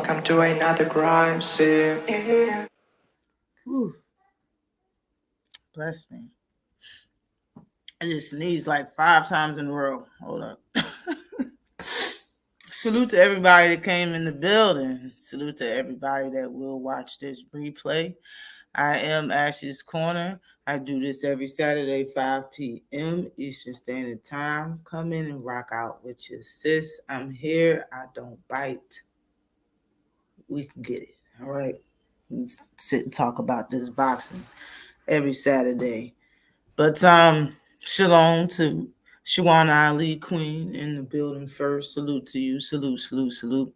welcome to another crime scene. Yeah. Whew. Bless me. I just sneezed like 5 times in a row. Hold up. Salute to everybody that came in the building. Salute to everybody that will watch this replay. I am Ash's Korner. I do this every Saturday, 5 p.m. Eastern Standard Time. Come in and rock out with your sis. I'm here. I don't bite. We can get it. All right. Let's sit and talk about this boxing every Saturday. But shalom to Shawana Ali Queen in the building first. Salute to you. Salute, salute, salute.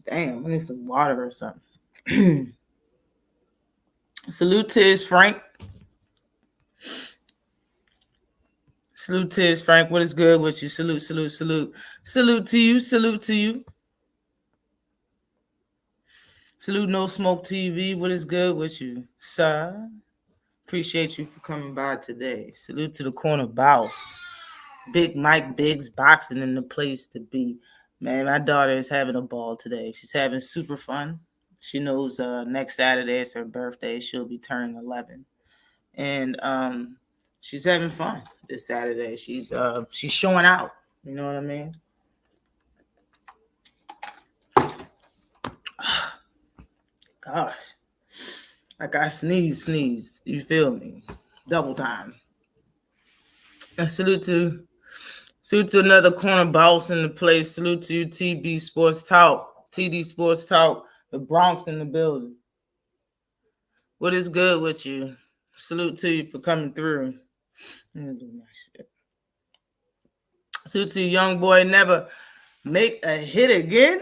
Damn, I need some water or something. Salute to his Frank. Salute to his Frank. What is good with you? Salute, salute, salute. Salute to you. Salute to you. Salute No Smoke TV. What is good with you, sir? Appreciate you for coming by today. Salute to the corner boss. Big Mike Biggs boxing in the place to be. Man, my daughter is having a ball today. She's having super fun. She knows next Saturday is her birthday. She'll be turning 11. And she's having fun this Saturday. She's showing out. You know what I mean? Gosh. Like I sneezed. You feel me? Double time. And salute to another corner boss in the place. Salute to you, TD Sports Talk, the Bronx in the building. What is good with you? Salute to you for coming through. Salute to you, young boy. Never make a hit again.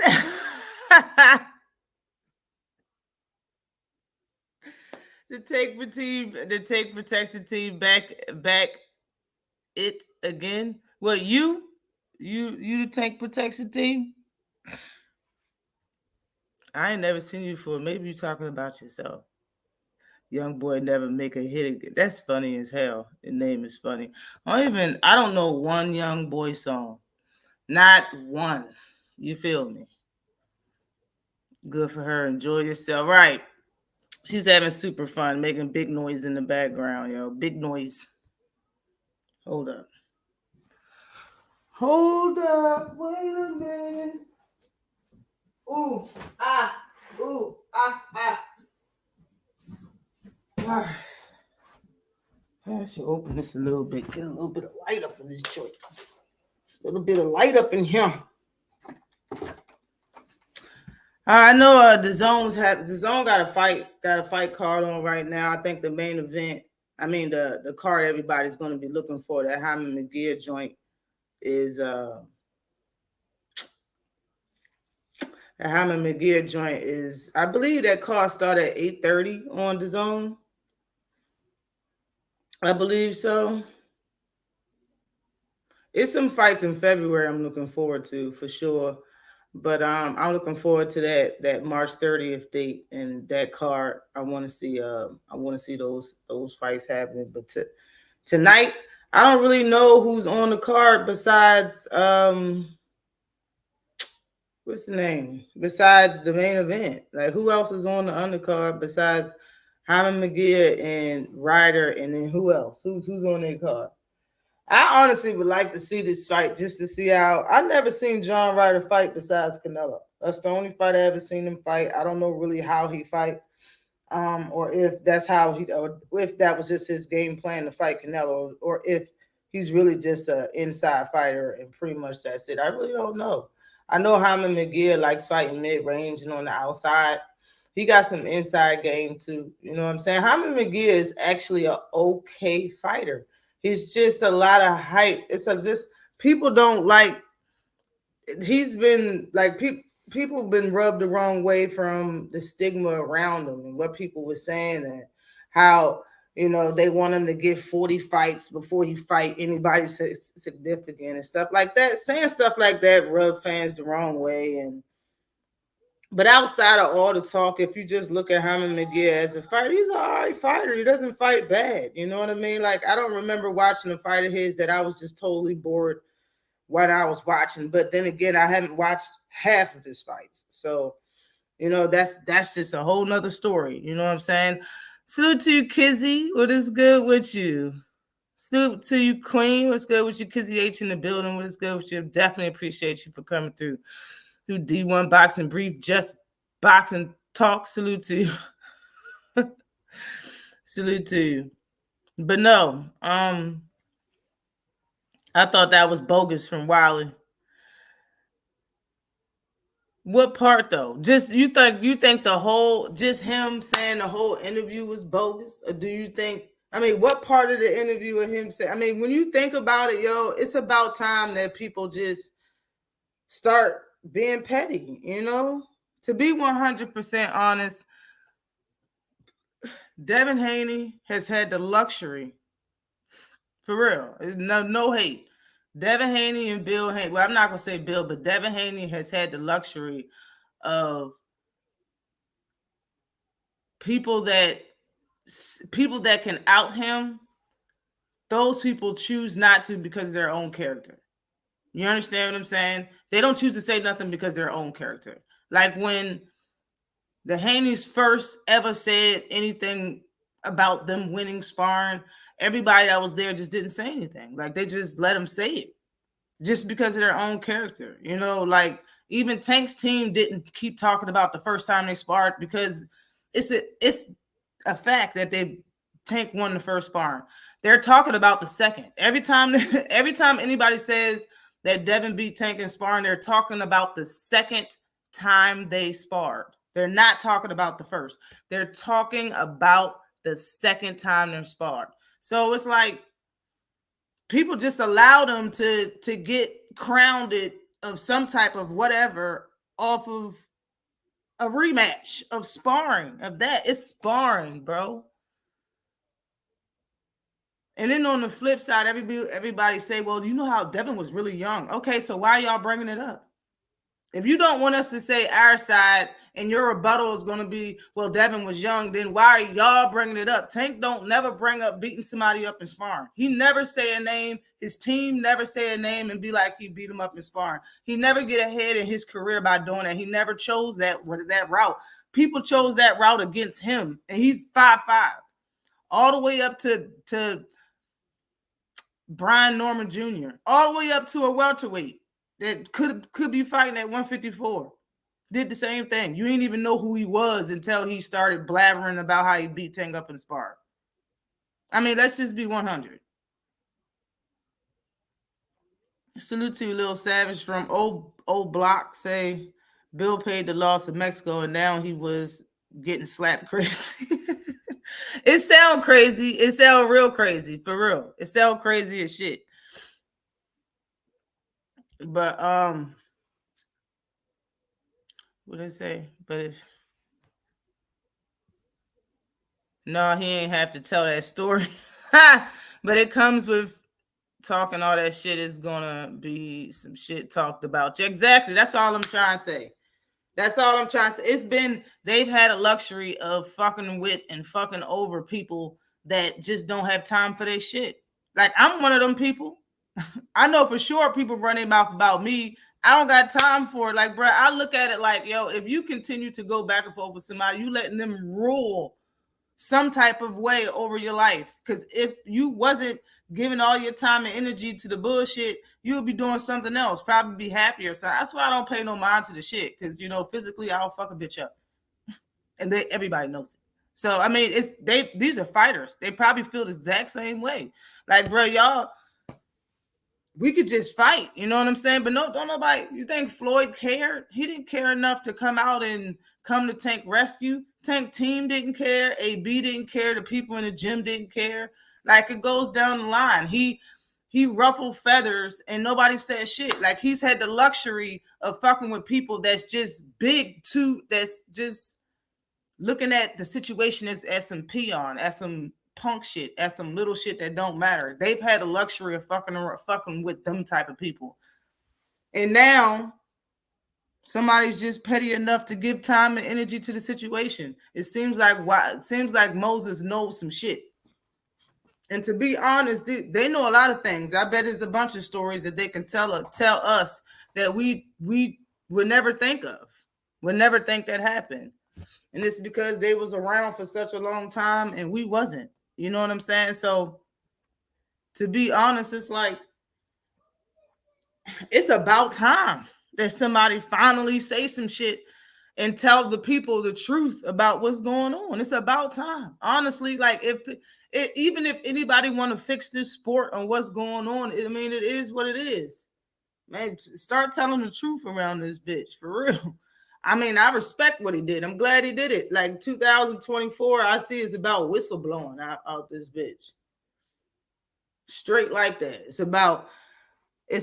The take protection team back it again. What you the tank protection team? I ain't never seen you before. Maybe you talking about yourself. Young boy never make a hit again. That's funny as hell. The name is funny. I don't know one young boy song. Not one. You feel me? Good for her. Enjoy yourself. Right. She's having super fun, making big noise in the background, yo. Big noise. Hold up. Wait a minute. Ooh, ah. All right. I should open this a little bit. Get a little bit of light up in this joint. A little bit of light up in here. I know the zone got a fight card on right now. I think the main event, the card everybody's going to be looking for, that Hyman McGear joint is I believe that card started at 8:30 on the zone. I believe so. It's some fights in February I'm looking forward to for sure. But I'm looking forward to that March 30th date and that card. I want to see those fights happening. But tonight, I don't really know who's on the card besides what's the name? Besides the main event. Like, who else is on the undercard besides Hyman McGear and Ryder, and then who else? Who's on their card? I honestly would like to see this fight just to see how. I've never seen John Ryder fight besides Canelo. That's the only fight I ever seen him fight. I don't know really how he fight, or if that's how or if that was just his game plan to fight Canelo, or if he's really just an inside fighter and pretty much that's it. I really don't know. I know Hyman McGear likes fighting mid-range and on the outside. He got some inside game too. You know what I'm saying? Hyman McGear is actually an okay fighter. He's just a lot of hype. It's just people don't like. He's been like people been rubbed the wrong way from the stigma around him and what people were saying and how they want him to get 40 fights before he fight anybody significant and stuff like that. Saying stuff like that rub fans the wrong way. But outside of all the talk, if you just look at Hyman McGear as a fighter, he's an all right fighter. He doesn't fight bad. You know what I mean? Like, I don't remember watching a fight of his that I was just totally bored when I was watching. But then again, I haven't watched half of his fights. So, You know, that's just a whole nother story. You know what I'm saying? Salute to you, Kizzy. What is good with you? Salute to you, Queen. What's good with you? Kizzy H in the building. What is good with you? Definitely appreciate you for coming through D1 Boxing Brief, just boxing talk. Salute to you. Salute to you. But no, I thought that was bogus from Wiley. What part though? Just you think the whole, just him saying the whole interview was bogus? Or do you think, I mean, what part of the interview of him say? I mean, when you think about it, yo, it's about time that people just start being petty, you know? To be 100% honest, Devin Haney has had the luxury, for real, no hate. Devin Haney and Bill Haney, well, I'm not going to say Bill, but Devin Haney has had the luxury of people that can out him. Those people choose not to because of their own character. You understand what I'm saying? They don't choose to say nothing because of their own character. Like when the Haneys first ever said anything about them winning sparring, everybody that was there just didn't say anything. Like they just let them say it just because of their own character. You know, like even Tank's team didn't keep talking about the first time they sparred because it's a fact that Tank won the first sparring. They're talking about the second. Every time anybody says that Devin beat Tank in sparring, they're talking about the second time they sparred. They're not talking about the first. They're talking about the second time they're sparred. So it's like people just allow them to get crowned of some type of whatever off of a rematch of sparring, of that. It's sparring, bro. And then on the flip side, everybody say, well, you know how Devin was really young. Okay, so why are y'all bringing it up? If you don't want us to say our side and your rebuttal is going to be, well, Devin was young, then why are y'all bringing it up? Tank don't never bring up beating somebody up in sparring. He never say a name. His team never say a name and be like he beat him up in sparring. He never get ahead in his career by doing that. He never chose that route. People chose that route against him, and he's 5'5", all the way up to Brian Norman Jr., all the way up to a welterweight that could be fighting at 154. Did the same thing. You didn't even know who he was until he started blabbering about how he beat Tank up in spar. I mean, let's just be 100. Salute to you, Lil Savage from old block. Say Bill paid the loss of Mexico and now he was getting slapped crazy. It sound crazy. It sound real crazy, for real. It sound crazy as shit. But what did I say? But if no, he ain't have to tell that story. But it comes with talking all that shit. Is gonna be some shit talked about. Exactly. That's all I'm trying to say. That's all I'm trying to say. They've had a luxury of fucking with and fucking over people that just don't have time for their shit. Like, I'm one of them people. I know for sure people run their mouth about me. I don't got time for it. Like, bro, I look at it like, yo, if you continue to go back and forth with somebody, you letting them rule some type of way over your life. Because if you wasn't giving all your time and energy to the bullshit, you would be doing something else, probably be happier. So that's why I don't pay no mind to the shit. Because, you know, physically, I'll fuck a bitch up. And everybody knows it. So, I mean, these are fighters. They probably feel the exact same way. Like, bro, y'all, we could just fight. You know what I'm saying? But no, don't nobody, you think Floyd cared? He didn't care enough to come out and come to Tank rescue. Tank team didn't care. AB didn't care. The people in the gym didn't care. Like, it goes down the line. He ruffled feathers and nobody said shit. Like, he's had the luxury of fucking with people that's just big too, that's just looking at the situation as some peon, as some punk shit, as some little shit that don't matter. They've had the luxury of fucking with them type of people. And now somebody's just petty enough to give time and energy to the situation. It seems like Moses knows some shit. And to be honest, they know a lot of things. I bet there's a bunch of stories that they can tell us that we would never think of. Would never think that happened. And it's because they was around for such a long time and we wasn't. You know what I'm saying? So to be honest, it's like, it's about time that somebody finally say some shit and tell the people the truth about what's going on. It's about time. Honestly, like even if anybody want to fix this sport on what's going on, I mean, it is what it is. Man, start telling the truth around this bitch, for real. I mean, I respect what he did. I'm glad he did it. Like 2024, I see it's about whistleblowing out this bitch. Straight like that. It's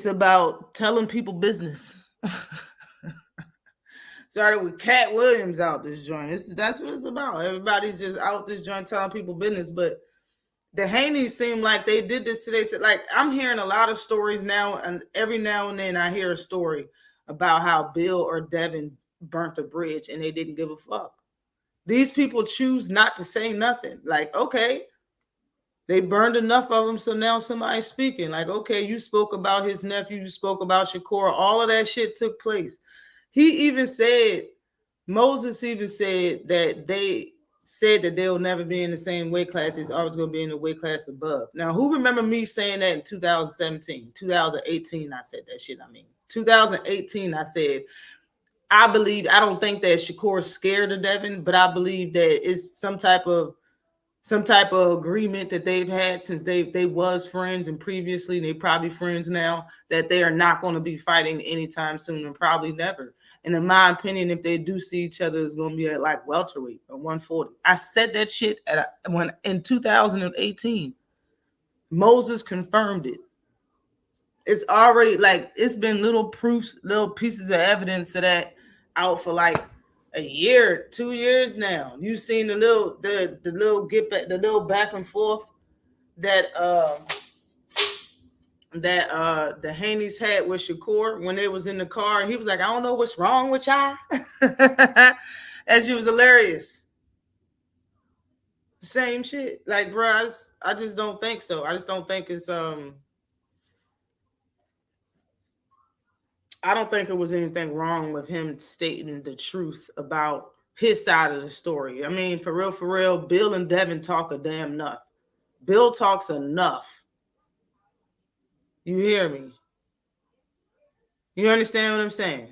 about telling people business. Started with Cat Williams out this joint. That's what it's about. Everybody's just out this joint telling people business. But the Haneys seem like they did this today. So, like, I'm hearing a lot of stories now, and every now and then I hear a story about how Bill or Devin burnt a bridge and they didn't give a fuck. These people choose not to say nothing. Like, okay, they burned enough of them, so now somebody's speaking. Like, okay, you spoke about his nephew, you spoke about Shakur. All of that shit took place. Moses even said that they said that they'll never be in the same weight class. He's always going to be in the weight class above. Now, who remember me saying that in 2017? 2018, I said that shit. 2018, I said, I don't think that Shakur's scared of Devin, but I believe that it's some type of agreement that they've had since they was friends and previously, and they probably friends now, that they are not going to be fighting anytime soon and probably never. And in my opinion, if they do see each other, it's going to be at like welterweight or 140. I said that shit in 2018. Moses confirmed it. It's already like, it's been little proofs, little pieces of evidence of that out for like a year, 2 years now. You've seen the little back and forth that the Haneys had with Shakur when they was in the car. He was like, I don't know what's wrong with y'all. That shit was hilarious. Same shit. Like, bro, I just don't think so. I just don't think it's I don't think it was anything wrong with him stating the truth about his side of the story. I mean, for real, Bill and Devin talk a damn enough. Bill talks enough. You hear me? You understand what I'm saying?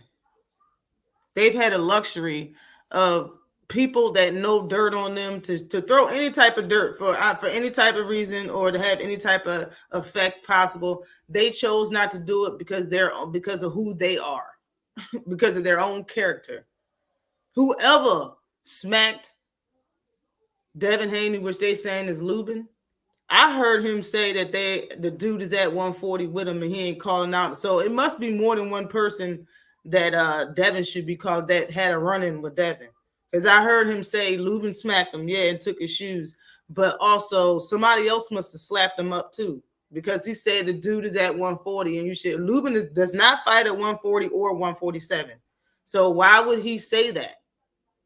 They've had a luxury of people that know dirt on them to throw any type of dirt for any type of reason or to have any type of effect possible. They chose not to do it because of who they are, because of their own character. Whoever smacked Devin Haney, which they saying is Lubin, I heard him say that the dude is at 140 with him and he ain't calling out. So it must be more than one person that Devin should be called that had a run-in with Devin. Because I heard him say Lubin smacked him, and took his shoes. But also somebody else must have slapped him up too. Because he said the dude is at 140 and Lubin does not fight at 140 or 147. So why would he say that?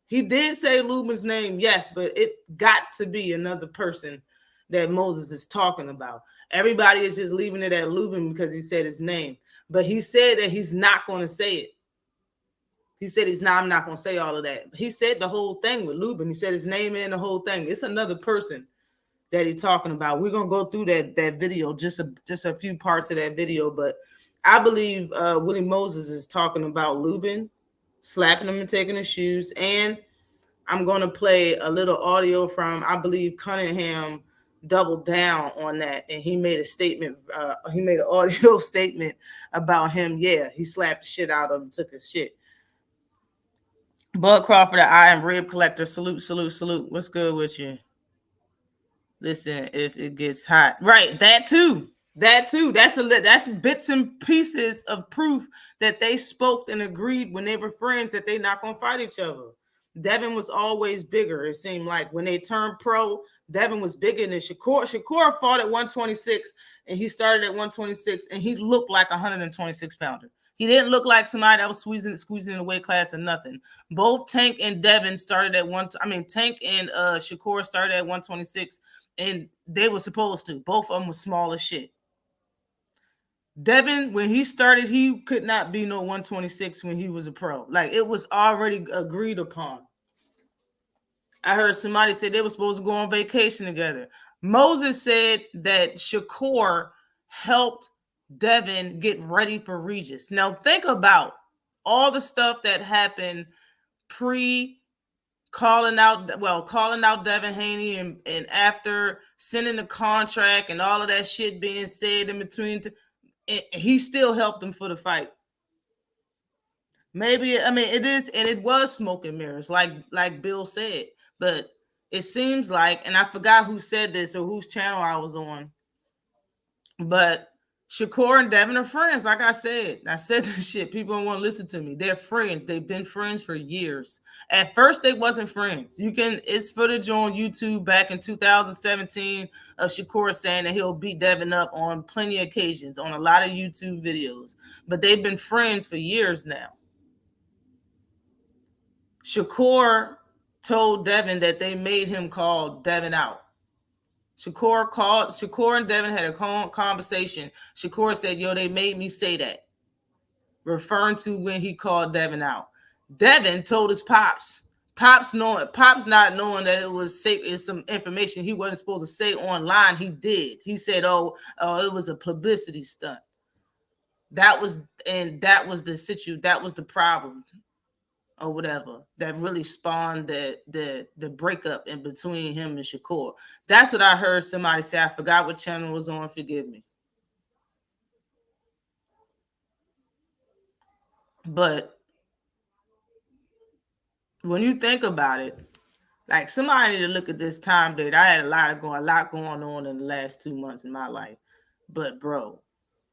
He did say Lubin's name, yes, but it got to be another person that Moses is talking about. Everybody is just leaving it at Lubin because he said his name. But he said that he's not going to say it. He said I'm not going to say all of that. He said the whole thing with Lubin. He said his name and the whole thing. It's another person that he's talking about. We're going to go through that video, just a few parts of that video. But I believe Willie Moses is talking about Lubin slapping him and taking his shoes. And I'm going to play a little audio from, I believe, Cunningham doubled down on that. And he made a statement. He made an audio statement about him. Yeah, he slapped the shit out of him, took his shit. Bud Crawford, the Eye and Rib Collector. Salute, salute, salute. What's good with you? Listen, if it gets hot. Right, that too. That's bits and pieces of proof that they spoke and agreed when they were friends that they're not going to fight each other. Devin was always bigger. It seemed like when they turned pro, Devin was bigger than Shakur. Shakur fought at 126 and he started at 126 and he looked like a 126 pounder. He didn't look like somebody that was squeezing in the weight class or nothing. Both Tank and Devin started at Tank and Shakur started at 126 and they were supposed to. Both of them were small as shit. Devin, when he started, he could not be no 126 when he was a pro. Like, it was already agreed upon. I heard somebody say they were supposed to go on vacation together. Moses said that Shakur helped Devin get ready for Regis. Now, think about all the stuff that happened calling out Devin Haney and after sending the contract and all of that shit being said in between. He still helped him for the fight. Maybe, I mean, it is, and it was smoke and mirrors, like Bill said. But it seems like, and I forgot who said this or whose channel I was on, but Shakur and Devin are friends. Like I said this shit. People don't want to listen to me. They're friends. They've been friends for years. At first, they wasn't friends. It's footage on YouTube back in 2017 of Shakur saying that he'll beat Devin up on plenty of occasions on a lot of YouTube videos. But they've been friends for years now. Shakur told Devin that they made him call Devin out. Shakur and Devin had a conversation. Shakur said, yo, they made me say that, referring to when he called Devin out. Devin told his pops not knowing that it was safe. It's some information he wasn't supposed to say online. He did. He said, oh, it was a publicity stunt. That was the problem, or whatever, that really spawned the breakup in between him and Shakur. That's what I heard somebody say. I forgot what channel it was on. Forgive me. But when you think about it, like, somebody need to look at this time date. I had a lot going on in the last 2 months in my life. But bro,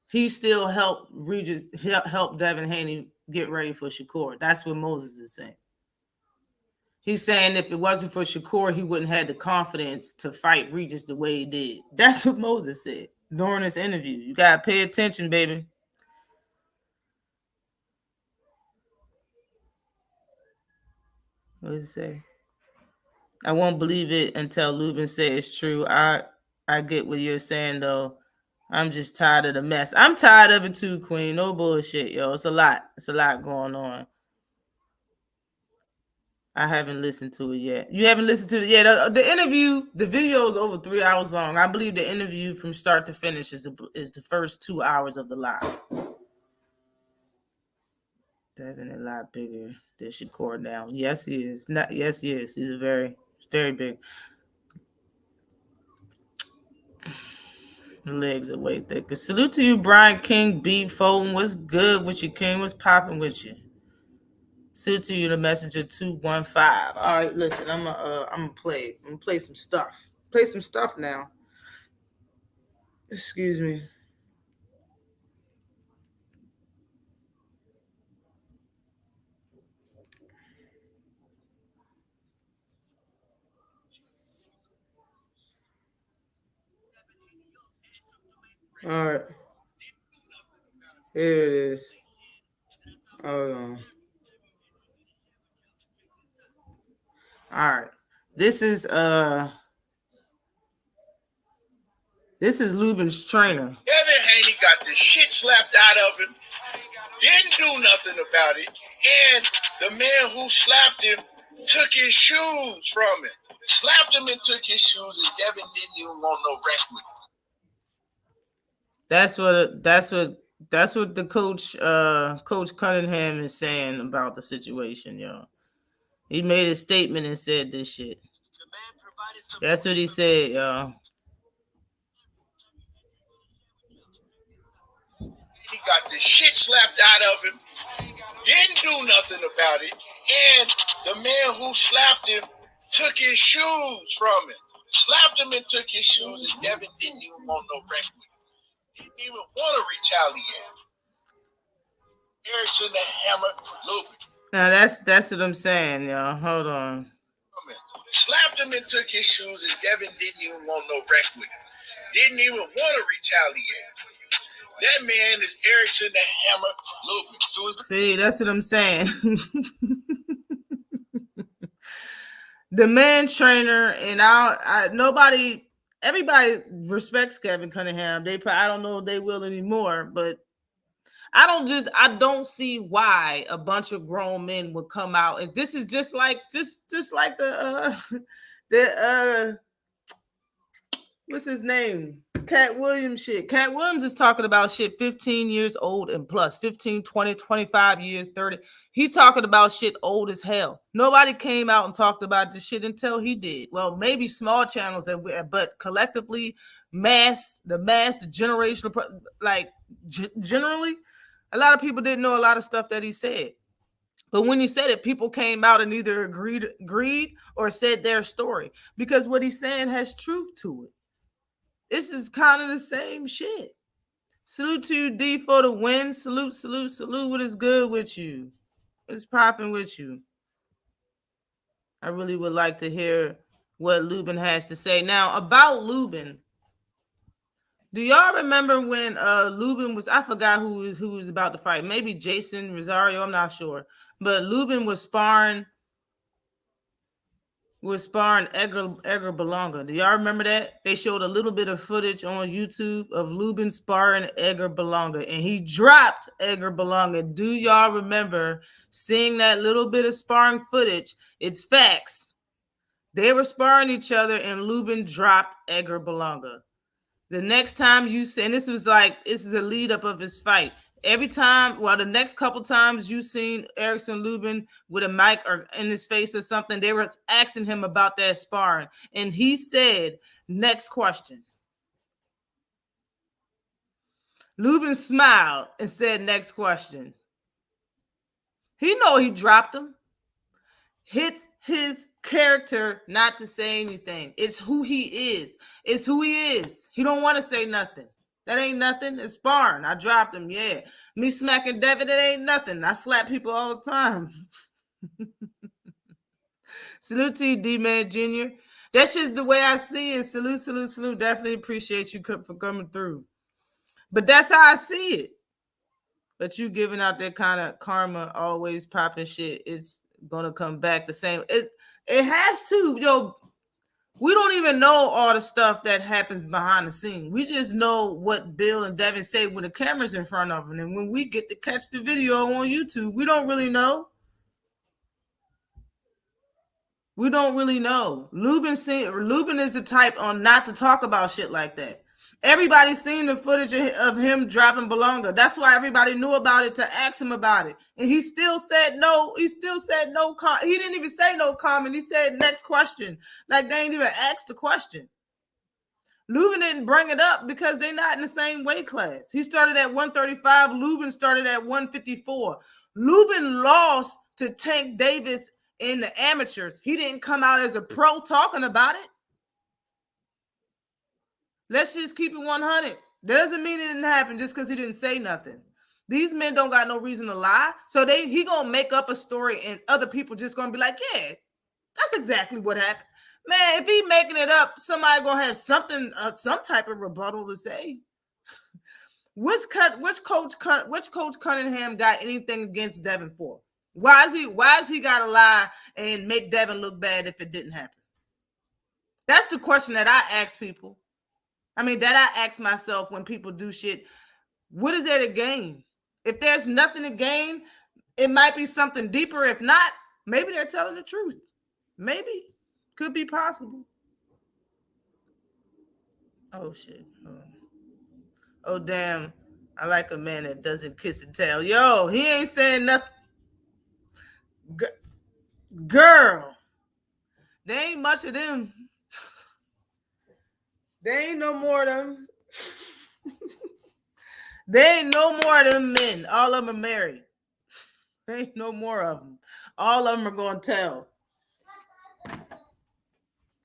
he still helped Devin Haney get ready for Shakur. That's what Moses is saying. He's saying if it wasn't for Shakur, he wouldn't have the confidence to fight Regis the way he did. That's what Moses said during this interview. You got to pay attention, baby. What does it say? I won't believe it until Lubin says it's true. I get what you're saying, though. I'm just tired of the mess. I'm tired of it too, Queen. No bullshit, yo. It's a lot. It's a lot going on. I haven't listened to it yet. You haven't listened to it yet? The interview, the video is over 3 hours long. I believe the interview from start to finish is the first 2 hours of the live. Devin a lot bigger than Shakur now. Yes, he is. Yes, he is. He's a very, very big. Legs are way thicker. Salute to you, Brian King, B. Fulton. What's good with you, King? What's popping with you? Salute to you, the messenger 215. All right, listen, I'm gonna play some stuff. Play some stuff now. Excuse me. All right. Here it is. Hold on. All right. This is Lubin's trainer. Devin Haney got the shit slapped out of him. Didn't do nothing about it. And the man who slapped him took his shoes from him. Slapped him and took his shoes, and Devin didn't even want no rest with him. That's what the Coach Cunningham is saying about the situation, yo. He made a statement and said this shit. That's what he said, yo. He got the shit slapped out of him. Didn't do nothing about it. And the man who slapped him took his shoes from him. Slapped him and took his shoes, and Devin didn't even want no rest with him. Didn't even want to retaliate. Erickson the Hammer Lubin. Now that's what I'm saying, yo. Hold on. Slapped him and took his shoes, and Devin didn't even want no rest with him. Didn't even want to retaliate. That man is Erickson the Hammer Lubin. See, that's what I'm saying. The man trainer, and nobody everybody respects Kevin Cunningham. I don't know if they will anymore, but I don't see why a bunch of grown men would come out. And this is just like the what's his name? Cat Williams shit. Cat Williams is talking about shit 15 years old and plus, 15, 20, 25 years, 30. He talking about shit old as hell. Nobody came out and talked about this shit until he did. Well, maybe small channels, but collectively, the generational, generally, a lot of people didn't know a lot of stuff that he said. But when he said it, people came out and either agreed or said their story, because what he's saying has truth to it. This is kind of the same shit. Salute to you, D, for the win. Salute. What is good with you? What's popping with you? I really would like to hear what Lubin has to say. Now, about Lubin, do y'all remember when Lubin was, I forgot who was about to fight. Maybe Jason Rosario, I'm not sure. But Lubin was sparring Edgar Berlanga. Do y'all remember that? They showed a little bit of footage on YouTube of Lubin sparring Edgar Berlanga, and he dropped Edgar Berlanga. Do y'all remember seeing that little bit of sparring footage? It's facts. They were sparring each other, and Lubin dropped Edgar Berlanga. The next time you see, and this is a lead up of his fight. Every time, the next couple times you seen Erickson Lubin with a mic or in his face or something, they were asking him about that sparring. And he said, next question. Lubin smiled and said, next question. He know he dropped him. It's his character not to say anything. It's who he is. He don't want to say nothing. That ain't nothing. It's sparring. I dropped him. Yeah. Me smacking Devin, that ain't nothing. I slap people all the time. Salute to you, D-Man Jr. That's just the way I see it. Salute. Definitely appreciate you for coming through. But that's how I see it. But you giving out that kind of karma, always popping shit, it's gonna come back the same. It has to. Yo, we don't even know all the stuff that happens behind the scene. We just know what Bill and Devin say when the camera's in front of them. And when we get to catch the video on YouTube, we don't really know. Lubin is the type on not to talk about shit like that. Everybody's seen the footage of him dropping Berlanga. That's why everybody knew about it to ask him about it. And he still said no. He didn't even say no comment. He said next question. Like they ain't even asked the question. Lubin didn't bring it up because they're not in the same weight class. He started at 135. Lubin started at 154. Lubin lost to Tank Davis in the amateurs. He didn't come out as a pro talking about it. Let's just keep it 100. That doesn't mean it didn't happen just because he didn't say nothing. These men don't got no reason to lie. So he gonna make up a story and other people just gonna be like, yeah, that's exactly what happened. Man, if he making it up, somebody gonna have something, some type of rebuttal to say. Which coach Cunningham got anything against Devin for? Why is he gotta lie and make Devin look bad if it didn't happen? That's the question that I ask people. I mean, that I ask myself when people do shit. What is there to gain? If there's nothing to gain, it might be something deeper. If not, maybe they're telling the truth. Maybe. Could be possible. Oh, shit. Oh, damn. I like a man that doesn't kiss and tell. Yo, he ain't saying nothing. Girl. There ain't much of them. There ain't no more of them. There ain't no more of them men. All of them are married. There ain't no more of them. All of them are going to tell.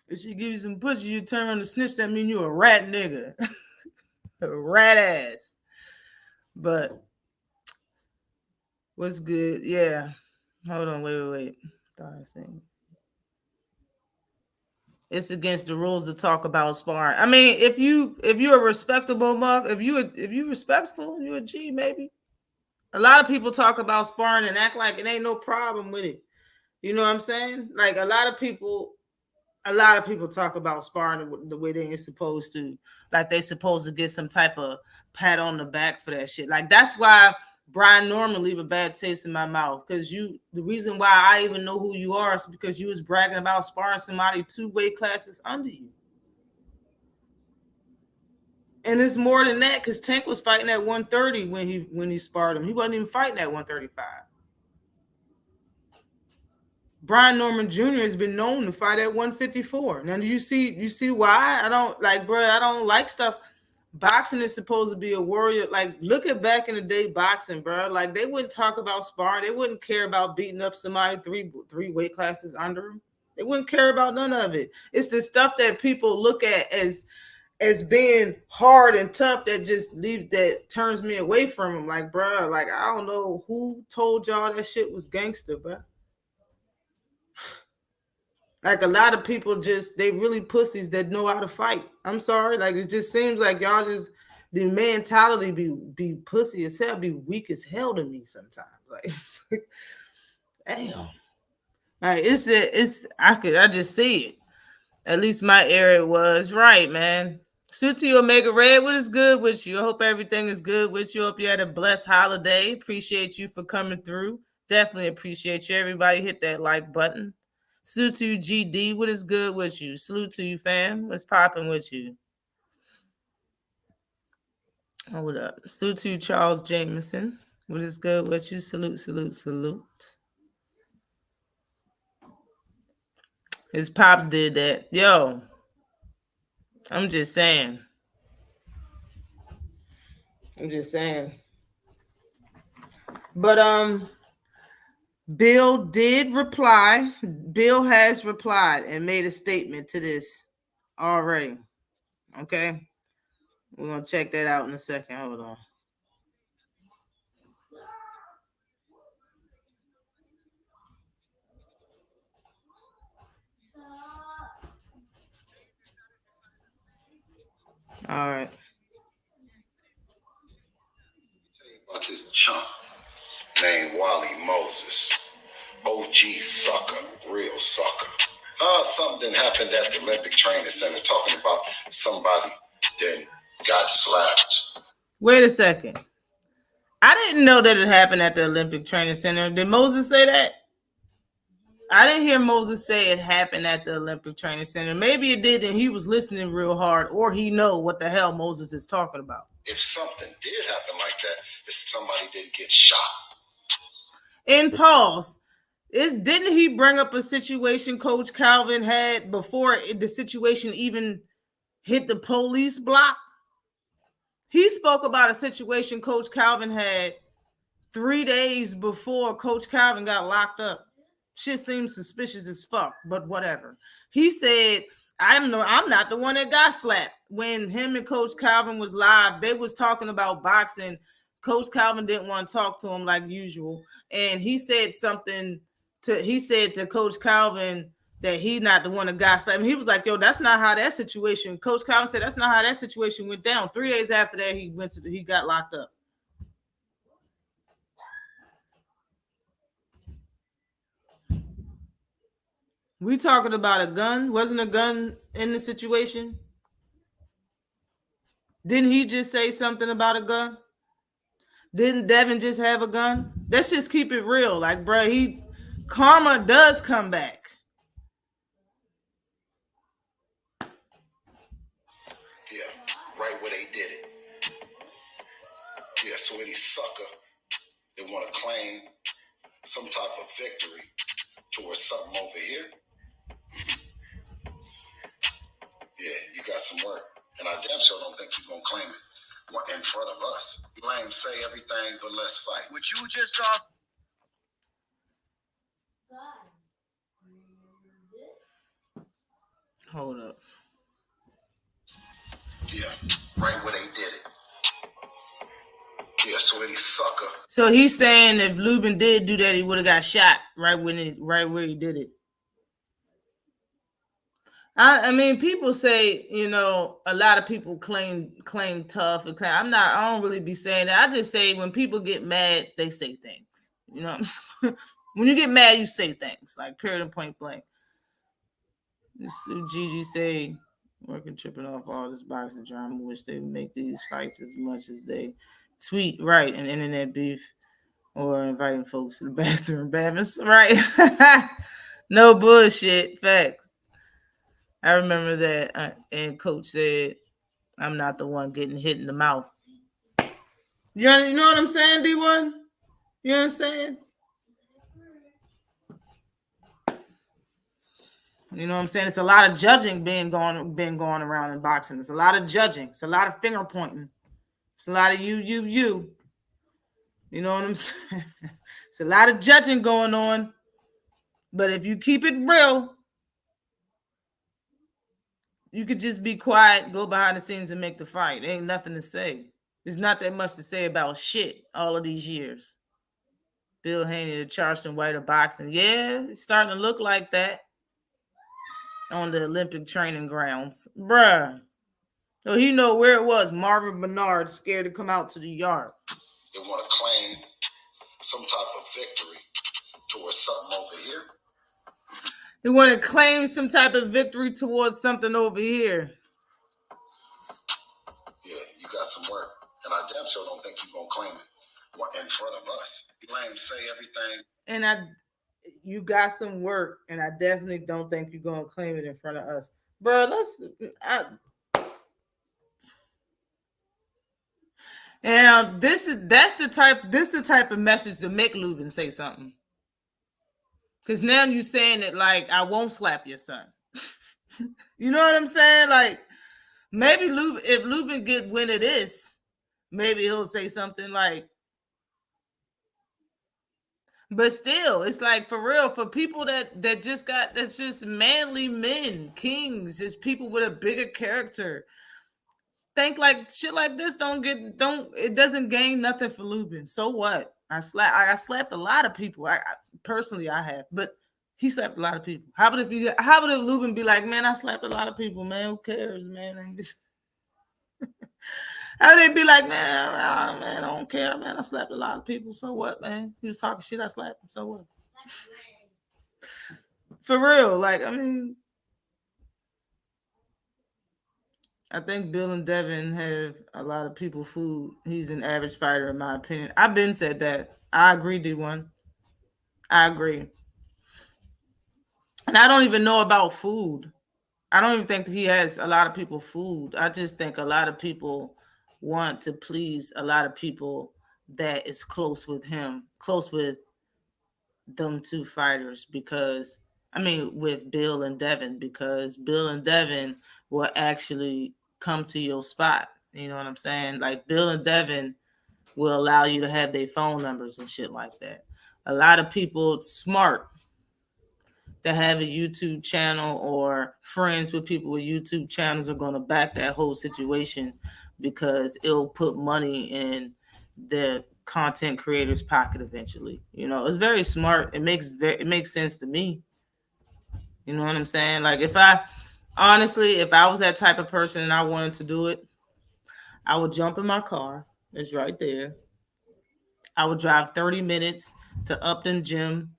If she gives you some pussy, you turn on the snitch, that mean you a rat nigga. A rat ass. But what's good? Yeah. Hold on. Wait. It's against the rules to talk about sparring. I mean, if you're a respectable mug, if you respectful, you're a G, maybe. A lot of people talk about sparring and act like it ain't no problem with it. You know what I'm saying? Like a lot of people a lot of people talk about sparring the way they ain't supposed to. Like they supposed to get some type of pat on the back for that shit. Like that's why Brian Norman leave a bad taste in my mouth. Because the reason why I even know who you are is because you was bragging about sparring somebody 2 weight classes under you. And it's more than that because Tank was fighting at 130 when he sparred him. He wasn't even fighting at 135. Brian Norman Jr. has been known to fight at 154. Now, you see why? I don't like stuff. Boxing is supposed to be a warrior. Like, look at back in the day boxing, bro. Like, they wouldn't talk about sparring. They wouldn't care about beating up somebody three weight classes under them. They wouldn't care about none of it. It's the stuff that people look at as being hard and tough that turns me away from them. Like, bro, like, I don't know who told y'all that shit was gangster, bro. Like a lot of people they really pussies that know how to fight. I'm sorry. Like it just seems like y'all the mentality be pussy as hell, be weak as hell to me sometimes. Like damn. Like I just see it. At least my area was right, man. Suit to you, Omega Red. What is good with you? I hope everything is good with you. Hope you had a blessed holiday. Appreciate you for coming through. Definitely appreciate you. Everybody hit that like button. Salute to you, GD. What is good with you? Salute to you, fam. What's popping with you? Oh, what up? Salute to you, Charles Jameson. What is good with you? Salute, salute, salute. His pops did that. Yo, I'm just saying. But Bill did reply. Bill has replied and made a statement to this already. Okay? We're going to check that out in a second. Hold on. All right. Tell you about this chump named Wally Moses. OG sucker, real sucker. Something happened at the Olympic Training Center talking about somebody then got slapped. Wait a second. I didn't know that it happened at the Olympic Training Center. Did Moses say that? I didn't hear Moses say it happened at the Olympic Training Center. Maybe it did and he was listening real hard, or he know what the hell Moses is talking about. If something did happen like that, if somebody didn't get shot. In pause, didn't he bring up a situation Coach Calvin had before the situation even hit the police block? He spoke about a situation Coach Calvin had 3 days before Coach Calvin got locked up. Shit seems suspicious as fuck, but whatever. He said, I'm not the one that got slapped. When him and Coach Calvin was live, they was talking about boxing. Coach Calvin didn't want to talk to him like usual. And he said to Coach Calvin that he's not the one that got slapped. And he was like, yo, that's not how that situation. Coach Calvin said that's not how that situation went down. 3 days after that, he got locked up. We talking about a gun? Wasn't a gun in the situation? Didn't he just say something about a gun? Didn't Devin just have a gun? Let's just keep it real. Like, bro, karma does come back. Yeah, right where they did it. Yeah, so any sucker that want to claim some type of victory towards something over here, yeah, you got some work. And I damn sure don't think you're going to claim it in front of us. Blame, say everything, but let's fight. What you just saw. Hold up. Yeah, right where they did it. Yeah, so any sucker. So he's saying if Lubin did do that, he would have got shot right where he did it. I mean, people say, you know, a lot of people claim tough. And I don't really be saying that. I just say when people get mad, they say things. You know what I'm saying? When you get mad, you say things, like period and point blank. Gigi say, working tripping off all this boxing drama, wish they would make these fights as much as they tweet, right, and internet beef, or inviting folks to the bathroom. Right. No bullshit. Facts. I remember that. And Coach said, I'm not the one getting hit in the mouth. You know what I'm saying, D1? You know what I'm saying? You know what I'm saying? It's a lot of judging been going around in boxing. It's a lot of judging. It's a lot of finger pointing. It's a lot of you. You know what I'm saying? It's a lot of judging going on. But if you keep it real, you could just be quiet, go behind the scenes and make the fight. Ain't nothing to say. There's not that much to say about shit all of these years. Bill Haney, the Charleston White of boxing. Yeah, it's starting to look like that on the Olympic training grounds. Bruh. So you know where it was. Marvin Bernard scared to come out to the yard. They want to claim some type of victory towards something over here. They want to claim some type of victory towards something over here. Yeah, you got some work. And I damn sure don't think you're going to claim it in front of us. You claim, say everything. And you got some work, and I definitely don't think you're going to claim it in front of us. Bro, and this is the type of message to make Lubin say something. Because now you're saying it like, I won't slap your son. You know what I'm saying? Like, maybe if Lubin get wind of this, maybe he'll say something like, but still, it's like, for real, for people that's just manly men, kings, is people with a bigger character. Think like shit like this it doesn't gain nothing for Lubin. So what? I slapped a lot of people. I personally have, but he slapped a lot of people. How about if Lubin be like, man, I slapped a lot of people, man. Who cares, man? How they be like, man, I don't care, man. I slapped a lot of people. So what, man? He was talking shit. I slapped him. So what? For real, like, I mean, I think Bill and Devin have a lot of people food. He's an average fighter, in my opinion. I've been said that. I agree, D1. I agree. And I don't even know about food. I don't even think that he has a lot of people food. I just think a lot of people want to please a lot of people that is close with him, close with them two fighters, because, I mean, with Bill and Devin, because Bill and Devin will actually come to your spot. You know what I'm saying? Like, Bill and Devin will allow you to have their phone numbers and shit like that. A lot of people smart that have a YouTube channel or friends with people with YouTube channels are going to back that whole situation, because it'll put money in the content creator's pocket eventually. You know, it's very smart. It makes sense to me. You know what I'm saying? Like, if I was that type of person and I wanted to do it, I would jump in my car. It's right there. I would drive 30 minutes to Upton Gym,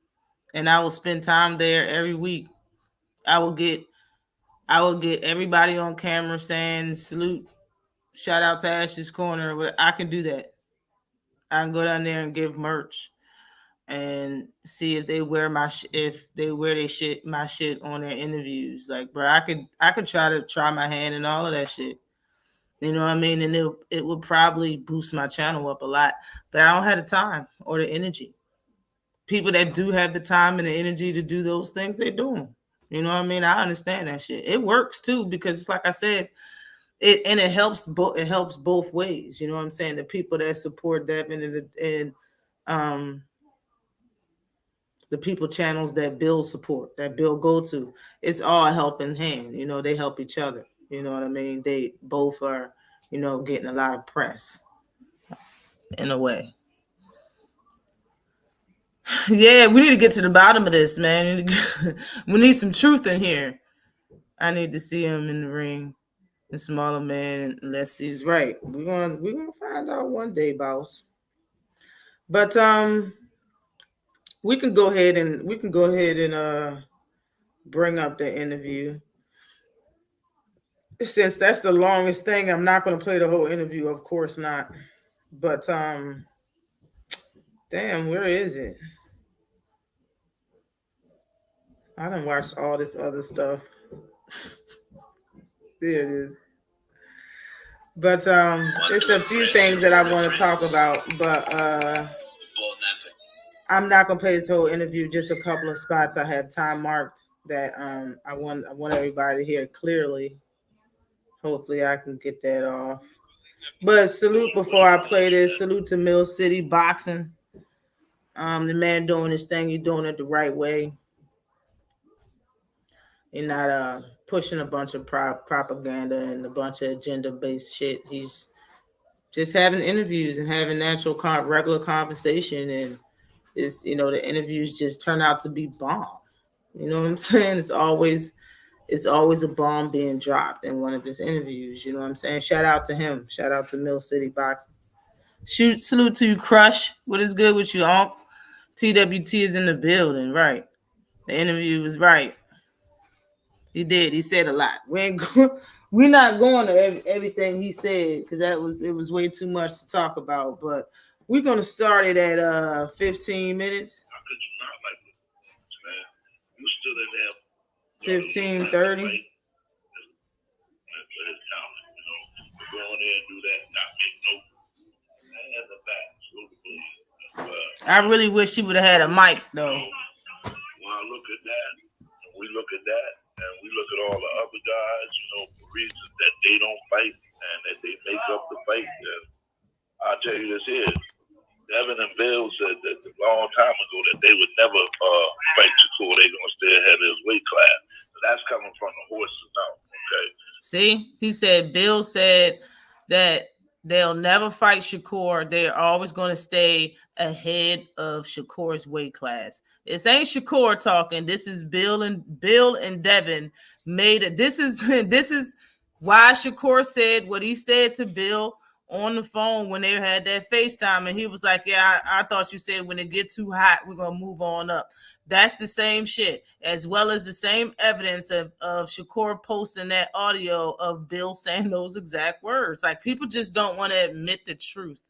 and I will spend time there every week. I will get everybody on camera saying salute, shout out to Ash's Corner. I can do that. I can go down there and give merch and see if they wear my shit on their interviews. Like, bro, I could try my hand and all of that shit. You know what I mean? And it would probably boost my channel up a lot, but I don't have the time or the energy. People that do have the time and the energy to do those things, they do them. You know what I mean? I understand that shit. It works too, because it's like I said, it helps both ways. You know what I'm saying? The people that support Devin and the people channels that Bill support, that Bill go to, it's all a helping hand. You know, they help each other. You know what I mean? They both are, you know, getting a lot of press in a way. Yeah, we need to get to the bottom of this, man. We need some truth in here. I need to see him in the ring, the smaller man, unless he's right. We're gonna find out one day, boss. But we can go ahead and bring up the interview. Since that's the longest thing, I'm not going to play the whole interview. Of course not. But damn, where is it? I done watched all this other stuff. There it is. But there's a few things that I want to talk about, but I'm not gonna play this whole interview. Just a couple of spots I have time marked that I want everybody to hear clearly. Hopefully I can get that off. But salute before I play this. Salute to Mill City Boxing. The man doing his thing, he's doing it the right way. You're not pushing a bunch of propaganda and a bunch of agenda-based shit. He's just having interviews and having natural, regular conversation, and it's, you know, the interviews just turn out to be bomb. You know what I'm saying? It's always a bomb being dropped in one of his interviews. You know what I'm saying? Shout out to him. Shout out to Mill City Boxing. Salute to you, Crush. What is good with you, Unc? TWT is in the building, right? The interview was right. He did. He said a lot. We're not going to everything he said because it was way too much to talk about. But we're gonna start it at 15 minutes. How could you not like it, man? You stood in there. 15:30. Go in there and do that, not make no. And the back, I really wish he would have had a mic though. When I look at that, and we look at that, and we look at all the other guys, you know, for reasons that they don't fight and that they make up the fight. And I'll tell you this here. Devin and Bill said that a long time ago that they would never fight Shakur. They're going to stay ahead of his weight class. So that's coming from the horse's mouth, okay? See, Bill said that they'll never fight Shakur. They're always going to stay ahead of Shakur's weight class. This ain't Shakur talking. This is Bill and Devin made it. This is why Shakur said what he said to Bill on the phone when they had that FaceTime, and he was like, yeah, I thought you said when it get too hot, we're going to move on up. That's the same shit, as well as the same evidence of Shakur posting that audio of Bill saying those exact words. Like, people just don't want to admit the truth.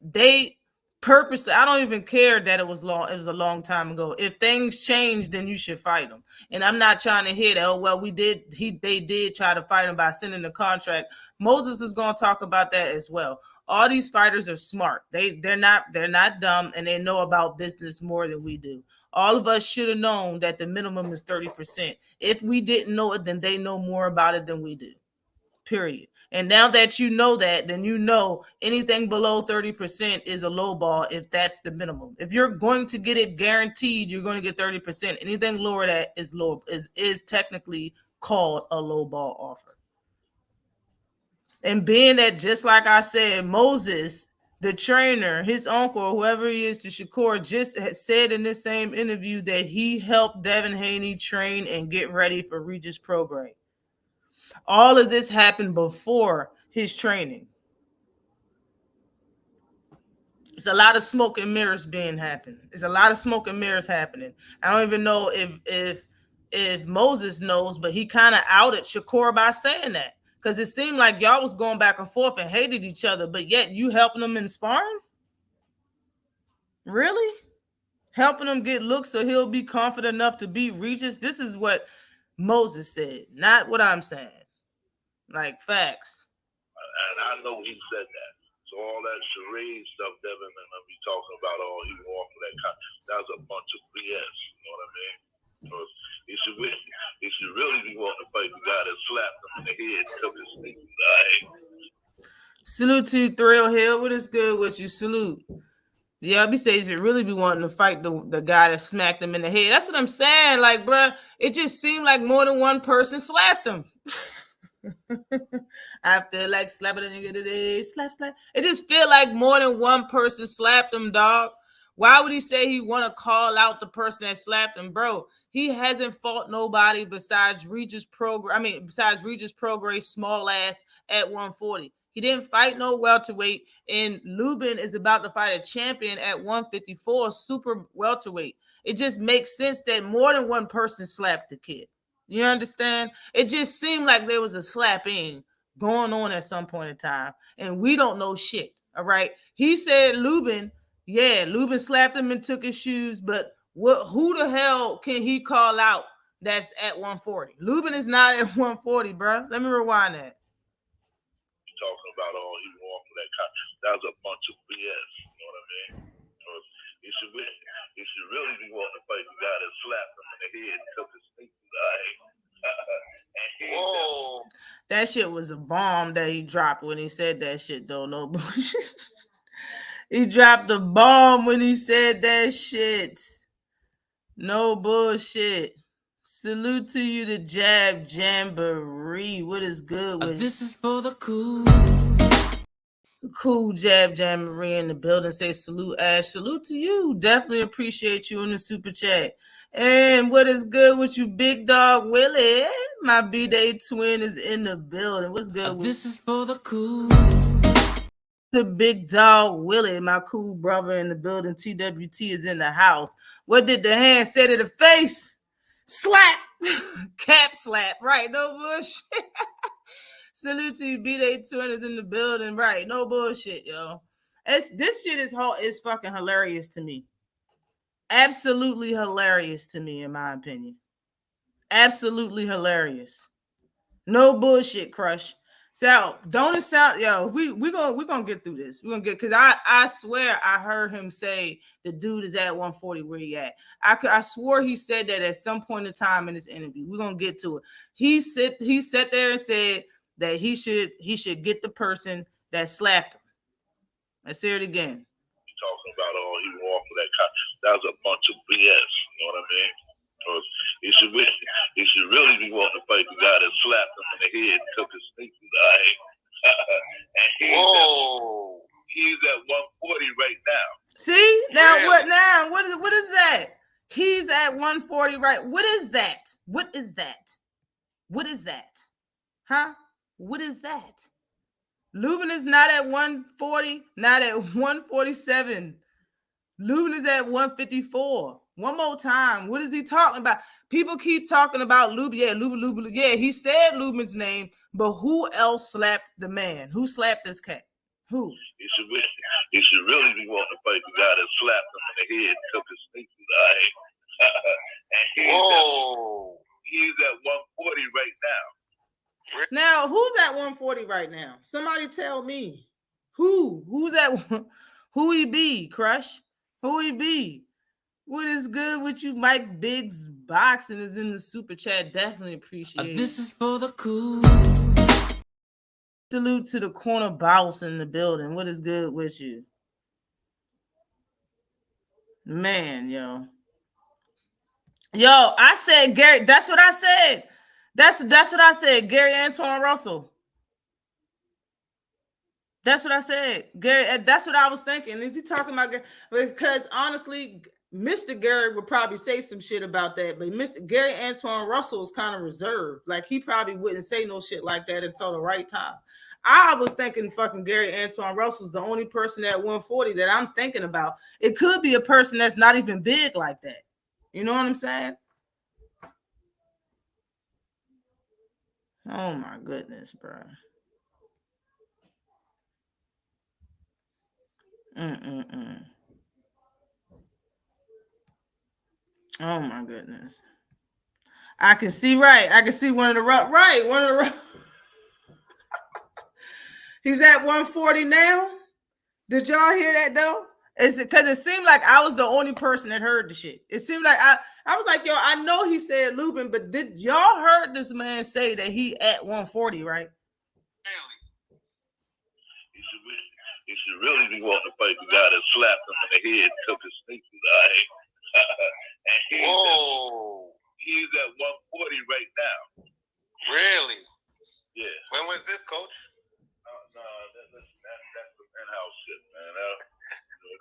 They purposely, I don't even care that it was a long time ago. If things change, then you should fight them. And I'm not trying to hear that, oh, well, they did try to fight him by sending the contract. Moses is going to talk about that as well. All these fighters are smart. They're not dumb, and they know about business more than we do. All of us should have known that the minimum is 30%. If we didn't know it, then they know more about it than we do. Period. And now that you know that, then you know anything below 30% is a low ball if that's the minimum. If you're going to get it guaranteed, you're going to get 30%. Anything lower that is low is technically called a low ball offer. And being that, just like I said, Moses, the trainer, his uncle, whoever he is to Shakur, just said in this same interview that he helped Devin Haney train and get ready for Regis Pro Grade. All of this happened before his training. It's a lot of smoke and mirrors happening. There's a lot of smoke and mirrors happening. I don't even know if Moses knows, but he kind of outed Shakur by saying that. Because it seemed like y'all was going back and forth and hated each other, but yet you helping them in sparring? Really? Helping him get looks so he'll be confident enough to beat Regis? This is what Moses said, not what I'm saying. Like, facts. And I know he said that. So all that charade stuff Devin and I be talking about, all he want for that was a bunch of BS. You know what I mean? Because he should really be wanting to fight the guy that slapped him in the head and took his thing. Salute to you, Thrill Hill. What is good with you? Salute. Yeah, he says you really be wanting to fight the guy that smacked him in the head. That's what I'm saying. Like, bruh, it just seemed like more than one person slapped him. I feel like slapping a nigga today. Slap. It just feel like more than one person slapped him, dog. Why would he say he want to call out the person that slapped him, bro? He hasn't fought nobody besides Regis Prograis small ass at 140. He didn't fight no welterweight, and Lubin is about to fight a champion at 154, super welterweight. It just makes sense that more than one person slapped the kid. You understand? It just seemed like there was a slapping going on at some point in time, and we don't know shit. All right. He said Lubin slapped him and took his shoes, but who the hell can he call out that's at 140? Lubin is not at 140, bro. Let me rewind that. Talking about he won for that was a bunch of BS. You know what I mean? He should really be wanting to fight the guy that slapped him in the head and took his sneak to the eye. Whoa. That shit was a bomb that he dropped when he said that shit, though. No bullshit. He dropped the bomb when he said that shit. No bullshit. Salute to you, the Jab Jamboree. What is good with this is for the cool Jab Jamboree in the building. Say salute, Ash. Salute to you. Definitely appreciate you in the super chat. And what is good with you, Big Dog Willie? My B-Day twin is in the building. What's good with this is for the cool. The Big Dog Willie, my cool brother in the building. TWT is in the house. What did the hand say to the face? Slap. Cap slap. Right. No bullshit. Salute to you, B-Day twin is in the building. Right. No bullshit, yo. This shit is fucking hilarious to me. Absolutely hilarious to me, in my opinion. Absolutely hilarious. No bullshit, Crush. So don't it sound, yo, we're gonna get through this. We're gonna get, because I swear I heard him say the dude is at 140 where he at. I swore he said that at some point in time in this interview. We're gonna get to it. He sat there and said that he should get the person that slapped him. Let's hear it again. Talking about he won for that was a bunch of BS. You know what I mean? He should really be wanting to fight the guy that slapped him in the head and took his sneak to the eye. Whoa! He's at 140 right now. See now really? What now? What is that? He's at 140 right. What is that? What is that? What is that? Huh? What is that? Lubin is not at 140, not at 147. Lubin is at 154. One more time. What is he talking about? People keep talking about Lubin. Yeah, Lubin. Yeah, he said Lubin's name, but who else slapped the man? Who slapped this cat? Who? He should really be wanting to fight the guy that slapped him in the head and took his sneak to the eye. Whoa! He's at 140 right now. Now, who's at 140 right now? Somebody tell me. Who's at who he be, Crush? Who he be? What is good with you? Mike Biggs Boxing is in the super chat. Definitely appreciate it. This is for the cool. Salute to the corner boss in the building. What is good with you? Man, yo. Yo, I said Gary. That's what I said. That's what I said. Gary Antoine Russell. That's what I said. Gary, that's what I was thinking. Is he talking about Gary? Because honestly, Mr. Gary would probably say some shit about that, but Mr. Gary Antoine Russell is kind of reserved. Like, he probably wouldn't say no shit like that until the right time. I was thinking fucking Gary Antoine Russell's the only person at 140 that I'm thinking about. It could be a person that's not even big like that. You know what I'm saying? Oh my goodness, bro. Oh my goodness. I can see right. I can see one of the right. One of the He's at 140 now. Did y'all hear that though? It's because it seemed like I was the only person that heard the shit. It seemed like I was like, yo, I know he said Lubin, but did y'all heard this man say that he at 140, right? He should really be wanting to fight the guy that slapped him in the head and took his sneak to the eye. Whoa! He's at 140 right now. Really? Yeah. When was this, Coach? No, that's the in-house shit, man.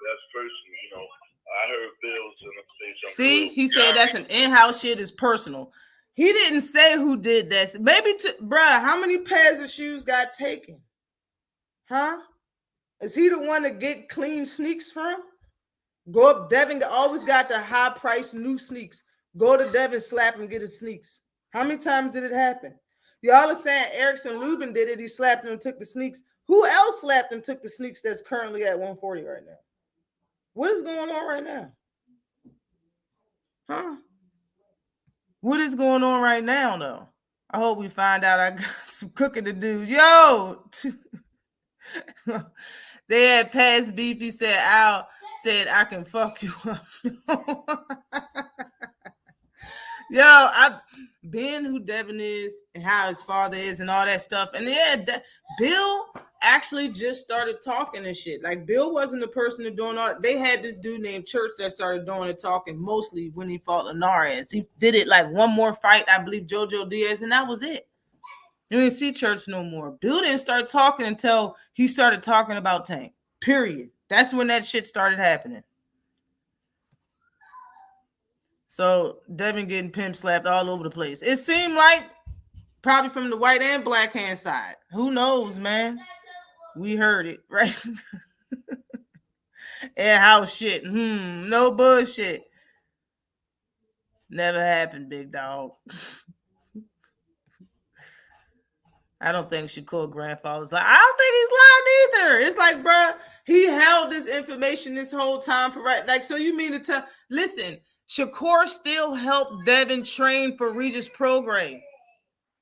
That's personal, you know. I heard Bills and say something. See, he said that's an in-house shit is personal. He didn't say who did that. Maybe, bruh, how many pairs of shoes got taken? Huh? Is he the one to get clean sneaks from? Go up, Devin always got the high price new sneaks. Go to Devin, slap him, get his sneaks. How many times did it happen? Y'all are saying Erickson Lubin did it. He slapped him and took the sneaks. Who else slapped and took the sneaks that's currently at 140 right now? What is going on right now? Huh? What is going on right now, though? I hope we find out. I got some cooking to do. Yo! They had past beef. He said, Al said, I can fuck you up. Yo, I've been who Devin is and how his father is and all that stuff. And yeah, Bill actually just started talking and shit. Like, Bill wasn't the person to doing all. They had this dude named Church that started doing the talking mostly when he fought Linares. He did it like one more fight, I believe, Jojo Diaz, and that was it. You didn't see Church no more. Bill didn't start talking until he started talking about Tank. Period. That's when that shit started happening. So Devin getting pimp slapped all over the place. It seemed like probably from the white and black hand side. Who knows, man? We heard it, right? And house shit. No bullshit. Never happened, big dog. I don't think Shakur grandfather's like, I don't think he's lying either. It's like, bro, he held this information this whole time for right. Like, so you mean to tell, listen, Shakur still helped Devin train for Regis program.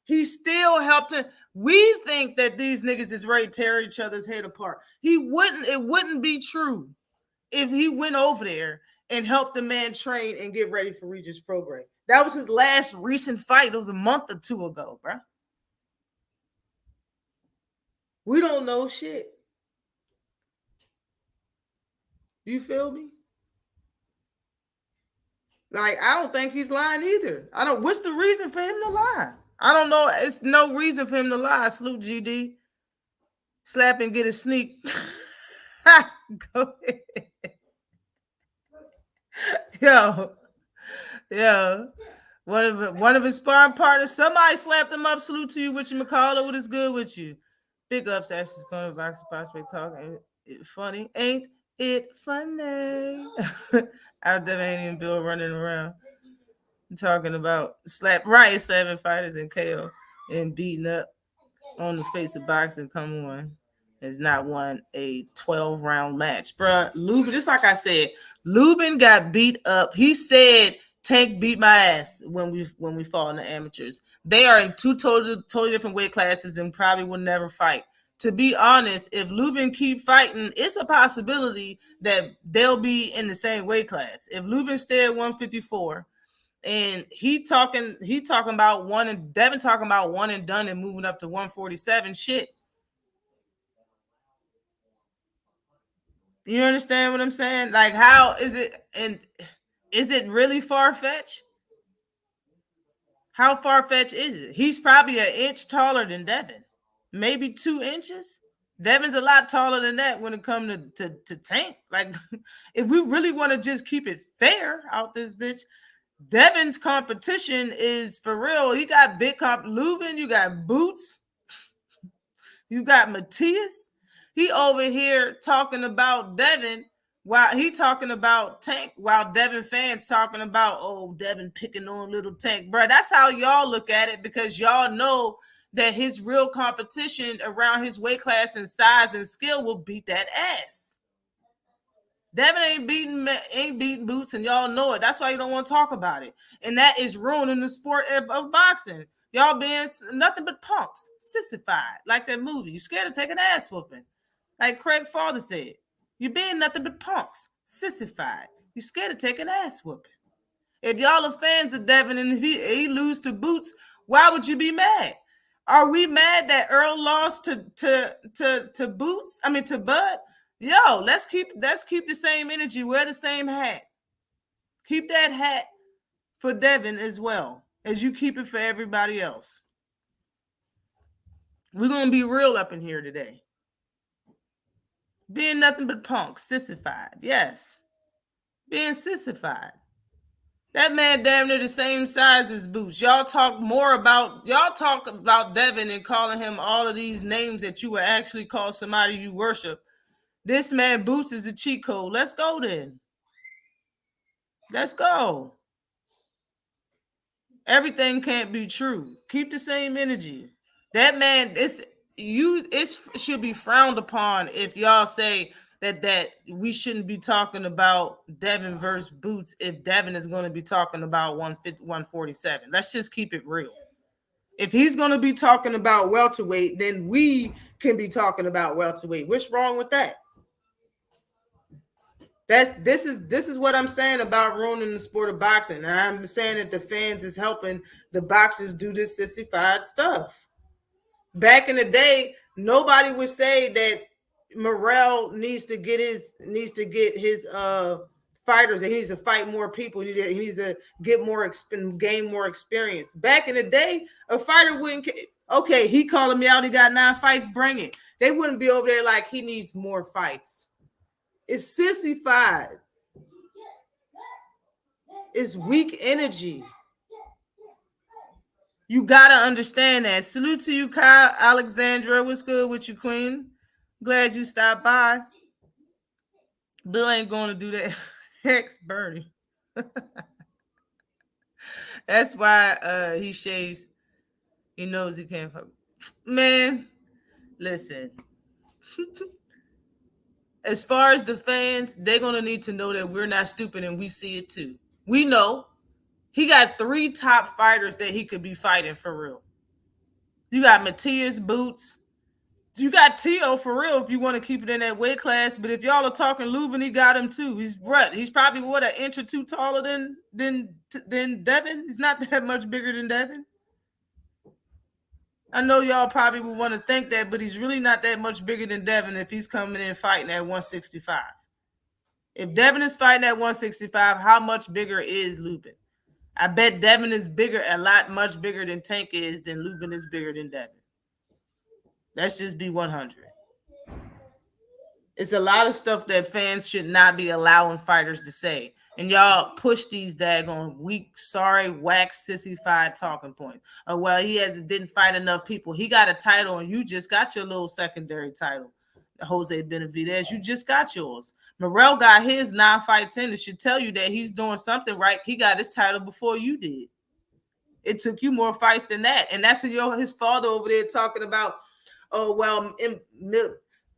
He still helped him. We think that these niggas is ready to tear each other's head apart. It wouldn't be true if he went over there and helped the man train and get ready for Regis program. That was his last recent fight. It was a month or two ago, bro. We don't know shit. You feel me? Like, I don't think he's lying either. What's the reason for him to lie? I don't know. It's no reason for him to lie. Salute GD. Slap and get a sneak. Go ahead. Yo. One of his sparring partners, somebody slapped him up. Salute to you, whatchamacallit. What is good with you? Big ups, Ashley's Corner, Boxing Prospect talking. Funny. Ain't it funny? Out Devin Haney and Bill running around talking about slapping fighters and KO and beating up on the face of boxing. Come on. Has not won a 12-round match. Bruh, Lubin, just like I said, Lubin got beat up. He said Tank beat my ass when we fought in the amateurs. They are in two totally different weight classes and probably will never fight. To be honest, if Lubin keep fighting, it's a possibility that they'll be in the same weight class. If Lubin stay at 154 and he talking about one and Devin talking about one and done and moving up to 147, shit. You understand what I'm saying? Like, how is it, and is it really far-fetched? How far-fetched is it? He's probably an inch taller than Devin. Maybe 2 inches. Devin's a lot taller than that when it comes to Tank. Like, if we really want to just keep it fair out this bitch, Devin's competition is for real. He got big Lubin, you got Boots, you got Matias. He over here talking about Devin while he talking about Tank, while Devin fans talking about, oh, Devin picking on little Tank. Bro, that's how y'all look at it, because y'all know that his real competition around his weight class and size and skill will beat that ass. Devin ain't beating Boots, and y'all know it. That's why you don't want to talk about it. And that is ruining the sport of boxing. Y'all being nothing but punks, sissified, like that movie. You scared of taking ass whooping. Like Craig Father said, you're being nothing but punks, sissified. You scared of taking ass whooping. If y'all are fans of Devin and he lose to Boots, why would you be mad? Are we mad that Earl lost to Boots? I mean, to Bud? Yo, let's keep the same energy. Wear the same hat. Keep that hat for Devin as well as you keep it for everybody else. We're going to be real up in here today. Being nothing but punks, sissified. Yes. Being sissified. That man damn near the same size as Boots. Y'all talk about Devin and calling him all of these names that you would actually call somebody you worship. This man Boots is a cheat code. Let's go then. Let's go. Everything can't be true. Keep the same energy. That man, it should be frowned upon if y'all say that we shouldn't be talking about Devin versus Boots if Devin is going to be talking about 147. Let's just keep it real. If he's going to be talking about welterweight, then we can be talking about welterweight. What's wrong with that? This is what I'm saying about ruining the sport of boxing. And I'm saying that the fans is helping the boxers do this sissified stuff. Back in the day, nobody would say that Morrell needs to get his fighters, and he needs to fight more people. He needs to get more gain more experience. Back in the day, a fighter wouldn't. Okay, he calling me out. He got 9 fights. Bring it. They wouldn't be over there like he needs more fights. It's sissified. It's weak energy. You gotta understand that. Salute to you, Kyle Alexandra. What's good with you, Queen? Glad you stopped by. Bill ain't going to do that. Hex Bernie. That's why he shaves. He knows he can't. Man, listen. As far as the fans, they're going to need to know that we're not stupid and we see it too. We know he got 3 top fighters that he could be fighting for real. You got Matthias Boots. You got Tio for real if you want to keep it in that weight class. But if y'all are talking Lubin, he got him too. He's probably an inch or 2 taller than Devin. He's not that much bigger than Devin. I know y'all probably would want to think that, but he's really not that much bigger than Devin if he's coming in fighting at 165. If Devin is fighting at 165, how much bigger is Lubin? I bet Devin is much bigger than Tank is, than Lubin is bigger than Devin. Let's just be 100. It's a lot of stuff that fans should not be allowing fighters to say. And y'all push these daggone weak, sorry, whack, sissified talking points. Oh, well, he didn't fight enough people. He got a title, and you just got your little secondary title. Jose Benavidez, you just got yours. Morrell got his 9-fight 10. It should tell you that he's doing something right. He got his title before you did. It took you more fights than that. And that's his father over there talking about, oh, well,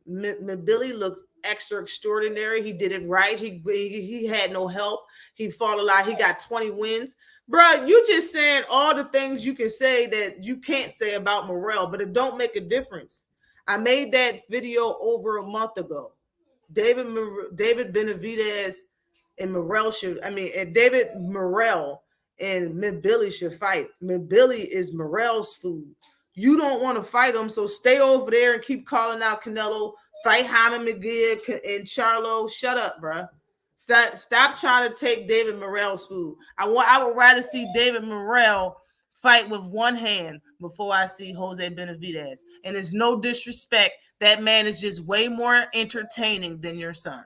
Billy looks extra extraordinary. He did it right. He had no help. He fought a lot. He got 20 wins. Bro, you just saying all the things you can say that you can't say about Morrell, but it don't make a difference. I made that video over a month ago. David Benavidez and David Morrell and Billy should fight. Billy is Morrell's food. You don't want to fight him, so stay over there and keep calling out Canelo. Fight Hyman McGee and Charlo. Shut up, bro. Stop trying to take David Morrell's food. I would rather see David Morrell fight with one hand before I see Jose Benavidez. And it's no disrespect. That man is just way more entertaining than your son.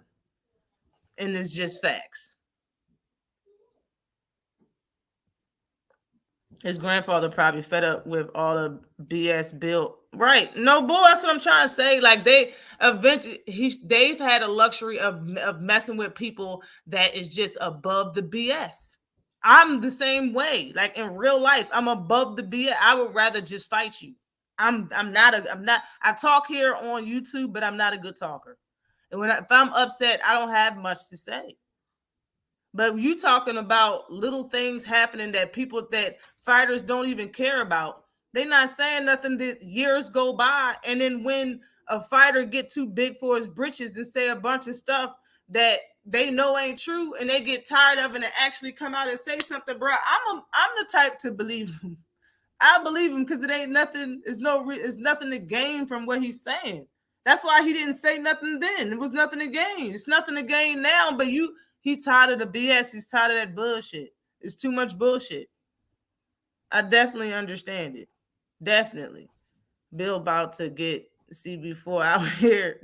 And it's just facts. His grandfather probably fed up with all the BS built. Right. No, boy, that's what I'm trying to say. Like they've had a luxury of messing with people that is just above the BS. I'm the same way. Like in real life, I'm above the BS. I would rather just fight you. I talk here on YouTube, but I'm not a good talker. And if I'm upset, I don't have much to say. But you talking about little things happening that fighters don't even care about. They're not saying nothing that years go by. And then when a fighter get too big for his britches and say a bunch of stuff that they know ain't true and they get tired of it and actually come out and say something, bro, I'm the type to believe him. I believe him because it ain't nothing. It's nothing to gain from what he's saying. That's why he didn't say nothing then. It was nothing to gain. It's nothing to gain now, but he tired of the BS. He's tired of that bullshit. It's too much bullshit. I definitely understand it. Definitely. Bill about to get CB4 out here.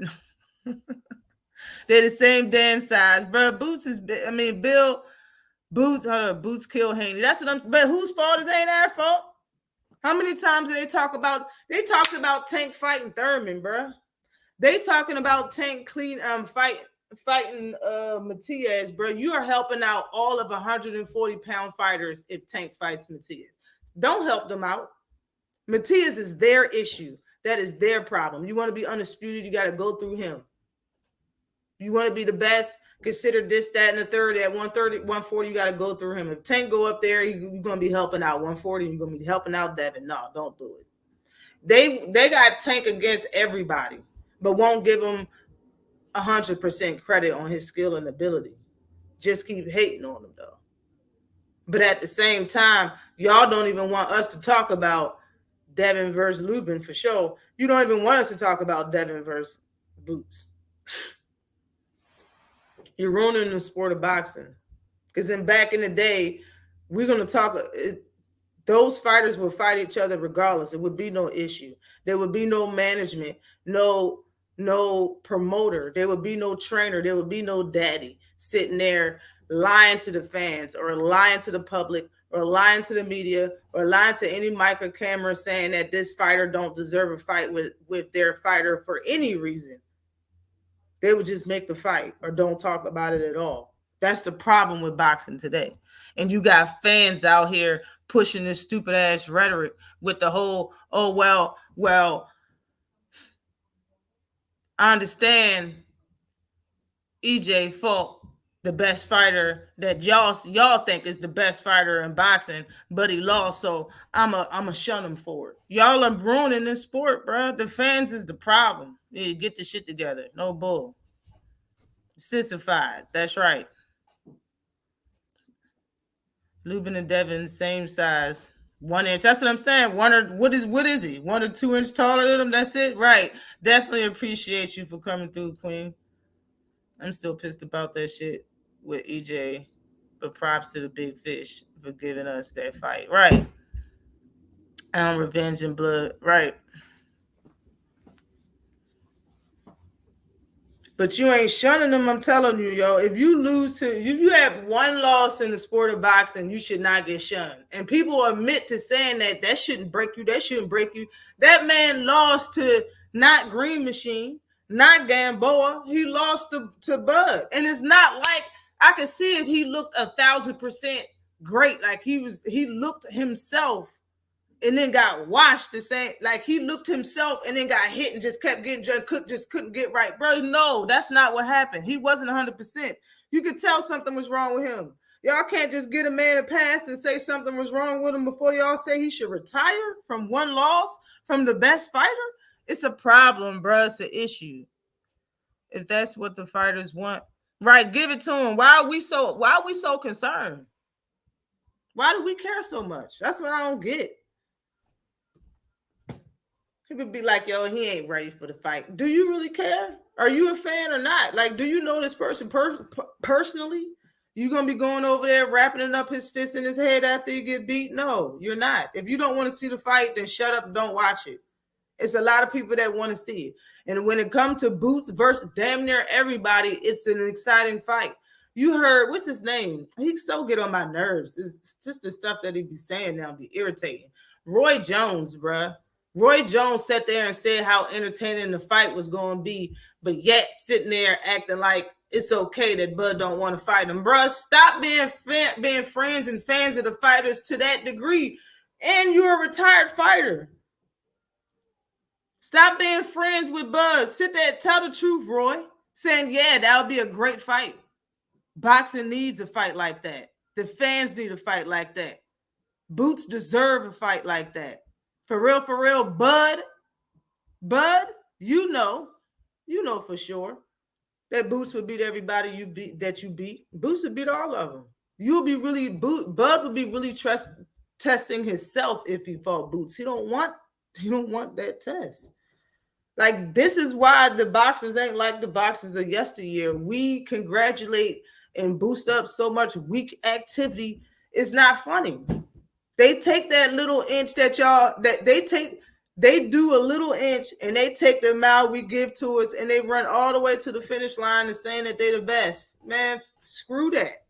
They're the same damn size. Bro, Boots Boots kill Haney. That's what but whose fault is ain't our fault? How many times did they talked about Tank fighting Thurman, bro? They talking about Tank fighting fighting Matias, bro, you are helping out all of 140-pound fighters if Tank fights Matias. Don't help them out. Matias is their issue. That is their problem. You want to be undisputed, you got to go through him. You want to be the best, consider this, that, and the third. At 130, 140, you got to go through him. If Tank go up there, you're going to be helping out 140, you're going to be helping out Devin. No, don't do it. They got Tank against everybody, but won't give him 100% credit on his skill and ability. Just keep hating on him, though. But at the same time, y'all don't even want us to talk about Devin versus Lubin for sure. You don't even want us to talk about Devin versus Boots. You're ruining the sport of boxing. Because then back in the day, we're going to talk, those fighters would fight each other regardless. It would be no issue. There would be no management, no promoter. There would be no trainer. There would be no daddy sitting there lying to the fans or lying to the public or lying to the media or lying to any micro camera saying that this fighter don't deserve a fight with their fighter for any reason. They would just make the fight or don't talk about it at all. That's the problem with boxing today. And you got fans out here pushing this stupid ass rhetoric with the whole, oh, well, I understand EJ fought the best fighter that y'all think is the best fighter in boxing, but he lost, so I'm a shun him for it. Y'all are ruining this sport, bro. The fans is the problem. Yeah, get the shit together. No bull. Sissified. That's right. Lubin and Devin, same size. 1 inch. That's what I'm saying. What is he? 1 or 2 inches taller than him? That's it? Right. Definitely appreciate you for coming through, Queen. I'm still pissed about that shit with EJ, but props to the big fish for giving us that fight. Right. Revenge and blood. Right. But you ain't shunning them, I'm telling you, yo. If you have one loss in the sport of boxing, you should not get shunned. And people admit to saying that shouldn't break you. That shouldn't break you. That man lost to not Green Machine, not Gamboa. He lost to Bud. And it's not like I could see it. He looked 1,000% great. Like he looked himself and then got washed the same. Like he looked himself and then got hit and just kept getting just couldn't get right. Bro, no, that's not what happened. He wasn't 100%. You could tell something was wrong with him. Y'all can't just get a man a pass and say something was wrong with him before y'all say he should retire from one loss from the best fighter. It's a problem, bro. It's an issue. If that's what the fighters want, right, give it to him. Why are we so concerned? Why do we care so much? That's what I don't get. People be like, yo, he ain't ready for the fight. Do you really care? Are you a fan or not? Like, do you know this person personally? You going to be going over there wrapping up his fist in his head after you get beat? No, you're not. If you don't want to see the fight, then shut up and don't watch it. It's a lot of people that want to see it. And when it comes to Boots versus damn near everybody, it's an exciting fight. You heard, what's his name? He so get on my nerves. It's just the stuff that he be saying now be irritating. Roy Jones, bruh. Roy Jones sat there and said how entertaining the fight was going to be, but yet sitting there acting like it's okay that Bud don't want to fight him. Bruh, stop being friends and fans of the fighters to that degree. And you're a retired fighter. Stop being friends with Bud. Sit there, tell the truth, Roy. Saying, yeah, that would be a great fight. Boxing needs a fight like that. The fans need a fight like that. Boots deserve a fight like that. For real, Bud, you know for sure that Boots would beat everybody you beat. Boots would beat all of them. Bud would be really testing himself if he fought Boots. He don't want that test. Like, this is why the boxers ain't like the boxers of yesteryear. We congratulate and boost up so much weak activity. It's not funny. They take that little inch they do a little inch and they take the amount we give to us and they run all the way to the finish line and saying that they're the best. Man, screw that.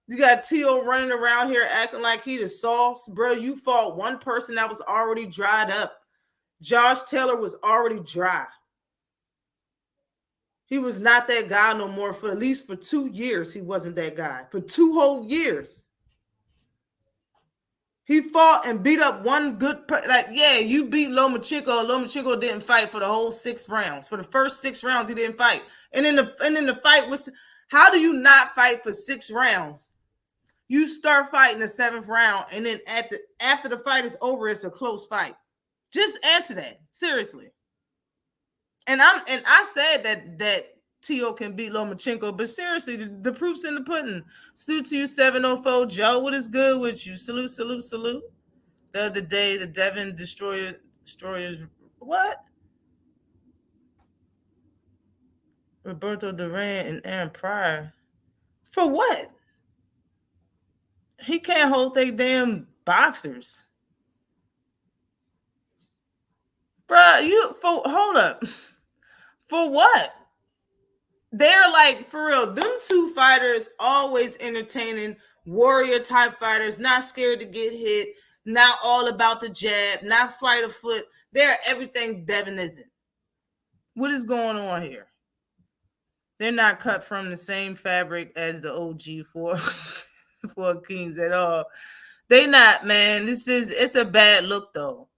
You got T.O. running around here acting like he the sauce. Bro, you fought one person that was already dried up. Josh Taylor was already dry. He was not that guy no more. For at least for 2 years, he wasn't that guy. For 2 whole years. He fought and beat up one good, you beat Lomachenko. Lomachenko didn't fight for the whole 6 rounds. For the first 6 rounds, he didn't fight. And then the fight was, how do you not fight for 6 rounds? You start fighting the 7th round, and then after the fight is over, it's a close fight. Just answer that, seriously. And I said that Tio can beat Lomachenko, but seriously, the proof's in the pudding. Salute to you, 704 Joe. What is good with you? Salute, salute, salute. The other day, the Devin destroyers. What? Roberto Duran and Aaron Pryor. For what? He can't hold they damn boxers. Bruh, hold up. For what? They're like, for real, them 2 fighters always entertaining, warrior type fighters, not scared to get hit, not all about the jab, not flight of foot. They're everything Devin isn't. What is going on here? They're not cut from the same fabric as the OG for Kings at all. They not, man. It's a bad look, though.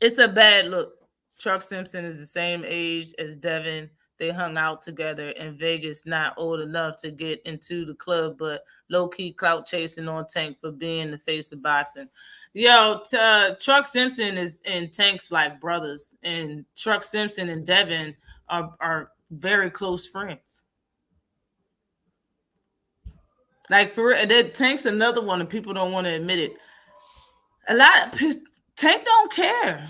It's a bad look. Chuck Simpson is the same age as Devin. They hung out together in Vegas, not old enough to get into the club, but low-key clout chasing on Tank for being the face of boxing. Yo, Chuck Simpson and Tank's like brothers, and Chuck Simpson and Devin are very close friends. Like, for that, Tank's another one, and people don't want to admit it. Tank don't care.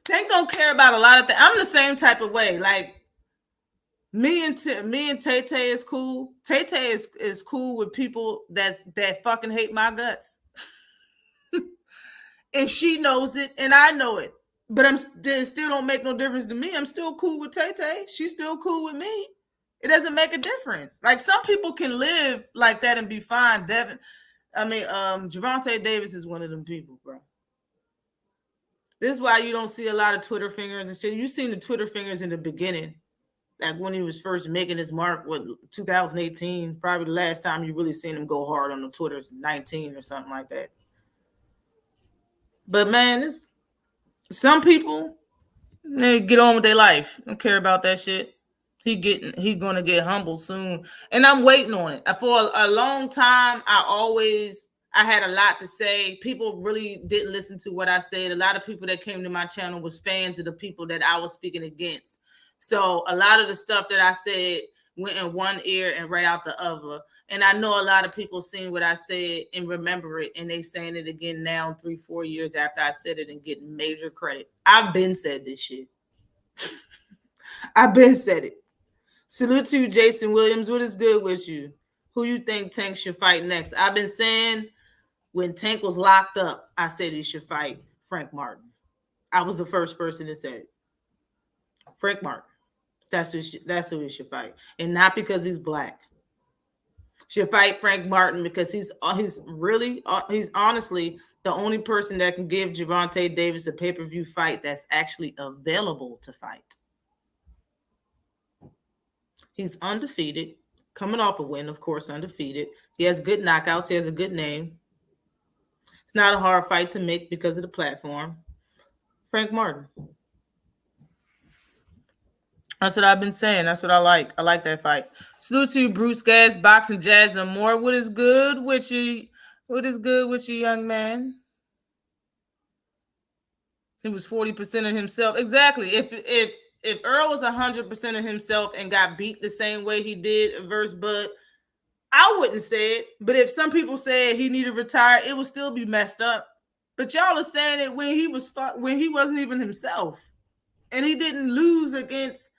Tank don't care about a lot of things. I'm the same type of way. Like, me and Tay-Tay is cool. Tay-Tay is cool with people that fucking hate my guts. And she knows it, and I know it. But it still don't make no difference to me. I'm still cool with Tay-Tay. She's still cool with me. It doesn't make a difference. Like, some people can live like that and be fine. Gervonta Davis is one of them people, bro. This is why you don't see a lot of Twitter fingers and shit. You seen the Twitter fingers in the beginning, like when he was first making his mark, 2018, probably the last time you really seen him go hard on the Twitters, 19 or something like that. But man, some people, they get on with their life. Don't care about that shit. He gonna get humble soon, and I'm waiting on it. For a long time, I had a lot to say. People really didn't listen to what I said. A lot of people that came to my channel was fans of the people that I was speaking against. So a lot of the stuff that I said went in one ear and right out the other. And I know a lot of people seen what I said and remember it, and they saying it again now 3-4 years after I said it and getting major credit. I've been said this shit. I've been said it. Salute to you, Jason Williams. What is good with you? Who you think Tank should fight next? I've been saying, when Tank was locked up, I said he should fight Frank Martin. I was the first person that said it. Frank Martin. That's who he should fight. And not because he's black. Should fight Frank Martin because he's honestly the only person that can give Gervonta Davis a pay-per-view fight that's actually available to fight. He's undefeated, coming off a win, of course, undefeated. He has good knockouts. He has a good name. It's not a hard fight to make because of the platform. Frank Martin. That's what I've been saying. That's what I like. I like that fight. Salute to you, Bruce Gas, Boxing, Jazz, and more. What is good with you? What is good with you, young man? He was 40% of himself. Exactly. If Earl was 100% of himself and got beat the same way he did versus Bud, I wouldn't say it. But if some people said he needed to retire, it would still be messed up. But y'all are saying it when he wasn't even himself, and he didn't lose against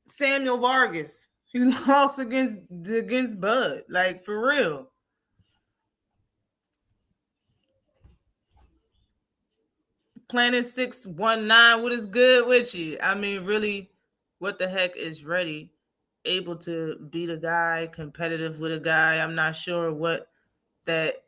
Samuel Vargas. He lost against Bud. Like, for real. Planet 619, what is good with you? I mean, really, what the heck is ready? Able to beat a guy, competitive with a guy. I'm not sure what that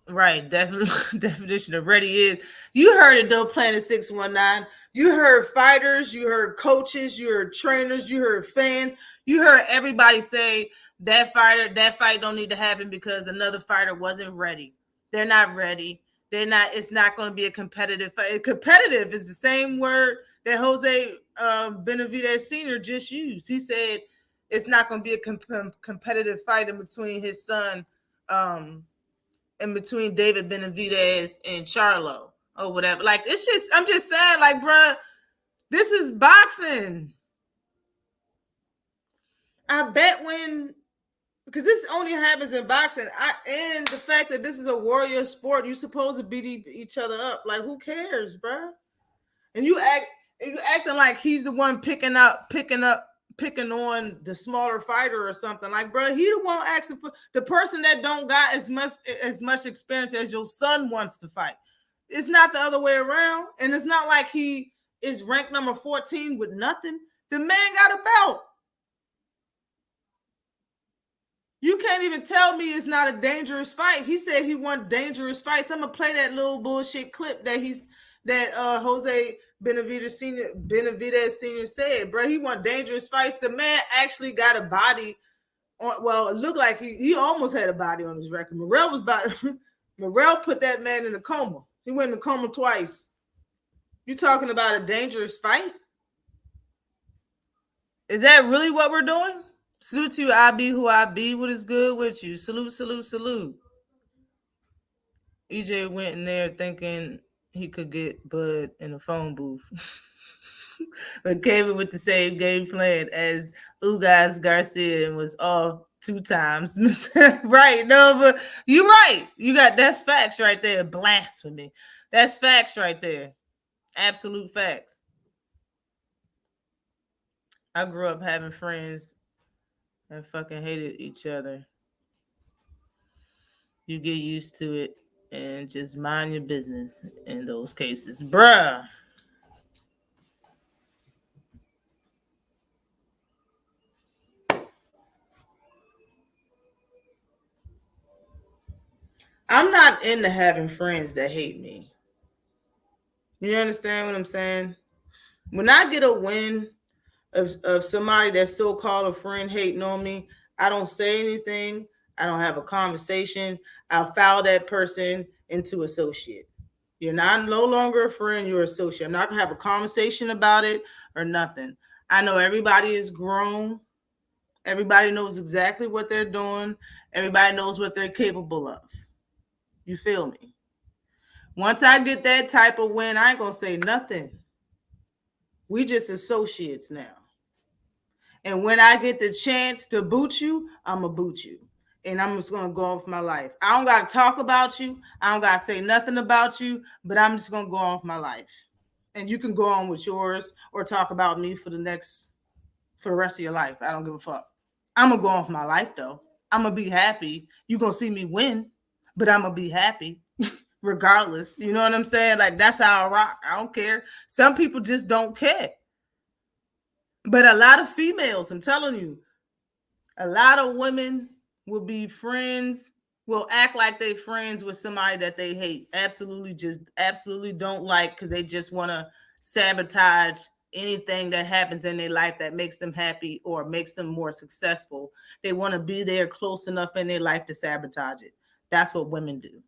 Right, definitely. Definition of ready is. You heard it though, Planet 619. You heard fighters, you heard coaches, you heard trainers, you heard fans, you heard everybody say that fight don't need to happen because another fighter wasn't ready. They're not ready. They're not. It's not going to be a competitive fight. Competitive is the same word that Jose Benavidez Sr. just used. He said it's not going to be a competitive fight in between his son. In between David Benavidez and Charlo or whatever. Like, it's just, I'm just saying, like, bruh, this is boxing. I bet because this only happens in boxing, and the fact that this is a warrior sport, you're supposed to beat each other up. Like, who cares, bruh? And you acting like he's the one picking on the smaller fighter or something. Like, bro, he the one asking for the person that don't got as much experience as your son wants to fight. It's not the other way around. And it's not like he is ranked number 14 with nothing. The man got a belt. You can't even tell me it's not a dangerous fight. He said he won dangerous fights. I'm gonna play that little bullshit clip that Jose Benavidez Sr. said, bro. He won dangerous fights. The man actually got a body on. Well, it looked like he almost had a body on his record. Morrell put that man in a coma. He went in a coma twice. You talking about a dangerous fight? Is that really what we're doing? Salute to you, I be who I be. What is good with you? Salute, salute, salute. EJ went in there thinking he could get Bud in a phone booth. But came in with the same game plan as Ugas Garcia and was off 2 times. Right. No, but you're right. That's facts right there. Blasphemy. That's facts right there. Absolute facts. I grew up having friends that fucking hated each other. You get used to it and just mind your business in those cases. Bruh. I'm not into having friends that hate me. You understand what I'm saying? When I get a win of somebody that's so-called a friend hating on me, I don't say anything. I don't have a conversation. I'll file that person into associate. You're no longer a friend, you're associate. I'm not going to have a conversation about it or nothing. I know everybody is grown. Everybody knows exactly what they're doing. Everybody knows what they're capable of. You feel me? Once I get that type of win, I ain't going to say nothing. We just associates now. And when I get the chance to boot you, I'm going to boot you. And I'm just going to go off my life. I don't got to talk about you. I don't got to say nothing about you, but I'm just going to go off my life. And you can go on with yours or talk about me for the rest of your life. I don't give a fuck. I'm going to go off my life, though. I'm going to be happy. You're going to see me win, but I'm going to be happy regardless. You know what I'm saying? Like, that's how I rock. I don't care. Some people just don't care. But a lot of females, I'm telling you, a lot of women will be friends, will act like they friends with somebody that they hate. Absolutely don't like, because they just want to sabotage anything that happens in their life that makes them happy or makes them more successful. They want to be there close enough in their life to sabotage it. That's what women do.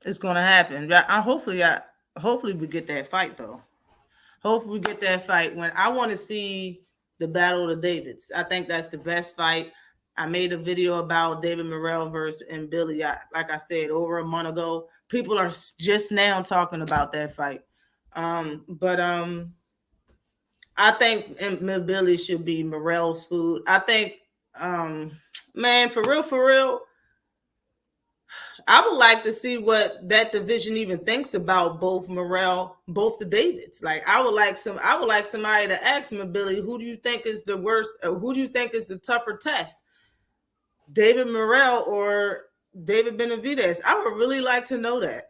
It's gonna happen. Hopefully we get that fight though. Hopefully we get that fight. When I want to see the Battle of the Davids. I think that's the best fight. I made a video about David Morrell versus and Billy. Like I said, over a month ago. People are just now talking about that fight. But I think Billy should be Morrell's food. I think, man, for real, I would like to see what that division even thinks about both the Davids. Like, I would like somebody to ask me, Billy, who do you think is the worst? Who do you think is the tougher test? David Morrell or David Benavidez? I would really like to know that.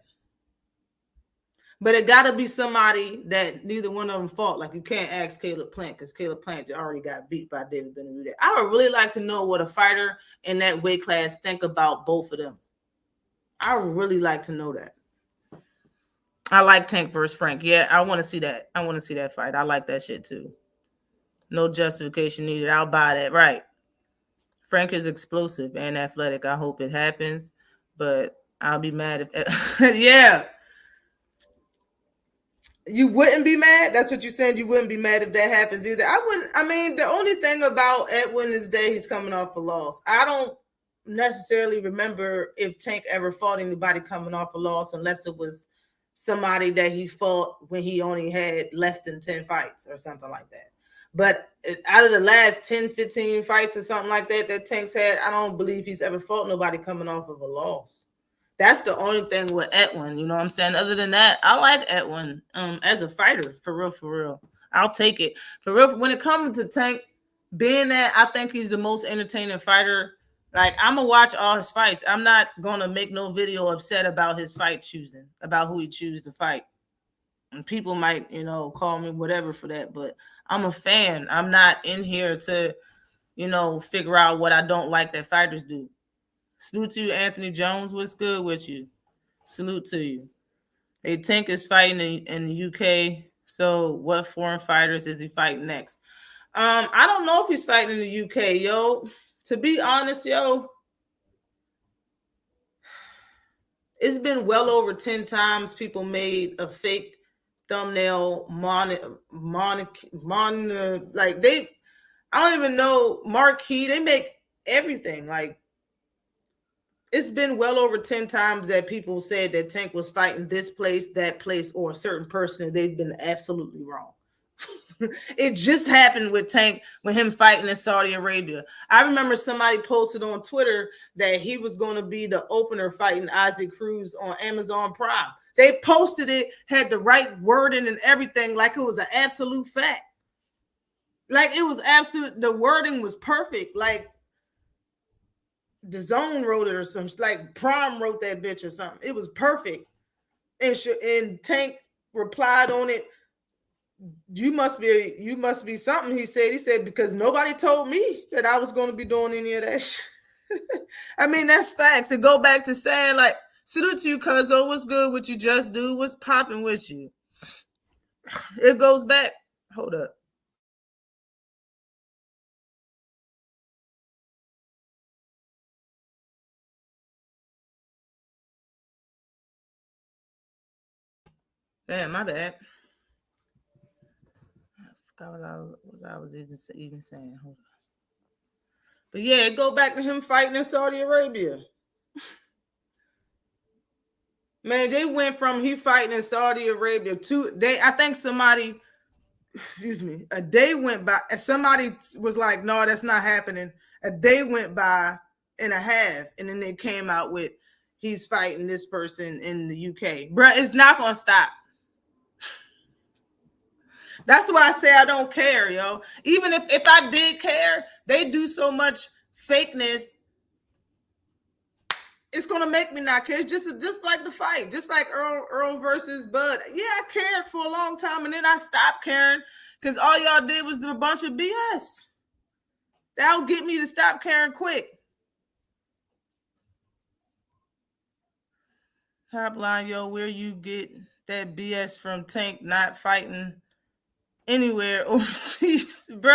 But it got to be somebody that neither one of them fought. Like, you can't ask Caleb Plant because Caleb Plant already got beat by David Benavidez. I would really like to know what a fighter in that weight class think about both of them. I would really like to know that. I like Tank versus Frank. Yeah, I want to see that. I want to see that fight. I like that shit too. No justification needed. I'll buy that. Right. Frank is explosive and athletic. I hope it happens, but I'll be mad if yeah. You wouldn't be mad? That's what you said. You wouldn't be mad if that happens either. I wouldn't. I mean, the only thing about Edwin is that he's coming off a loss. I don't necessarily remember if Tank ever fought anybody coming off a loss unless it was somebody that he fought when he only had less than 10 fights or something like that. But out of the last 10, 15 fights or something like that that Tank's had, I don't believe he's ever fought nobody coming off of a loss. That's the only thing with Edwin, you know what I'm saying? Other than that, I like Edwin as a fighter, for real. I'll take it. For real, when it comes to Tank, being that I think he's the most entertaining fighter, like, I'm going to watch all his fights. I'm not going to make no video upset about his fight choosing, about who he chooses to fight. And people might, you know, call me whatever for that, but I'm a fan. I'm not in here to, you know, figure out what I don't like that fighters do. Salute to you, Anthony Jones. What's good with you? Salute to you. Hey, Tank is fighting in the UK. So what foreign fighters is he fighting next? I don't know if he's fighting in the UK, yo. To be honest, yo, it's been well over 10 times people made a fake thumbnail like they, I don't even know, marquee. They make everything like. It's been well over 10 times that people said that Tank was fighting this place, that place, or a certain person, and they've been absolutely wrong. It just happened with Tank, with him fighting in Saudi Arabia. I remember somebody posted on Twitter that he was going to be the opener fighting Isaac Cruz on Amazon Prime. They posted it, had the right wording and everything, like it was an absolute fact. Like it was absolute, the wording was perfect. Like, the Zone wrote it or something, like Prime wrote that bitch or something. It was perfect. And Tank replied on it, you must be something. He said, because nobody told me that I was going to be doing any of that shit. I mean, that's facts. And go back to saying, like, salute to you, cuzzo. What's good with you, just dude? What's popping with you? It goes back. Hold up. Damn, my bad. I forgot what I was even saying. Hold on. But yeah, go back to him fighting in Saudi Arabia. Man, they went from he fighting in Saudi Arabia to I think somebody, a day went by and somebody was like, no, that's not happening. A day went by and a half, and then they came out with he's fighting this person in the UK. Bruh, it's not gonna stop. That's why I say I don't care, yo. Even if I did care, they do so much fakeness. It's gonna make me not care. It's just like the fight, just like Earl versus Bud. Yeah, I cared for a long time, and then I stopped caring because all y'all did was a bunch of BS. That'll get me to stop caring quick. Hotline, yo, where you get that BS from Tank not fighting anywhere overseas, bro?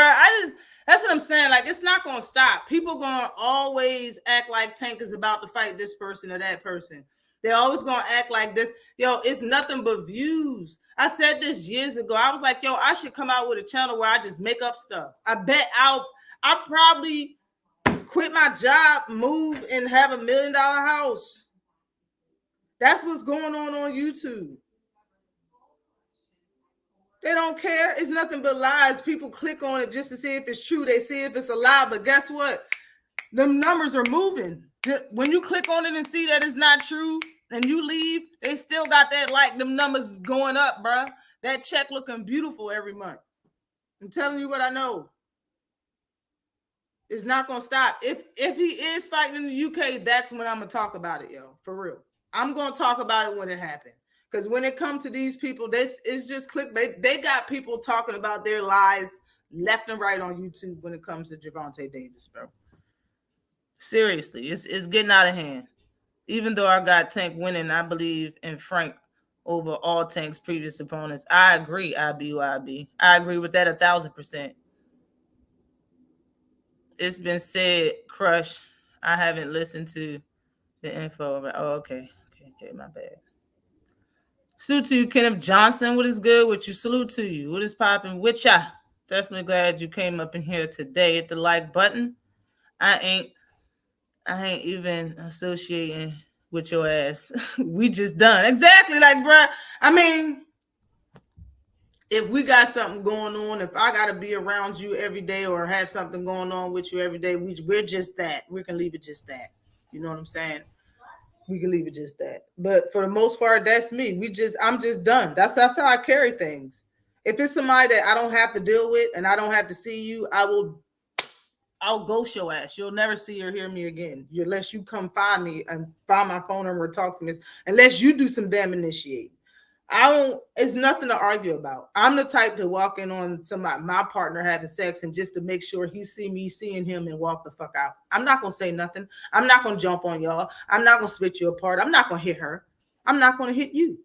That's what I'm saying. Like, it's not gonna stop. People gonna always act like Tank is about to fight this person or that person. They're always gonna act like this. Yo, it's nothing but views. I said this years ago. I was like, yo, I should come out with a channel where I just make up stuff. I bet I'll probably quit my job, move, and have $1 million house. That's what's going on YouTube. They don't care. It's nothing but lies. People click on it just to see if it's true. They see if it's a lie. But guess what? Them numbers are moving. When you click on it and see that it's not true and you leave, they still got that, like, them numbers going up, bro. That check looking beautiful every month. I'm telling you what I know. It's not going to stop. If he is fighting in the UK, that's when I'm going to talk about it, yo. For real. I'm going to talk about it when it happens. Because when it comes to these people, this is just clickbait. They got people talking about their lies left and right on YouTube when it comes to Gervonta Davis, bro. Seriously, it's getting out of hand. Even though I got Tank winning, I believe in Frank over all Tank's previous opponents. I agree, IBYB. I agree with that 1,000%. It's been said, Crush. I haven't listened to the info about. Oh, okay, my bad. Salute to you, Kenneth Johnson. What is good with you? Salute to you. What is popping with ya? Definitely glad you came up in here today. Hit the like button. I ain't even associating with your ass. We just done. Exactly, like, bruh. I mean, if we got something going on, if I got to be around you every day or have something going on with you every day, we're just that. We can leave it just that. You know what I'm saying? We can leave it just that. But for the most part, that's me. I'm just done. That's how I carry things. If it's somebody that I don't have to deal with and I don't have to see you, I'll ghost your ass. You'll never see or hear me again. Unless you come find me and find my phone number and talk to me. Unless you do some damn initiating. It's nothing to argue about. I'm the type to walk in on my partner having sex and just to make sure he see me seeing him and walk the fuck out. I'm not going to say nothing. I'm not going to jump on y'all. I'm not going to split you apart. I'm not going to hit her. I'm not going to hit you.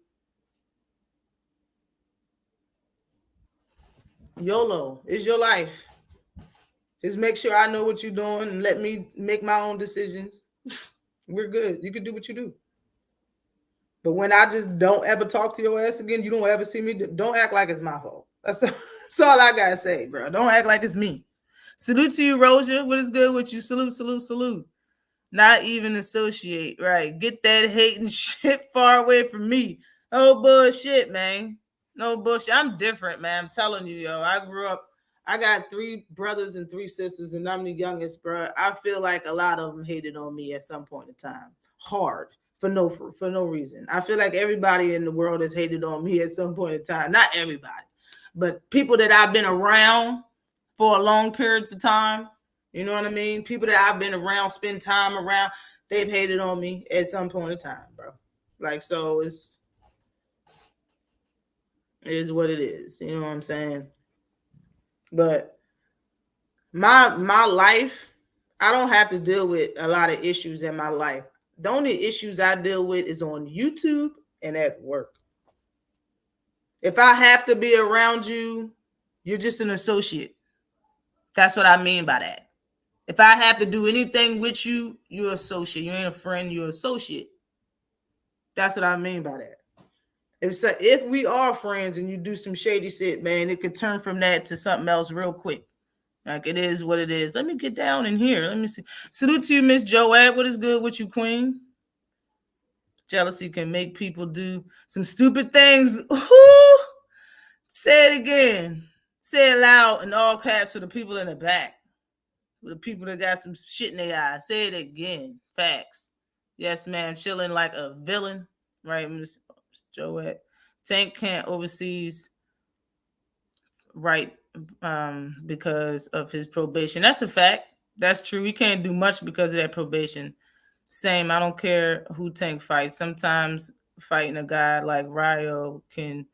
YOLO is your life. Just make sure I know what you're doing and let me make my own decisions. We're good. You can do what you do. But when I just don't ever talk to your ass again, you don't ever see me, don't act like it's my fault. That's all I got to say, bro. Don't act like it's me. Salute to you, Rosia. What is good with you? Salute. Not even associate, right? Get that hating shit far away from me. Oh, bullshit, man. No bullshit. I'm different, man. I'm telling you, yo. I got 3 brothers and 3 sisters, and I'm the youngest, bro. I feel like a lot of them hated on me at some point in time. Hard. For no reason. I feel like everybody in the world has hated on me at some point in time. Not everybody, but people that I've been around for a long periods of time. You know what I mean? People that I've been around, spend time around, they've hated on me at some point in time, bro. Like, so it is what it is. You know what I'm saying? But my life, I don't have to deal with a lot of issues in my life. The only issues I deal with is on YouTube and at work. If I have to be around you, you're just an associate. That's what I mean by that. If I have to do anything with you, you're an associate. You ain't a friend, you're an associate. That's what I mean by that. If we are friends and you do some shady shit, man, it could turn from that to something else real quick. Like, it is what it is. Let me get down in here. Let me see. Salute to you, Miss Joette. What is good with you, Queen? Jealousy can make people do some stupid things. Ooh. Say it again. Say it loud in all caps for the people in the back. For the people that got some shit in their eyes. Say it again. Facts. Yes, ma'am. Chilling like a villain. Right, Miss Joette. Tank can't overseas. Right. Because of his probation. That's a fact. That's true. He can't do much because of that probation. Same. I don't care who Tank fights. Sometimes fighting a guy like Ryo can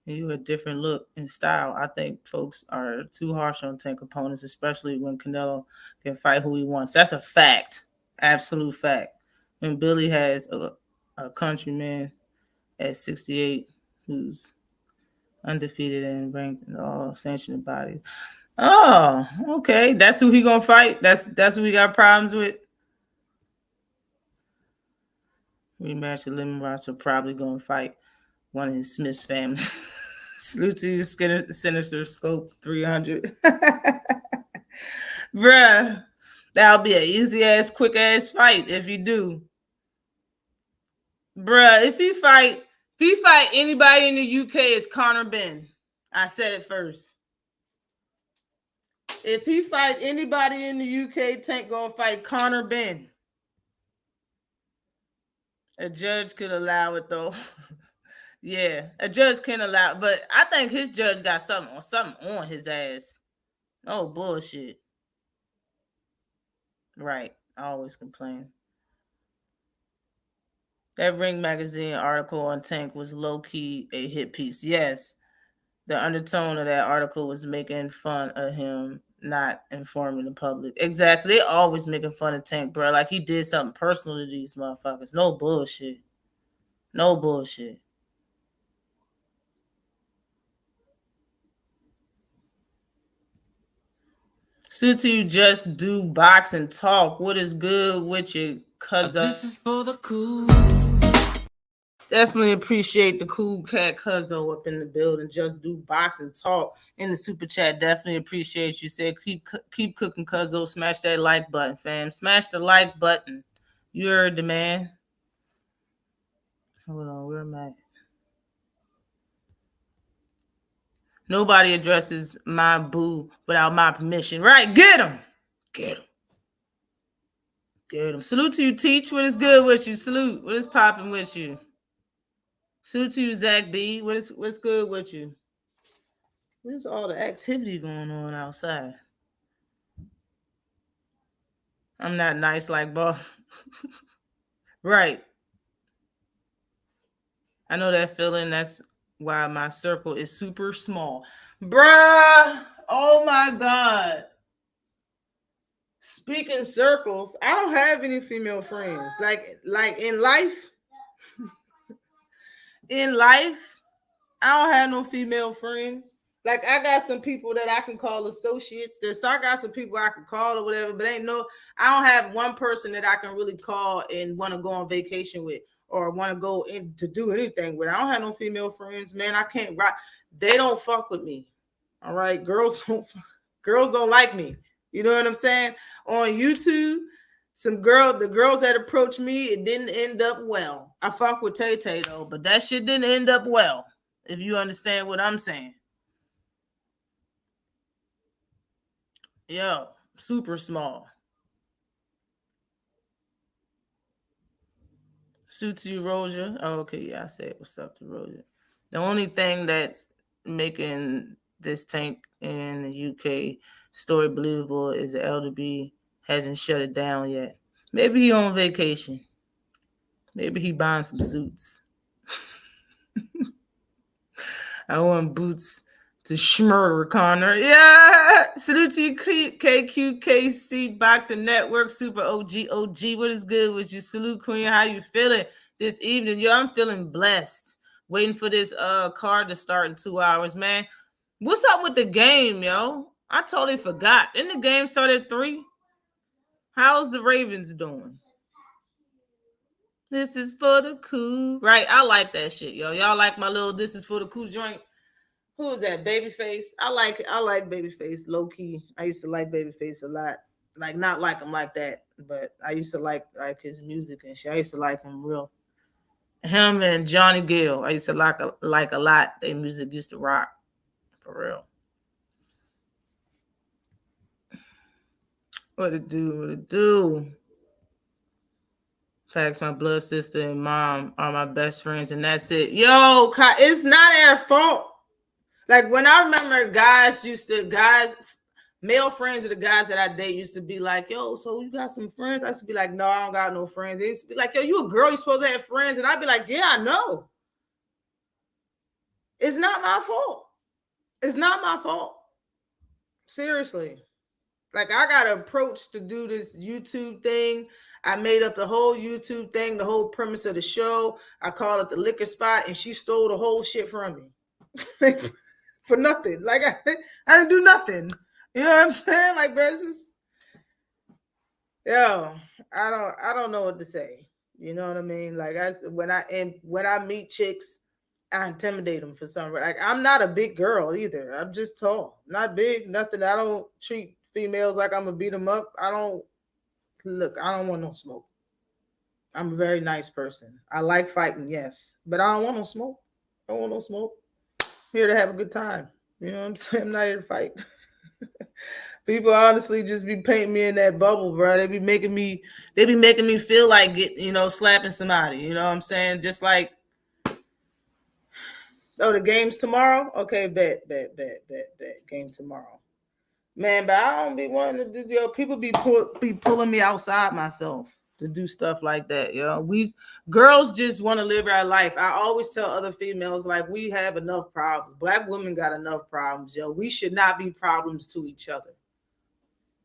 give you a different look and style. I think folks are too harsh on Tank opponents, especially when Canelo can fight who he wants. That's a fact. Absolute fact. When Billy has a countryman at 68 who's undefeated and ranked in all sanctioned bodies. Oh, okay. That's who he gonna fight. That's who we got problems with. Rematch the Lemon Ross are probably gonna fight one of his Smith's family. Salute to you, Sinister Scope 300. Bruh, that'll be an easy ass, quick ass fight if you do. Bruh, if he fight anybody in the UK, it's Korner Ben. I said it first. If he fight anybody in the UK, Tank gonna fight Korner Ben. A judge could allow it though. Yeah, a judge can allow, but I think his judge got something on his ass. Oh, bullshit. Right. I always complain. That Ring magazine article on Tank was low-key a hit piece. Yes, the undertone of that article was making fun of him not informing the public. Exactly. They always making fun of Tank, bro. Like he did something personal to these motherfuckers. No bullshit. No bullshit. Suit you just do boxing talk. What is good with you, cousin? This is for the cool. Definitely appreciate the cool cat Cuzzo up in the building. Just do boxing talk in the super chat. Definitely appreciate you. Said keep cooking Cuzzo. Smash that like button, fam. Smash the like button. You heard the man. Hold on, where am I? Nobody addresses my boo without my permission. Right? Get him. Get him. Get him. Salute to you, Teach. What is good with you? Salute. What is popping with you? Salute to you, Zach B. What's good with you? What is all the activity going on outside? I'm not nice like boss. Right. I know that feeling. That's why my circle is super small. Bruh. Oh my God. Speaking circles, I don't have any female friends. Like in life. In life, I don't have no female friends. Like I got some people that I can call associates. So I got some people I can call or whatever, but I don't have one person that I can really call and want to go on vacation with or want to go in to do anything with. I don't have no female friends, man. I can't rock. They don't fuck with me. All right. Girls don't like me. You know what I'm saying? On YouTube, the girls that approached me, it didn't end up well. I fuck with Tay Tay though, but that shit didn't end up well. If you understand what I'm saying. Yo, super small. Suit to you, Rosia. Oh, okay, yeah, I said what's up to Rosia. The only thing that's making this Tank in the UK story believable is the LDB hasn't shut it down yet. Maybe he on vacation. Maybe he buying some suits. I want boots to schmurder Korner. Yeah. Salute to you, KQKC Boxing Network, Super OG. What is good with you? Salute, Queen. How you feeling this evening? Yo, I'm feeling blessed. Waiting for this card to start in 2 hours, man. What's up with the game, yo? I totally forgot. Didn't the game start at 3? How's the Ravens doing? This is for the cool. Right, I like that shit, yo. Y'all like my little this is for the cool joint? Who is that? Babyface? I like Babyface low key. I used to like Babyface a lot. Like not like him like that, but I used to like his music and shit. I used to like him real. Him and Johnny Gill. I used to like a lot. Their music used to rock for real. What it do? Facts, my blood sister and mom are my best friends, and that's it. Yo, it's not their fault. Like when I remember male friends of the guys that I date used to be like, yo, so you got some friends? I used to be like, no, I don't got no friends. They used to be like, yo, you a girl, you supposed to have friends. And I'd be like, yeah, I know. It's not my fault. It's not my fault. Seriously. Like I got approached to do this YouTube thing. I made up the whole YouTube thing, the whole premise of the show. I called it the liquor spot, and she stole the whole shit from me. For nothing. Like I didn't do nothing. You know what I'm saying? Like, bro, it's just, yo, I don't know what to say. You know what I mean? Like when I meet chicks, I intimidate them for some reason. Like I'm not a big girl either. I'm just tall, not big, nothing. I don't treat females like I'm gonna beat them up. I don't want no smoke. I'm a very nice person. I like fighting, yes, but I don't want no smoke. I don't want no smoke. I'm here to have a good time. You know what I'm saying? I'm not here to fight. People honestly just be painting me in that bubble, bro. They be making me feel like slapping somebody. You know what I'm saying? Just like, oh, the game's tomorrow? Okay, bet. Game tomorrow. Man, but I don't be wanting to do, people be pulling me outside myself to do stuff like that. Girls just want to live our life. I always tell other females, like, we have enough problems. Black women got enough problems, yo. We should not be problems to each other.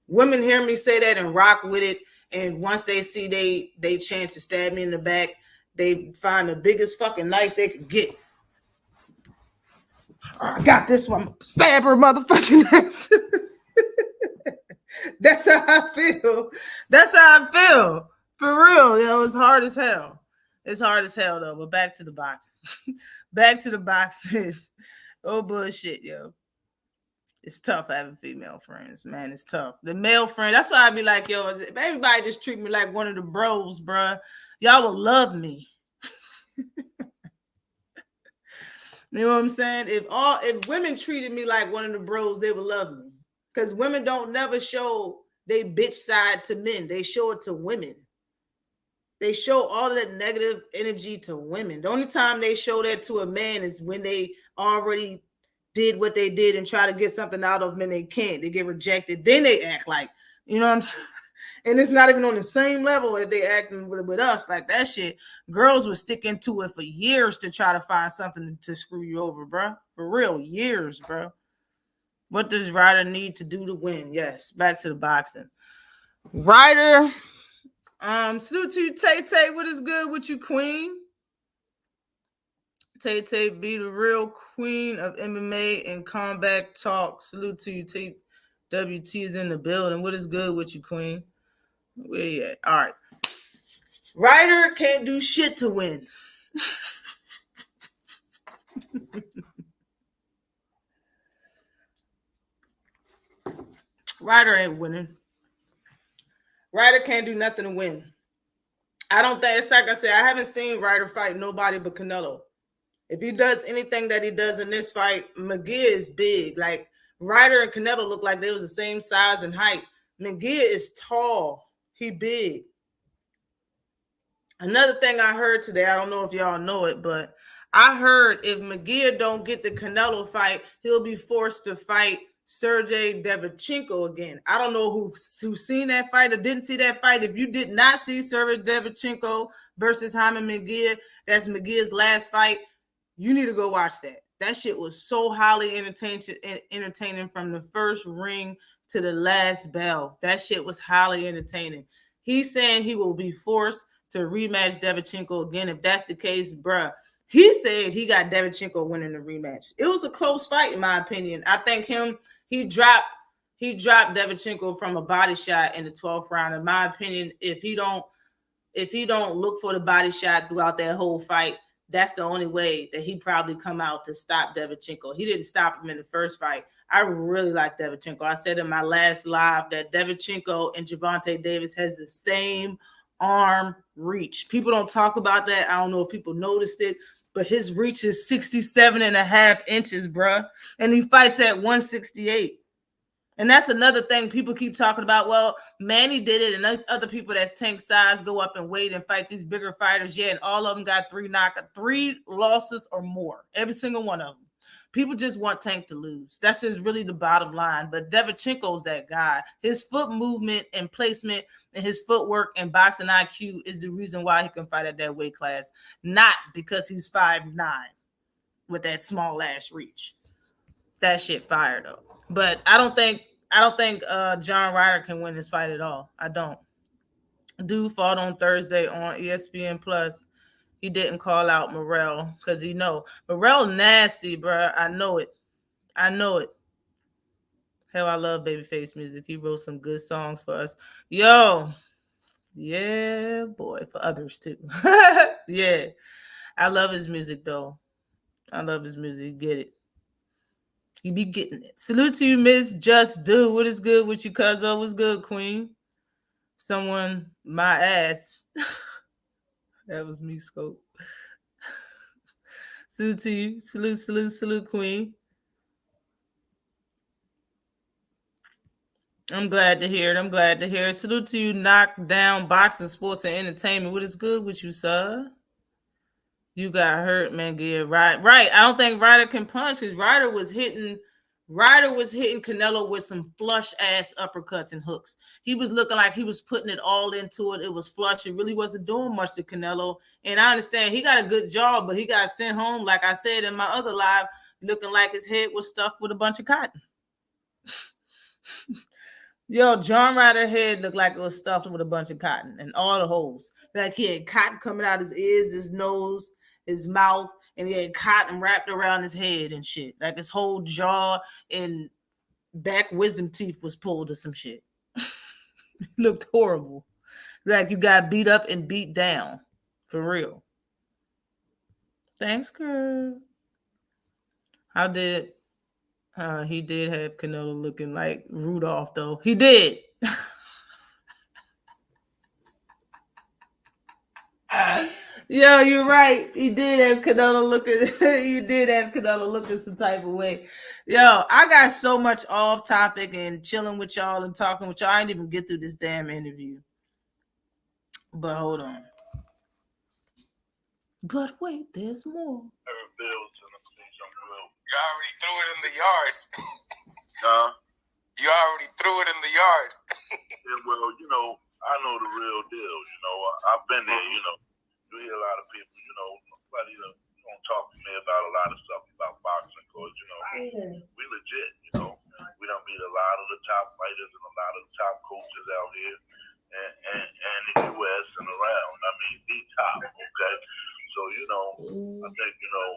Women hear me say that and rock with it. And once they see they chance to stab me in the back, they find the biggest fucking knife they could get. I got this one. Stab her motherfucking ass. That's how I feel. That's how I feel. For real, yo, it's hard as hell. It's hard as hell, though. But back to the box. Back to the boxing. Oh, bullshit, yo. It's tough having female friends, man. It's tough. The male friend, that's why I be like, yo, if everybody just treat me like one of the bros, bruh, y'all will love me. You know what I'm saying? If women treated me like one of the bros, they would love me. Because women don't never show they bitch side to men. They show it to women. They show all of that negative energy to women. The only time they show that to a man is when they already did what they did and try to get something out of them and they can't. They get rejected. Then they act like, you know what I'm saying? And it's not even on the same level that they acting with us. Like that shit. Girls were sticking to it for years to try to find something to screw you over, bro. For real, years, bro. What does Ryder need to do to win? Yes, back to the boxing. Ryder, salute to you, Tay-Tay. What is good with you, queen? Tay-Tay be the real queen of MMA and combat talk. Salute to you, WT is in the building. What is good with you, queen? Where you at? All right. Ryder can't do shit to win. Ryder ain't winning. Ryder can't do nothing to win. I don't think, it's like I said, I haven't seen Ryder fight nobody but Canelo. If he does anything that he does in this fight, McGee is big. Like, Ryder and Canelo look like they was the same size and height. McGee is tall. He big. Another thing I heard today, I don't know if y'all know it, but I heard if McGee don't get the Canelo fight, he'll be forced to fight Sergey Devchenko again. I don't know who's seen that fight or didn't see that fight. If you did not see Sergey Devchenko versus Jaime McGee, that's McGee's last fight, you need to go watch that. That shit was so highly entertaining from the first ring to the last bell. That shit was highly entertaining. He's saying he will be forced to rematch Devchenko again. If that's the case, bruh, he said he got Devchenko winning the rematch. It was a close fight, in my opinion. I think he dropped Devchenko from a body shot in the 12th round. In my opinion, if he don't look for the body shot throughout that whole fight, that's the only way that he probably come out to stop Devchenko. He didn't stop him in the first fight. I really like Devchenko. I said in my last live that Devchenko and Gervonta Davis has the same arm reach. People don't talk about that. I don't know if people noticed it, but his reach is 67.5 inches, bruh. And he fights at 168. And that's another thing people keep talking about. Well, Manny did it, and those other people that's tank size go up and weight and fight these bigger fighters. Yeah, and all of them got 3 losses or more. Every single one of them. People just want Tank to lose. That's just really the bottom line. But Devchenko's that guy. His foot movement and placement and his footwork and boxing IQ is the reason why he can fight at that weight class. Not because he's 5'9" with that small ass reach. That shit fire though. But I don't think John Ryder can win this fight at all. I don't. Dude fought on Thursday on ESPN Plus. He didn't call out Morrell because he know. Morrell nasty, bro. I know it. Hell, I love Babyface music. He wrote some good songs for us. Yo. Yeah, boy. For others, too. Yeah. I love his music, though. I love his music. Get it. You be getting it. Salute to you, Miss Just Do. What is good with you, cuzzo? What's good, queen? Someone, my ass. That was me, Scope. Salute to you. Salute, queen. I'm glad to hear it. Salute to you, Knockdown Boxing, Sports, and Entertainment. What is good with you, sir? You got hurt, man. Yeah, right. I don't think Ryder can punch because Ryder was hitting Ryder was hitting Canelo with some flush ass uppercuts and hooks. He was looking like he was putting it all into it. It was flush. It really wasn't doing much to Canelo. And I understand he got a good job, but he got sent home, like I said in my other live, looking like his head was stuffed with a bunch of cotton. Yo, John Ryder's head looked like it was stuffed with a bunch of cotton and all the holes. Like he had cotton coming out his ears, his nose, his mouth, and he had cotton wrapped around his head and shit. Like his whole jaw and back wisdom teeth was pulled or some shit. Looked horrible. Like you got beat up and beat down. For real. Thanks, girl. He did have Canelo looking like Rudolph, though. He did. Yo, you're right. He did have Canelo looking. You did have Canelo looking some type of way. Yo, I got so much off topic and chilling with y'all and talking with y'all. I didn't even get through this damn interview. But hold on. But wait, there's more. You already threw it in the yard. You already threw it in the yard. Yeah, well, you know, I know the real deal. You know, I've been there. You know, you hear a lot of people. You know, nobody don't talk to me about a lot of stuff about boxing because you know we legit. You know, we don't meet a lot of the top fighters and a lot of the top coaches out here, and the U.S. and around. I mean, the top. Okay, so you know, I think you know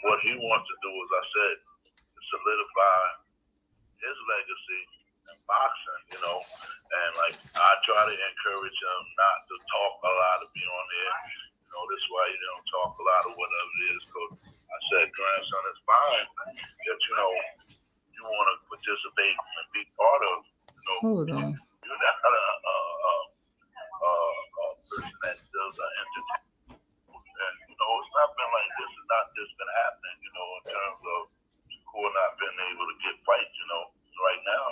what he wants to do, as I said, is solidify his legacy in boxing, you know, and like I try to encourage him not to talk a lot to be on there. You know, this is why he don't talk a lot of whatever it is, because I said, grandson, it's fine that, you know, you want to participate and be part of, you know, Hold on. you're not a person that does entertainment. And, you know, it's not been like this. It's not just been happening, you know, in terms of Shakur not being able to get fights, you know. Right now,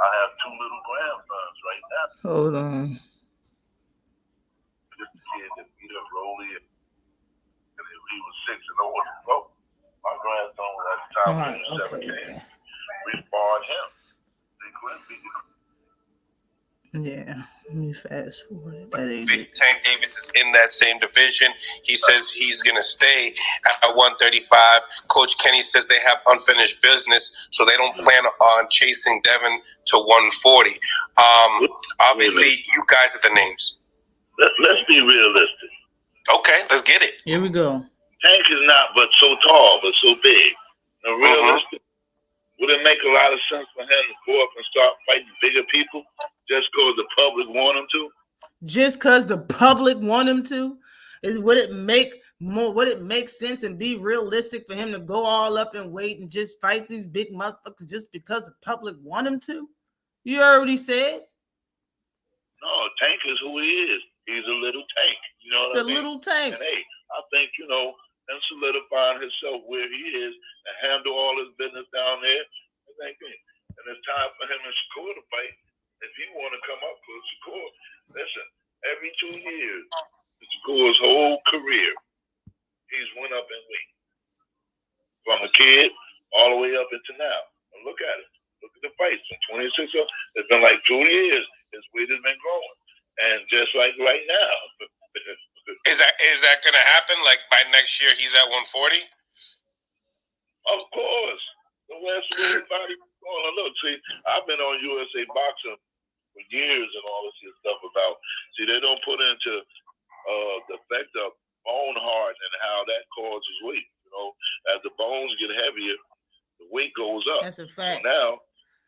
I have two little grandsons right now. Hold on. This kid that beat up Rolly, and he was 6-0 when he broke. My grandson was at the time when he was 17. We sparred him. They couldn't beat him. Yeah, let me fast forward. Big Tank Davis is in that same division. He says he's going to stay at 135. Coach Kenny says they have unfinished business, so they don't plan on chasing Devin to 140. Obviously, you guys are the names. Let's be realistic. Okay, let's get it. Here we go. Tank is not but so tall, but so big. Now, realistic. Would it make a lot of sense for him to go up and start fighting bigger people just because the public want him to? Just because the public want him to? Would it make sense and be realistic for him to go all up and wait and just fight these big motherfuckers just because the public want him to? You already said. No, Tank is who he is. He's a little tank. You know what I mean? It's a little tank. And hey, I think, you know, him solidifying himself where he is and handle all his business down there. And it's time for him and Shakur to fight. If he want to come up with Shakur, listen, every 2 years, Shakur's whole career, he's went up in weight. From a kid all the way up into now. And look at it. Look at the fights. From 26 up, it's been like 2 years. His weight has been growing. And just like right now. Is that going to happen? Like by next year, he's at 140? Of course. The West everybody going. Look, see, I've been on USA Boxing for years and all this stuff about. See, they don't put into the effect of bone hardening and how that causes weight. You know, as the bones get heavier, the weight goes up. That's a fact. So now,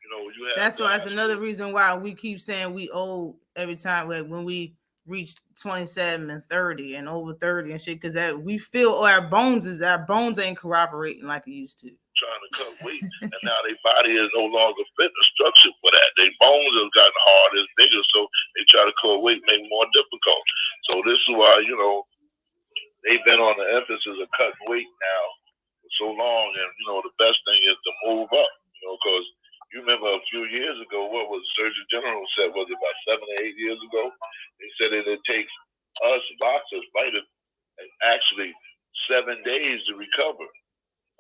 you know, you have. That's another reason why we keep saying we old every time when we reach 27 and 30 and over 30 and shit, because that we feel our bones ain't cooperating like it used to. Trying to cut weight, and now their body is no longer fit and structured for that. Their bones have gotten harder, bigger, so they try to cut weight, make it more difficult. So this is why, you know, they've been on the emphasis of cutting weight now for so long, and you know, the best thing is to move up, you know, because you remember a few years ago, what was Surgeon General said, was it about 7 or 8 years ago? They said that it takes us boxers, fighters, actually 7 days to recover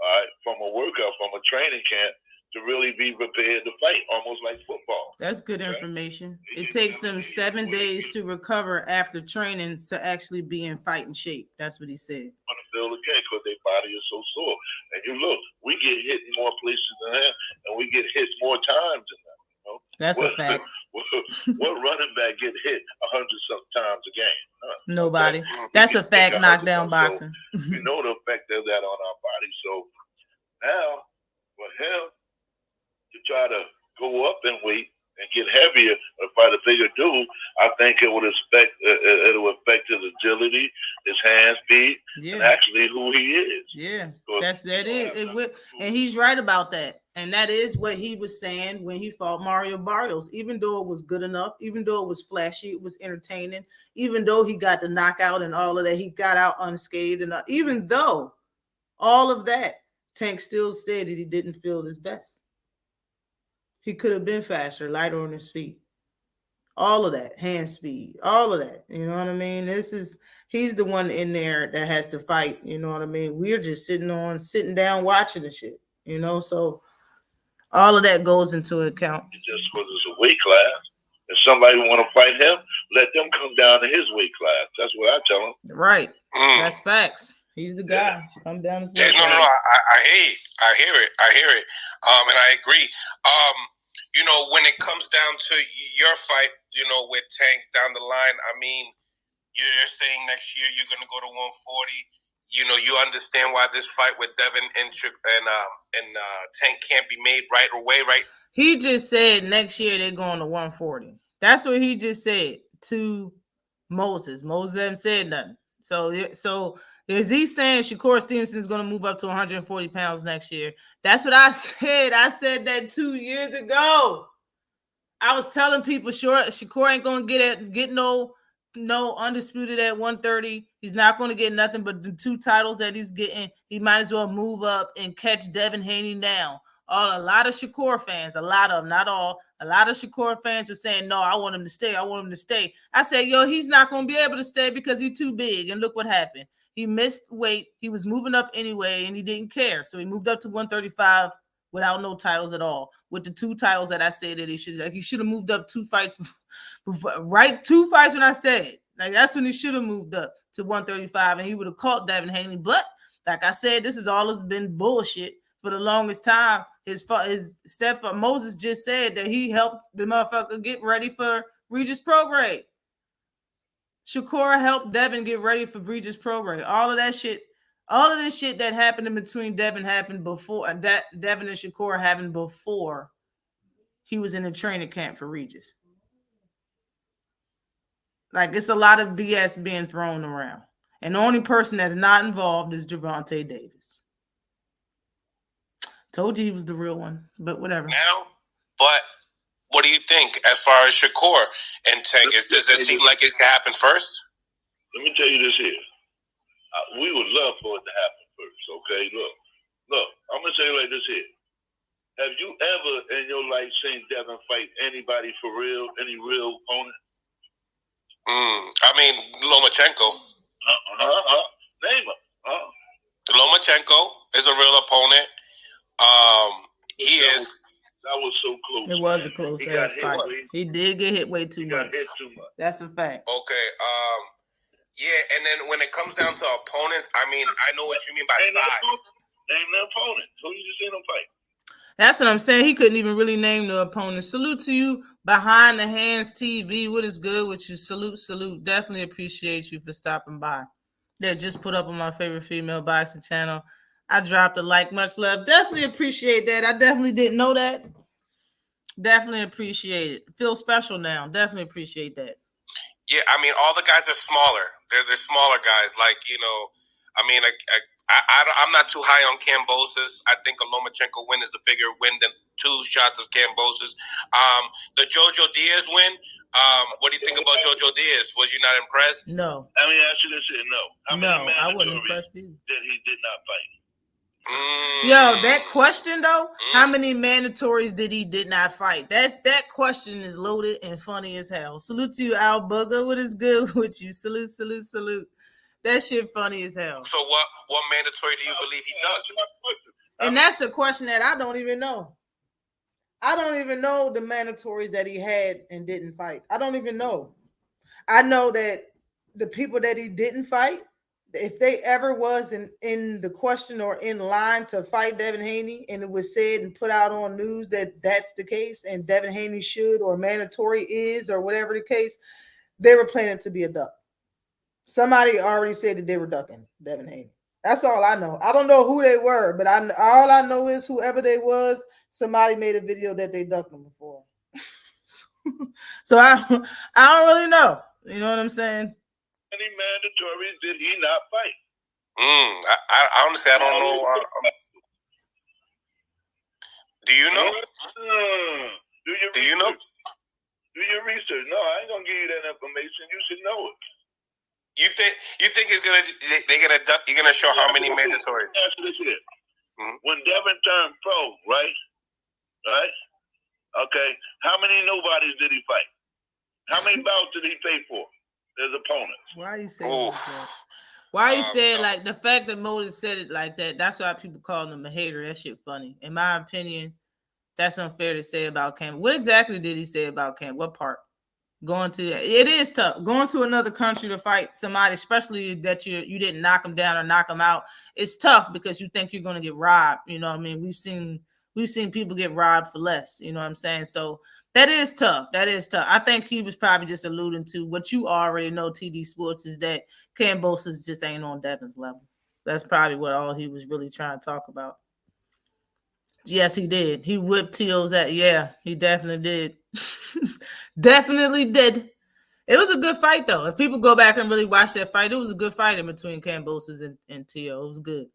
all right, from a workout, from a training camp, to really be prepared to fight, almost like football. That's good information. It takes them 7 days to recover after training to actually be in fighting shape. That's what he said. On the field again, because their body is so sore. And you look, we get hit in more places than them, and we get hit more times than them. You know? That's a fact. What running back get hit 100-something times a game? Nobody. That's a fact. Knockdown boxing. So we know the effect of that on our body. So now, for him to try to go up in weight and get heavier or fight a bigger dude, I think it would affect his agility, his hand speed, and actually who he is. Yeah, it would, and he's right about that. And that is what he was saying when he fought Mario Barrios. Even though it was good enough, even though it was flashy, it was entertaining, even though he got the knockout and all of that, he got out unscathed. And even though all of that, Tank still said that he didn't feel his best. He could have been faster, lighter on his feet. All of that, hand speed, all of that. You know what I mean? He's the one in there that has to fight. You know what I mean? We're just sitting down watching the shit. You know, so all of that goes into account. Just because it's a weight class. If somebody want to fight him, let them come down to his weight class. That's what I tell him. Right. That's facts. He's the guy. Come down his weight class. No. I hear it. And I agree. You know, when it comes down to your fight, you know, with Tank down the line, I mean, you're saying next year you're going to go to 140. You know, you understand why this fight with Devin and Tank can't be made right away, right? He just said next year they're going to 140. That's what he just said to Moses. Moses hasn't said nothing. So is he saying Shakur Stevenson is going to move up to 140 pounds next year? That's what I said. I said that 2 years ago. I was telling people, Shakur ain't going to get no undisputed at 130. He's not going to get nothing but the 2 titles that he's getting. He might as well move up and catch Devin Haney now. A lot of Shakur fans, a lot of them, not all, a lot of Shakur fans were saying, no, I want him to stay. I said, he's not going to be able to stay because he's too big. And look what happened. He missed weight. He was moving up anyway, and he didn't care. So he moved up to 135 without no titles at all. With the 2 titles that I said that he should have moved up 2 fights before, right? 2 fights when I said it. Like, that's when he should have moved up to 135, and he would have caught Devin Haney. But like I said, this has always been bullshit for the longest time. His stepfather Moses just said that he helped the motherfucker get ready for Regis Prograde. Shakur helped Devin get ready for Regis Prograde. All of this shit that happened in between Devin happened before, and that Devin and Shakur happened before he was in the training camp for Regis. Like, it's a lot of BS being thrown around. And the only person that's not involved is Gervonta Davis. Told you he was the real one, but whatever. Now, but what do you think as far as Shakur and Tank? Does it seem like it can happen first? Let me tell you this here. We would love for it to happen first, okay? Look, I'm going to say it like this here. Have you ever in your life seen Devin fight anybody for real, any real opponent? I mean, Lomachenko. Name him. Lomachenko is a real opponent. That was so close. It was a close ass fight. He did get hit way too much. That's a fact. Okay. Yeah, and then when it comes down to opponents, I mean, I know what you mean by size. Name the opponent. Who you just seen him fight? That's what I'm saying. He couldn't even really name the opponent. Salute to you, Behind the Hands TV. What is good with you? Salute. Definitely appreciate you for stopping by. Yeah, just put up on my favorite female boxing channel. I dropped a like, much love. Definitely appreciate that. I definitely didn't know that. Definitely appreciate it. Feel special now. Definitely appreciate that. Yeah, I mean, all the guys are smaller. They're smaller guys. Like, you know, I mean, I'm not too high on Kambosos. I think a Lomachenko win is a bigger win than 2 shots of Kambosos. The Jojo Diaz win, what do you think about Jojo Diaz? Was you not impressed? No. I mean, I should have said no. No, I wasn't impressed either. That he did not fight. Yo, that question though, how many mandatories did not fight? That question is loaded and funny as hell. Salute to you, Al Booger. What is good with you? Salute. That shit funny as hell. So what mandatory do you believe he ducked? And that's a question that I don't even know. I don't even know the mandatories that he had and didn't fight. I don't even know. I know that the people that he didn't fight, if they ever was in the question or in line to fight Devin Haney, and it was said and put out on news that that's the case, and Devin Haney should or mandatory is or whatever the case, they were planning to be a duck. Somebody already said that they were ducking Devin Haney. That's all I know. I don't know who they were, but all I know is whoever they was, somebody made a video that they ducked them before. So I don't really know. You know what I'm saying? Any mandatories did he not fight? I honestly, I don't know. Do you know? Do you know? Do your research. No, I ain't gonna give you that information. You should know it. You think it's you're gonna show how many mandatories? Answer this here. When Devin turned pro, right? Okay. How many nobodies did he fight? How many bouts did he pay for his opponents? Why are you saying that? Why you saying like the fact that Moses said it like that? That's why people call him a hater. That shit funny. In my opinion, that's unfair to say about Cam. What exactly did he say about Cam? What part? It is tough. Going to another country to fight somebody, especially that you didn't knock them down or knock them out, it's tough because you think you're gonna get robbed. You know what I mean? We've seen people get robbed for less. You know what I'm saying? So that is tough. I think he was probably just alluding to what you already know, TD Sports, is that Kambosos just ain't on Devin's level. That's probably what all he was really trying to talk about. Yes, he did. He whipped T.O.'s at. Yeah, he definitely did. Definitely did. It was a good fight, though. If people go back and really watch that fight, it was a good fight in between Kambosos and T.O. It was good.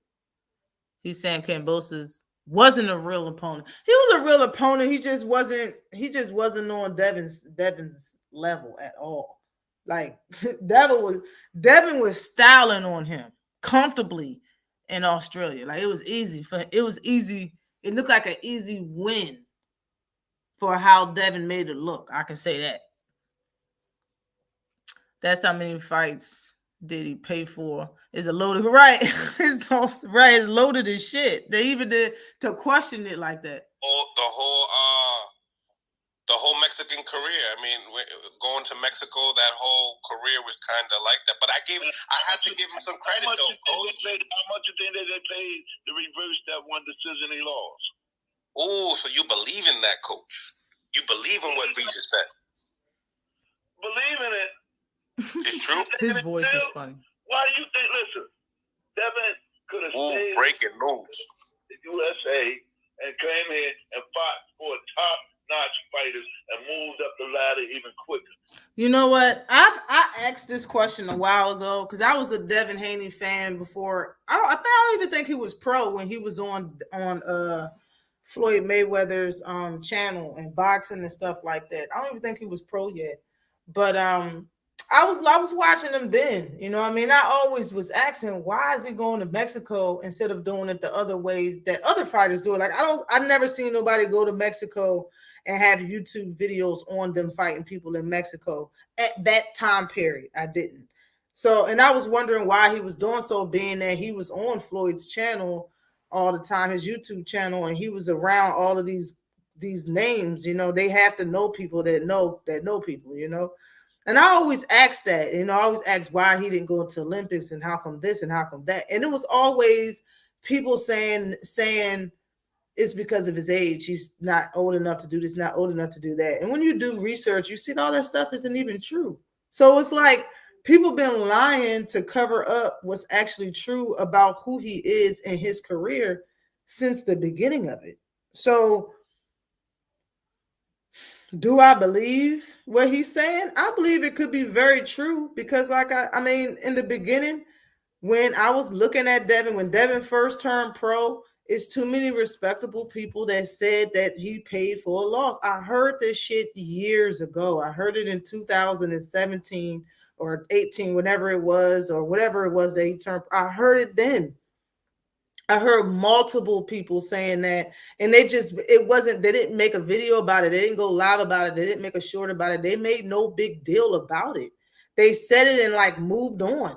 He's saying Kambosos wasn't a real opponent. He was a real opponent. He just wasn't on Devin's level at all. Like Devin was styling on him comfortably in Australia. Like it was easy. It looked like an easy win for how Devin made it look. I can say that. That's how many fights did he pay for? Is a loaded right? It's also, right. It's loaded as shit. They even did to question it like that. The whole Mexican career. I mean, going to Mexico, that whole career was kind of like that. But I had to give him some credit, though, Coach. How much you think that they paid to reverse that one decision he lost? Oh, so you believe in that, Coach? You believe in what Regis said? Believe in it. It's true. His voice is funny. Why do you think? Listen, Devin could have stayed breaking news. The USA and came here and fought for top-notch fighters and moved up the ladder even quicker. You know what? I asked this question a while ago because I was a Devin Haney fan before. I don't even think he was pro when he was on Floyd Mayweather's channel and boxing and stuff like that. I don't even think he was pro yet. But I was watching him then. You know what I mean? I always was asking, why is he going to Mexico instead of doing it the other ways that other fighters do it? Like I never seen nobody go to Mexico and have YouTube videos on them fighting people in Mexico at that time period. I didn't. So, and I was wondering why he was doing so, being that he was on Floyd's channel all the time, his YouTube channel, and he was around all of these names. You know, they have to know people that know people, you know. And I always asked that, you know, I always asked why he didn't go to Olympics and how come this and how come that. And it was always people saying it's because of his age. He's not old enough to do this, not old enough to do that. And when you do research, you see all that stuff isn't even true. So it's like people been lying to cover up what's actually true about who he is in his career since the beginning of it. So do I believe what he's saying? I believe it could be very true because, like, I mean, in the beginning, when I was looking at Devin, when Devin first turned pro, it's too many respectable people that said that he paid for a loss. I heard this shit years ago. I heard it in 2017 or 18, whenever it was, or whatever it was that he turned. I heard it then. I heard multiple people saying that, and they didn't make a video about it. They didn't go live about it. They didn't make a short about it. They made no big deal about it. They said it and like moved on.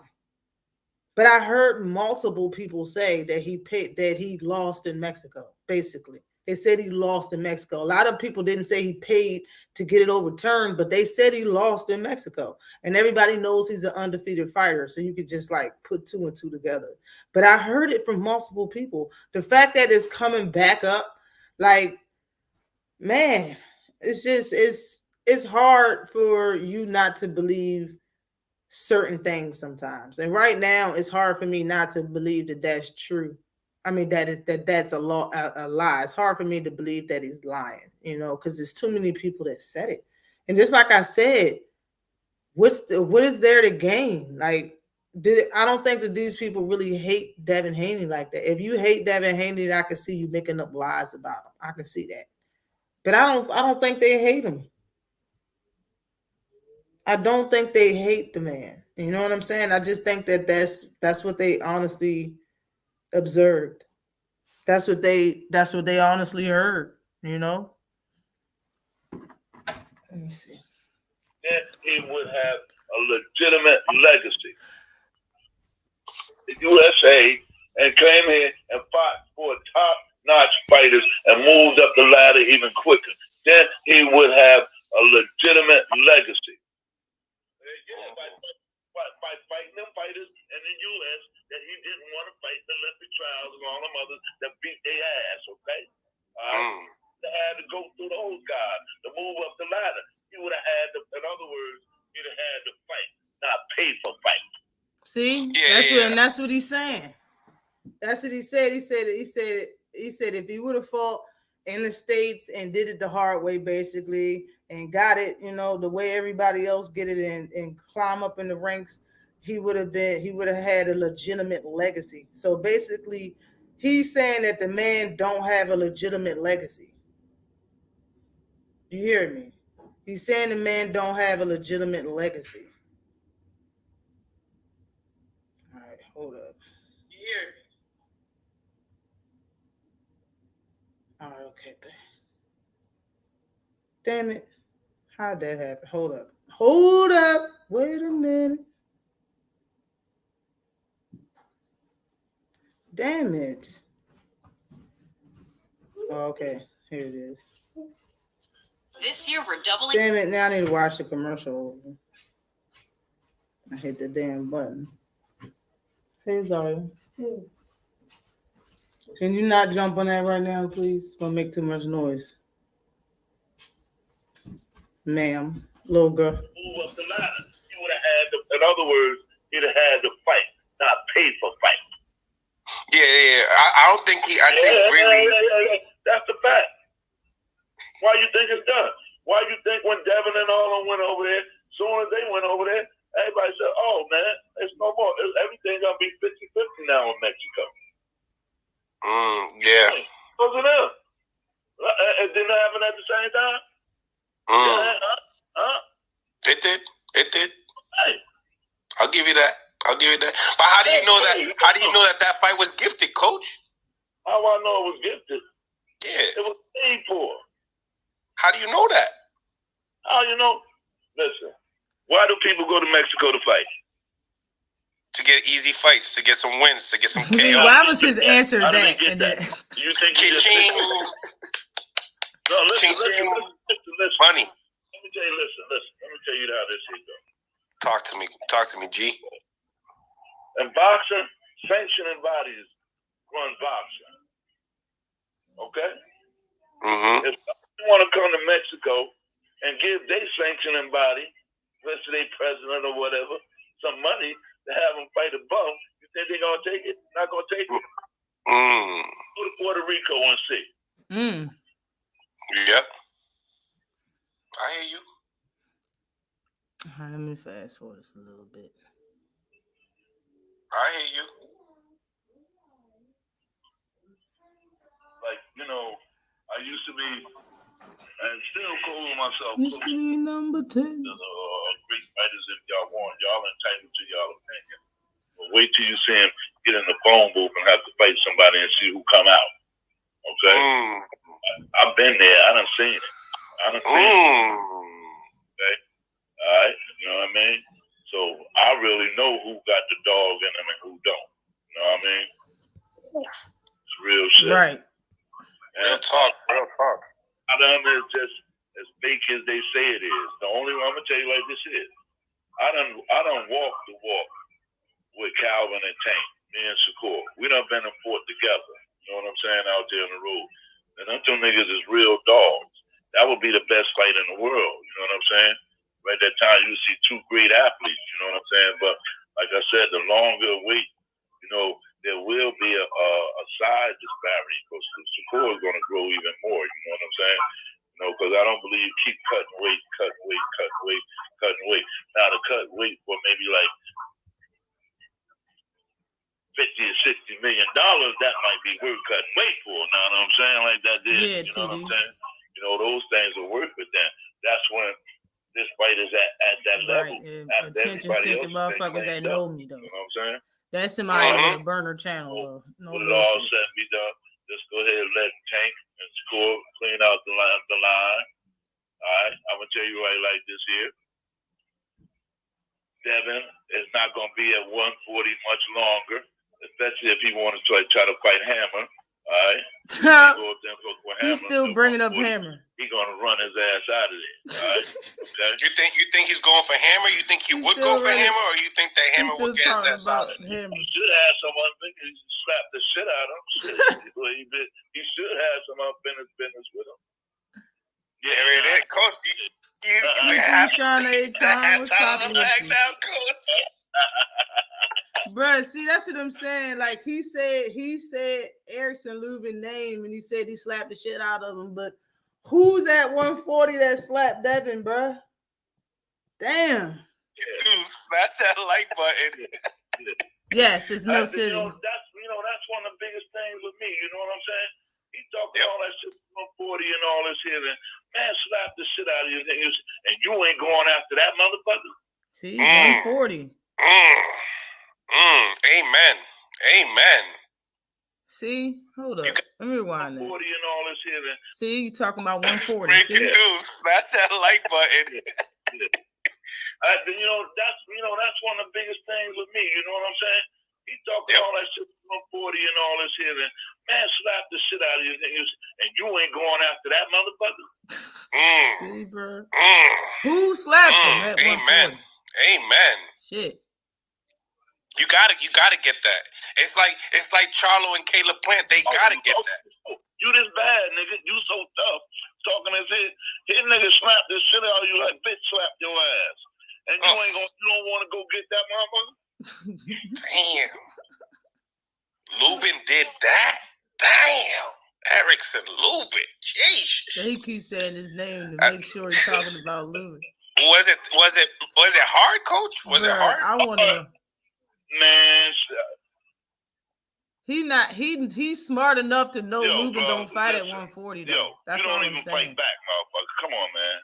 But I heard multiple people say that he lost in Mexico. Basically, they said he lost in Mexico. A lot of people didn't say he paid to get it overturned, but they said he lost in Mexico. And everybody knows he's an undefeated fighter, so you could just like put 2 and 2 together. But I heard it from multiple people. The fact that it's coming back up, like, man, it's just it's hard for you not to believe certain things sometimes. And right now it's hard for me not to believe that that's true. I mean, that's a lie. It's hard for me to believe that he's lying, because there's too many people that said it. And just like I said, what is there to gain? Like, I don't think that these people really hate Devin Haney like that. If you hate Devin Haney, I can see you making up lies about him. I can see that. But I don't think they hate him. I don't think they hate the man. You know what I'm saying? I just think that that's what they honestly observed. That's what they honestly heard, Let me see. Then he would have a legitimate legacy. The USA and came here and fought for top-notch fighters and moved up the ladder even quicker. Then he would have a legitimate legacy. Yeah, by fighting them fighters in the U.S. that he didn't want to fight the Olympic trials and all them others that beat their ass, okay? They had to go through those guys to move up the ladder. He would have had to, in other words, he'd have had to fight, not pay for fight. See? That's what he's saying. That's what he said. He said if he would have fought in the States and did it the hard way, basically, and got it, the way everybody else get it and climb up in the ranks, he would have had a legitimate legacy. So basically, he's saying that the man don't have a legitimate legacy. You hear me? He's saying the man don't have a legitimate legacy. All right, hold up. You hear me? All right, okay, babe. Damn it. How'd that happen? Hold up. Wait a minute. Damn it. Oh, okay, here it is. This year we're doubling. Damn it, now I need to watch the commercial. I hit the damn button. Hey, Zara. Can you not jump on that right now, please? It's gonna make too much noise. Ma'am, little girl. Move up the ladder. He would have had to, in other words, he'd have had to fight, not pay for fight. Yeah. I don't think really. That's the fact. Why you think it's done? Why you think when Devin and all of them went over there, soon as they went over there, everybody said, oh, man, it's no more. Everything's going to be 50-50 now in Mexico. Yeah. Those are them. It didn't happen at the same time? It did. Hey. I'll give you that. But how do you know that? How do you know that fight was gifted, Coach? How I know it was gifted? Yeah. It was paid for. How do you know that? How you know? Listen, why do people go to Mexico to fight? To get easy fights, to get some wins, to get some KO. Why was his answer that? that? You think he just No, listen. Money. Let me tell you, listen. Let me tell you how this is going. Talk to me, G. In boxing, sanctioning bodies run boxing. Okay? If you want to come to Mexico and give their sanctioning body, let's say their president or whatever, some money to have them fight a bum, you think they're going to take it? Not going to take it? Go to Puerto Rico and see. Yep. I hear you. All right, let me fast forward this a little bit. I hear you. Like, I used to be, and still calling myself Mystery number 10. Great fighters if y'all want. Y'all entitled to y'all opinion. But wait till you see him get in the phone booth and have to fight somebody and see who come out. Okay? I've been there. I done seen it. Okay? All right? You know what I mean? So I I really know who got the dog in them and who don't. You know what I mean? It's real shit. Right. Real talk. I done is just as fake as they say it is. The only one I'm gonna tell you like this is, I done walked the walk with Calvin and Tank, me and Shakur. We done been and fought together. You know what I'm saying, out there on the road. And them two niggas is real dogs. That would be the best fight in the world. You know what I'm saying? Right that time you see two great athletes. You know what I'm saying? But like I said, the longer wait, you know, there will be a side disparity because Shakur is going to grow even more. You know what I'm saying? You know, because I don't believe keep cutting weight. Now to cut weight for maybe like $50 or $60 million, that might be worth cutting weight for. Now, you know what I'm saying? Like that did. Yeah, you know what I'm saying? You know, those things are worth it then. That's when this fight is at that level. Right. Attention-seeking motherfuckers that know me, though. You know what I'm saying? That's somebody with a burner channel, though. No With it all bullshit. said and be done, just go ahead and let Tank and Score clean out the line. All right? I'm going to tell you right like this here. Devin is not going to be at 140 much longer, especially if he wanted to try to fight Hammer. All right? He's still bringing up Hammer. He's going to run his ass out of there. All right? Okay? You think he's going for Hammer? You think he would go for Hammer, or you think that Hammer would get his ass out of there? He should have some unfinished. He slapped the shit out of him. He should have some unfinished business with him. Yeah, there it is, Coach. Bruh, see, that's what I'm saying. Like he said Erickson Lubin name, and he said he slapped the shit out of him. But who's at 140 that slapped Devin, bruh? Damn. Smash that like button. Yes, it's Mill City. That's one of the biggest things with me. You know what I'm saying? He talking all that shit 140 and all this here, and man, slap the shit out of you, and you ain't going after that motherfucker. See, 140. Amen. See, hold up. Let me rewind that. 140 and all this here. See, you talking about 140. Breaking news. Smash that like button. That's one of the biggest things with me. You know what I'm saying? He talking all that shit 140 and all this here, and man, slap the shit out of you, and you ain't going after that motherfucker. See, bro. Who slapped him at 140? Amen. Shit. You gotta get that. It's like Charlo and Caleb Plant. They gotta get that. You this bad, nigga. You so tough. Talking as if his nigga slapped this shit out of you like bitch slapped your ass. And you don't want to go get that motherfucker? Damn. Lubin did that? Damn. Erickson Lubin. Jeez. So he keeps saying his name to make sure he's talking about Lubin. Was it hard, Coach? Was it hard? I want to. Man, he's smart enough to know Lubin bro, don't fight at 140 though. That's you all don't I'm even saying. fight back, motherfucker. Come on, man.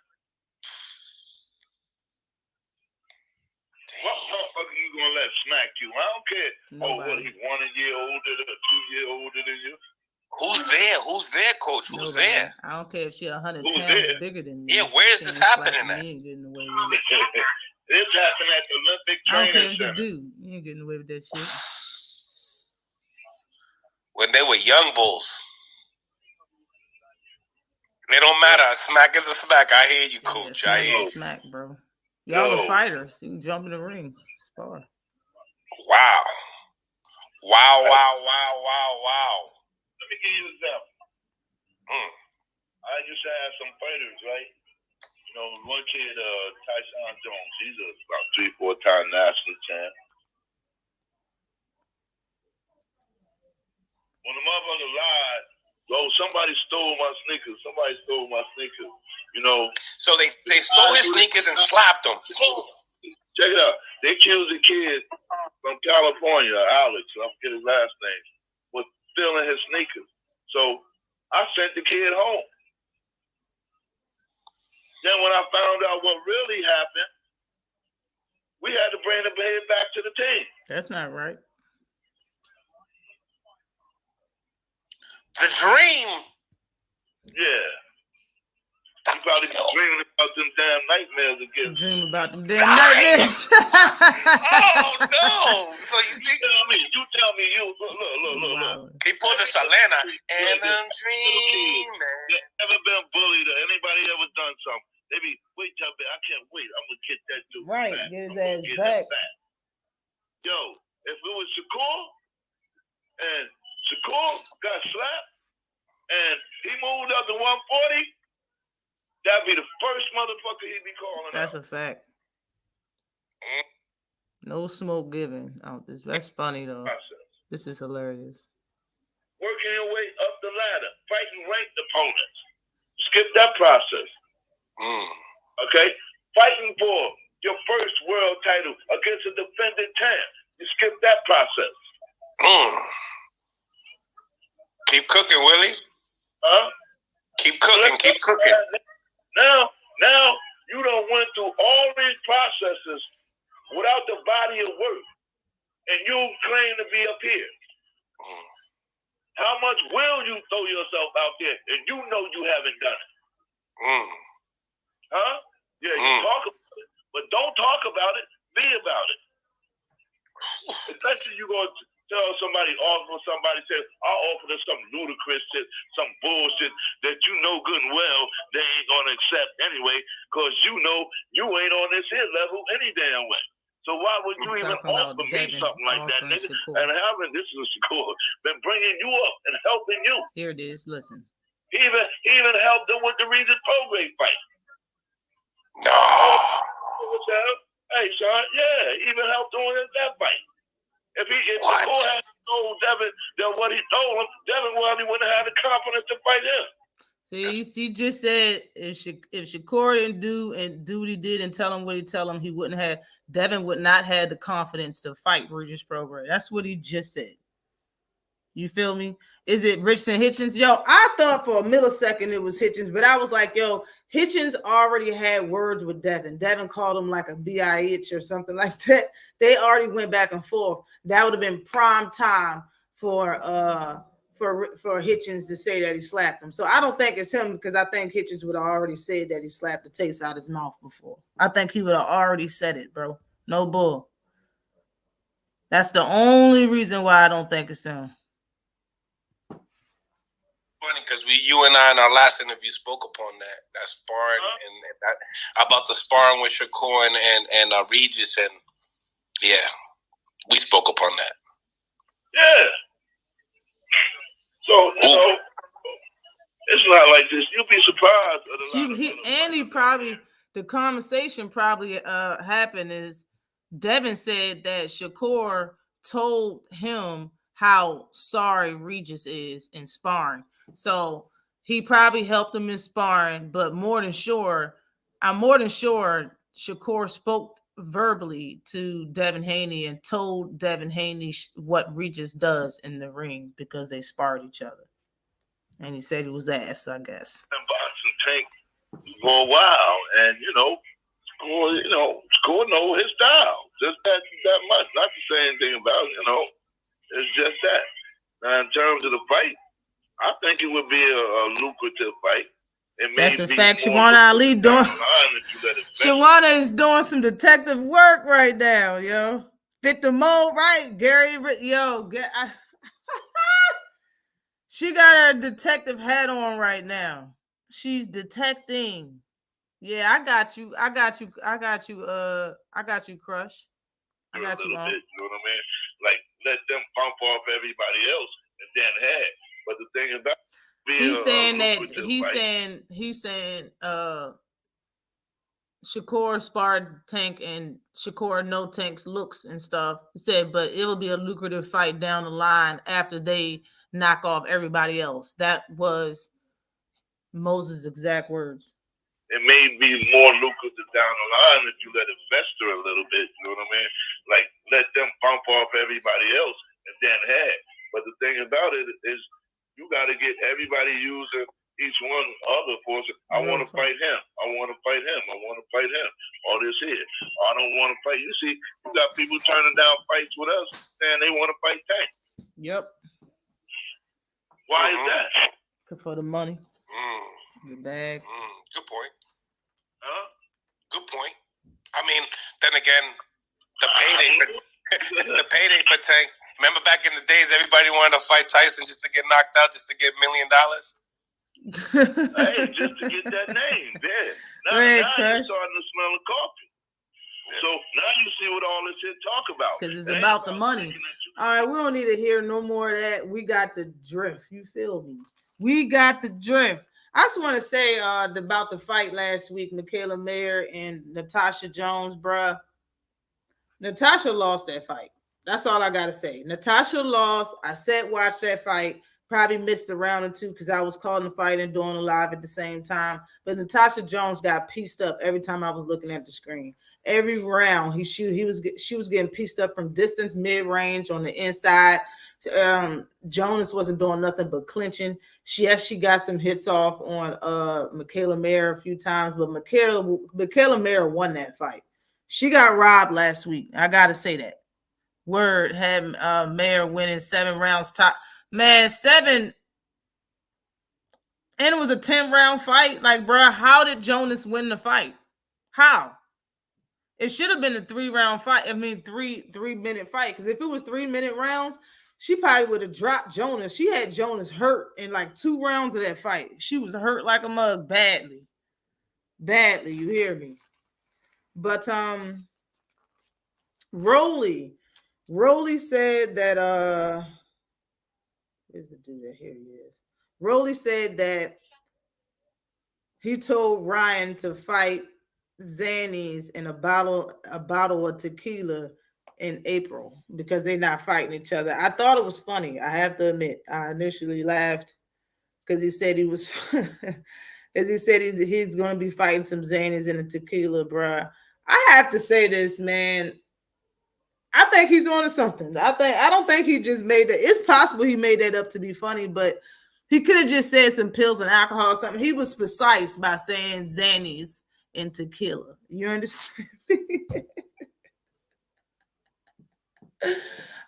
What motherfucker you gonna let smack you? I don't care. Nobody. He's 1 year older than 2 year older than you? Who's there, Coach? Who's Nobody. there? I don't care if she 100 Who's pounds there? bigger than me. Yeah, where is this happening at? You ain't getting away with it. This happened at the Olympic I don't care Training if Center. you do. You ain't getting away with that shit. When they were young bulls. It don't matter. A smack is a smack. I hear you, Coach. I hear you. Smack, bro. Y'all the fighters. You can jump in the ring. Spar. Wow. Let me give you an example. I just had some fighters, right? You know, one kid, Tyson Jones, he's about 3-4 time national champ. When the motherfucker lied, somebody stole my sneakers. You know. So they stole his sneakers and slapped him. Check it out. They accused a kid from California, Alex, I forget his last name, was stealing his sneakers. So I sent the kid home. Then when I found out what really happened, we had to bring the baby back to the team. That's not right. The dream. Yeah. He probably be dreaming about them damn nightmares again. Dream about them damn nightmares. Oh no! So You tell me. Look. Wow. He pulled a Selena, and I'm dreaming. You ever been bullied or anybody ever done something? They be, wait till I can't wait. I'm gonna get that dude Right, back. get his ass back. Yo, if it was Shakur and Shakur got slapped and he moved up to 140, that'd be the first motherfucker he'd be calling. That's a fact. No smoke given out this. That's funny though. This is hilarious. Working your way up the ladder, fighting ranked opponents. Skip that process. Okay? Fighting for your first world title against a defending champ. You skip that process. Keep cooking, Willie. Huh? Keep cooking. Now you done went through all these processes without the body of work, and you claim to be up here. How much will you throw yourself out there, and you know you haven't done it? Huh? Yeah, you talk about it, but don't talk about it. Be about it. Especially you going to tell somebody, offer somebody, say, I'll offer them some ludicrous shit, some bullshit that you know good and well they ain't going to accept anyway, because you know you ain't on this here level any damn way. So why would you even offer me something like that, nigga? Shakur. And having this is Shakur been bringing you up and helping you. Here it is. Listen. He even helped him with the Regis Prograis fight. No. Hey, son, yeah, even helped him with that fight. If Shakur had told Devin that what he told him, Devin wouldn't have had the confidence to fight him. See, he just said if Shakur didn't do what he did and tell him what he tell him, Devin would not have the confidence to fight Regis Prograis. That's what he just said. You feel me? Is it Richardson Hitchens? Yo, I thought for a millisecond it was Hitchens, but I was like, yo, Hitchens already had words with Devin. Devin called him like a bitch or something like that. They already went back and forth. That would have been prime time for Hitchens to say that he slapped him. So I don't think it's him, because I think Hitchens would have already said that he slapped the taste out his mouth before. I think he would have already said it, bro. No bull. That's the only reason why I don't think it's him. Funny, because you and I in our last interview spoke upon that sparring and that about the sparring with Shakur and Regis, and yeah, we spoke upon that. Yeah. So you know, it's not like this. You'll be surprised. The conversation probably happened is Devin said that Shakur told him how sorry Regis is in sparring. So he probably helped him in sparring, but I'm more than sure Shakur spoke verbally to Devin Haney and told Devin Haney what Regis does in the ring because they sparred each other. And he said he was ass, I guess. Boxing tank for a while, and Shakur know his style. Just that much. Not to say anything about it, it's just that. Now, in terms of the fight, I think it would be a lucrative fight. That's a fact. Shawana Ali doing. Shawana is doing some detective work right now, yo. Fit the mold, right? Gary, yo. She got her detective hat on right now. She's detecting. Yeah, I got you, Crush. I got you, You know what I mean? Like, let them bump off everybody else and then head. But the thing about he's saying Shakur sparred Tank and Shakur no Tank's looks and stuff. He said, but it'll be a lucrative fight down the line after they knock off everybody else. That was Moses' exact words. It may be more lucrative down the line if you let it fester a little bit. You know what I mean? Like, let them bump off everybody else and then head. But the thing about it is, you got to get everybody using each one other for it. I want to fight him. I want to fight him. I want to fight him. All this here. I don't want to fight. You see, you got people turning down fights with us saying they want to fight Tank. Yep. Why is that? For the money. The bag. Good point. Huh? Good point. I mean, then again, the payday for Tank. Remember back in the days, everybody wanted to fight Tyson just to get knocked out, just to get $1 million. Hey, just to get that name. Yeah. Now you're starting to smell the coffee. Yeah. So now you see what all this shit talk about. Because it's about the money. All right, we don't need to hear no more of that. We got the drift. You feel me? We got the drift. I just want to say about the fight last week, Michaela Mayer and Natasha Jones, bruh. Natasha lost that fight. That's all I got to say. Natasha lost. I watched that fight. Probably missed a round or two because I was calling the fight and doing a live at the same time. But Natasha Jones got pieced up every time I was looking at the screen. Every round she was getting pieced up from distance, mid-range, on the inside. Jonas wasn't doing nothing but clinching. She got some hits off on Michaela Mayer a few times, but Michaela Mayer won that fight. She got robbed last week. I gotta say that. Word had Mayer winning 7 rounds top. Man, 7. And it was a 10-round fight. Like, bro, how did Jonas win the fight? How? It should have been a 3-round fight. I mean, 3-minute fight. Because if it was 3-minute rounds, she probably would have dropped Jonas. She had Jonas hurt in like 2 rounds of that fight. She was hurt like a mug badly. Badly, you hear me? But Rolly said that where's the dude that? Here he is. Rolly said that he told Ryan to fight Xannies in a bottle of tequila in April because they're not fighting each other. I thought it was funny. I have to admit, I initially laughed because he said he was, as he said he's going to be fighting some Xannies in a tequila, bruh. I have to say this, man. I think he's on to something. I don't think he just made it. It's possible he made that up to be funny, but he could have just said some pills and alcohol or something. He was precise by saying Xannies and tequila. You understand?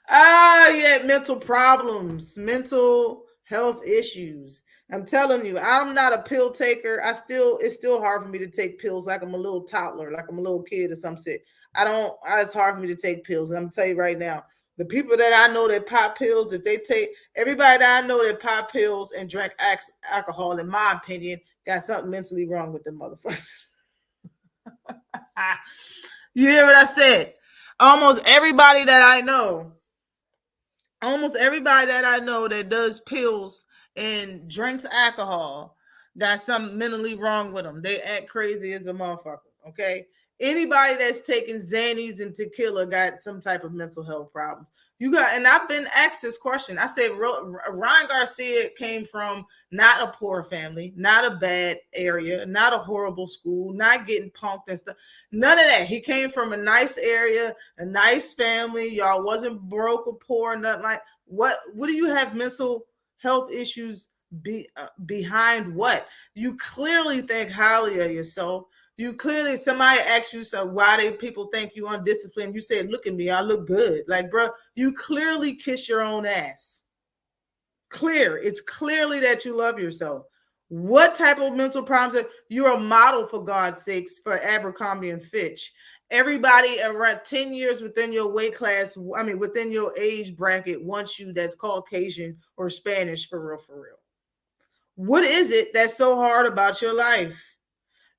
Yeah, mental problems, mental health issues. I'm telling you, I'm not a pill taker. It's still hard for me to take pills like I'm a little toddler, like I'm a little kid or some shit. It's hard for me to take pills. And I'm telling you right now, the people that I know that pop pills, everybody that I know that pop pills and drink alcohol, in my opinion, got something mentally wrong with them motherfuckers. You hear what I said? Almost everybody that I know that does pills and drinks alcohol got something mentally wrong with them. They act crazy as a motherfucker, okay? Anybody that's taking Xannies and tequila got some type of mental health problem. And I've been asked this question. I said, Ryan Garcia came from not a poor family, not a bad area, not a horrible school, not getting punked and stuff. None of that. He came from a nice area, a nice family. Y'all wasn't broke or poor, nothing like. What do you have mental health issues behind what? You clearly think highly of yourself. Somebody asks you, so why do people think you undisciplined? You said, look at me, I look good. Like, bro, you clearly kiss your own ass. It's clearly that you love yourself. What type of mental problems? You're a model, for God's sakes, for Abercrombie and Fitch. Everybody around 10 years within your weight class, within your age bracket, wants you that's Caucasian or Spanish, for real, for real. What is it that's so hard about your life?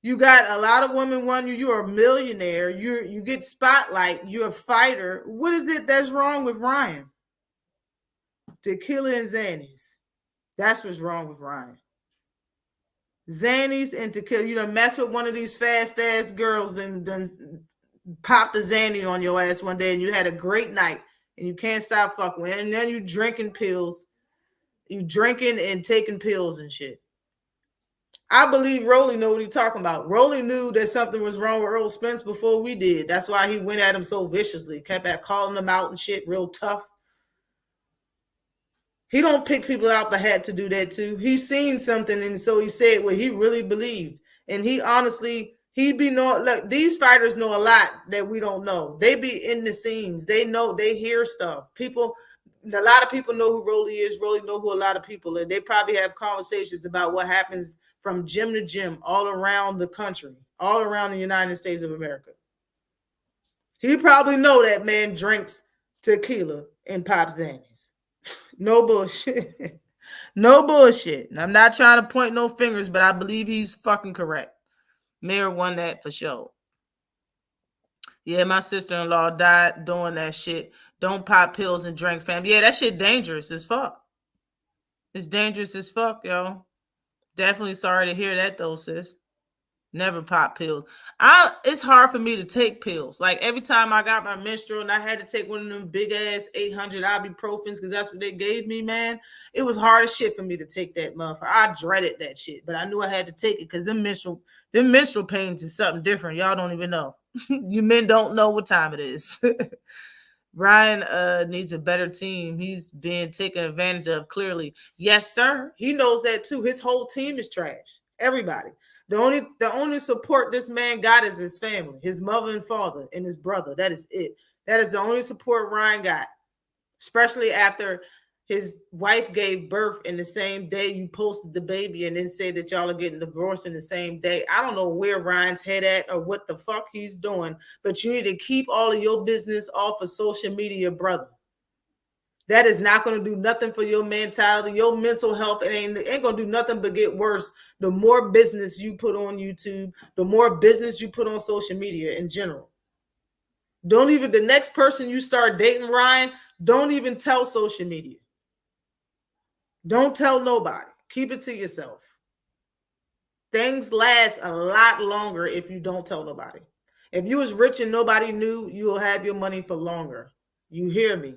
You got a lot of women want you. You're a millionaire. You get spotlight. You're a fighter. What is it that's wrong with Ryan? Tequila and Xannies. That's what's wrong with Ryan. Xannies and tequila. You done mess with one of these fast ass girls and done pop the Xanny on your ass one day, and you had a great night, and you can't stop fucking with it. And then you drinking pills. You drinking and taking pills and shit. I believe Rolly knew what he's talking about. Rolly knew that something was wrong with Earl Spence before we did. That's why he went at him so viciously. Kept at calling him out and shit, real tough. He don't pick people out the hat to do that too. He's seen something, and so he said what he really believed. And he honestly, look, these fighters know a lot that we don't know. They be in the scenes. They know, they hear stuff. People, A lot of people know who Rolly is. Rolly know who a lot of people are. They probably have conversations about what happens from gym to gym all around the country, all around the United States of America. He probably know that man drinks tequila and pop Xannies. No bullshit. No bullshit. And I'm not trying to point no fingers, but I believe he's fucking correct. Mayor won that for sure. Yeah, my sister-in-law died doing that shit. Don't pop pills and drink, fam. Yeah, that shit dangerous as fuck. It's dangerous as fuck, yo. Definitely sorry to hear that, though, sis. Never pop pills. It's hard for me to take pills. Like, every time I got my menstrual and I had to take one of them big-ass 800 ibuprofens because that's what they gave me, man, it was hard as shit for me to take that motherfucker. I dreaded that shit, but I knew I had to take it because them menstrual pains is something different. Y'all don't even know. You men don't know what time it is. Ryan needs a better team. He's being taken advantage of, clearly. Yes, sir. He knows that too. His whole team is trash. Everybody. The only support this man got is his family, his mother and father, and his brother. That is it. That is the only support Ryan got, especially after his wife gave birth in the same day you posted the baby and then said that y'all are getting divorced in the same day. I don't know where Ryan's head at or what the fuck he's doing, but you need to keep all of your business off of social media, brother. That is not going to do nothing for your mentality, your mental health. It ain't going to do nothing but get worse. The more business you put on YouTube, the more business you put on social media in general. The next person you start dating, Ryan, don't even tell social media. Don't tell nobody. Keep it to yourself. Things last a lot longer if you don't tell nobody. If you was rich and nobody knew, you'll have your money for longer. You hear me?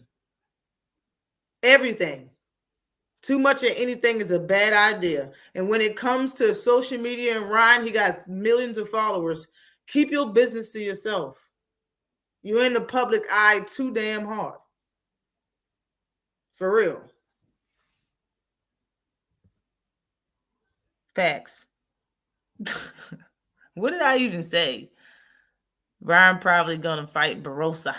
Everything. Too much of anything is a bad idea. And when it comes to social media and Ryan, he got millions of followers. Keep your business to yourself. You're in the public eye too damn hard. For real. Facts. What did I even say? Ryan probably gonna fight Barossa.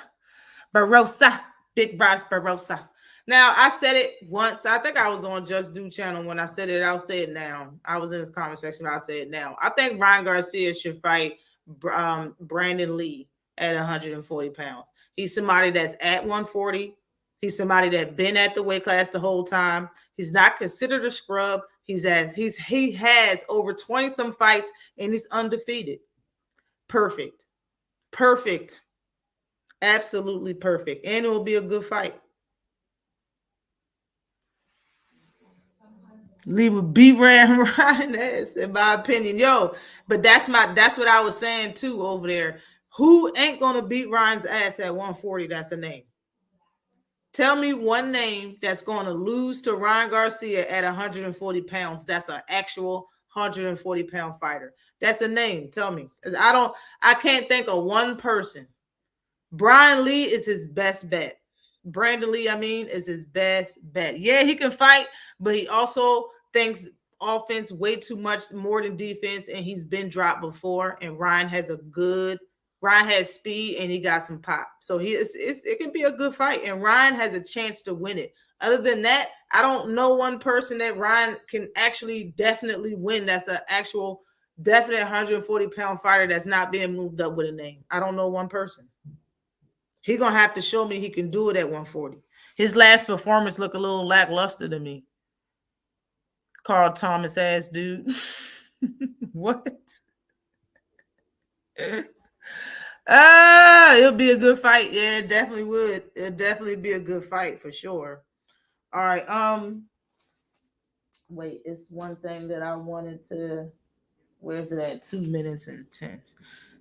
Big Bryce Barossa. Now, I said it once. I think I was on Just Do channel when I said it. I'll say it now. I was in this comment section. I'll say it now. I think Ryan Garcia should fight Brandon Lee at 140 pounds. He's somebody that's at 140. He's somebody that's been at the weight class the whole time. He's not considered a scrub. He has over 20 some fights and he's undefeated. Perfect. Absolutely perfect. And it will be a good fight. Lee would beat Ryan ass, in my opinion. Yo, but that's what I was saying too over there. Who ain't gonna beat Ryan's ass at 140? That's a name. Tell me one name that's going to lose to Ryan Garcia at 140 pounds. That's an actual 140-pound fighter. That's a name. Tell me. I can't think of one person. Brian Lee is his best bet. Brandon Lee, is his best bet. Yeah, he can fight, but he also thinks offense way too much more than defense, and he's been dropped before, and Ryan has speed and he got some pop. So it can be a good fight, and Ryan has a chance to win it. Other than that, I don't know one person that Ryan can actually definitely win. That's an actual definite 140-pound fighter that's not being moved up with a name. I don't know one person. He's going to have to show me he can do it at 140. His last performance looked a little lackluster to me. Carl Thomas ass dude. What? It'll be a good fight. Yeah, it definitely would. It'll definitely be a good fight for sure. All right. Wait, it's one thing that I wanted to. Where's it at? 2 minutes and 10.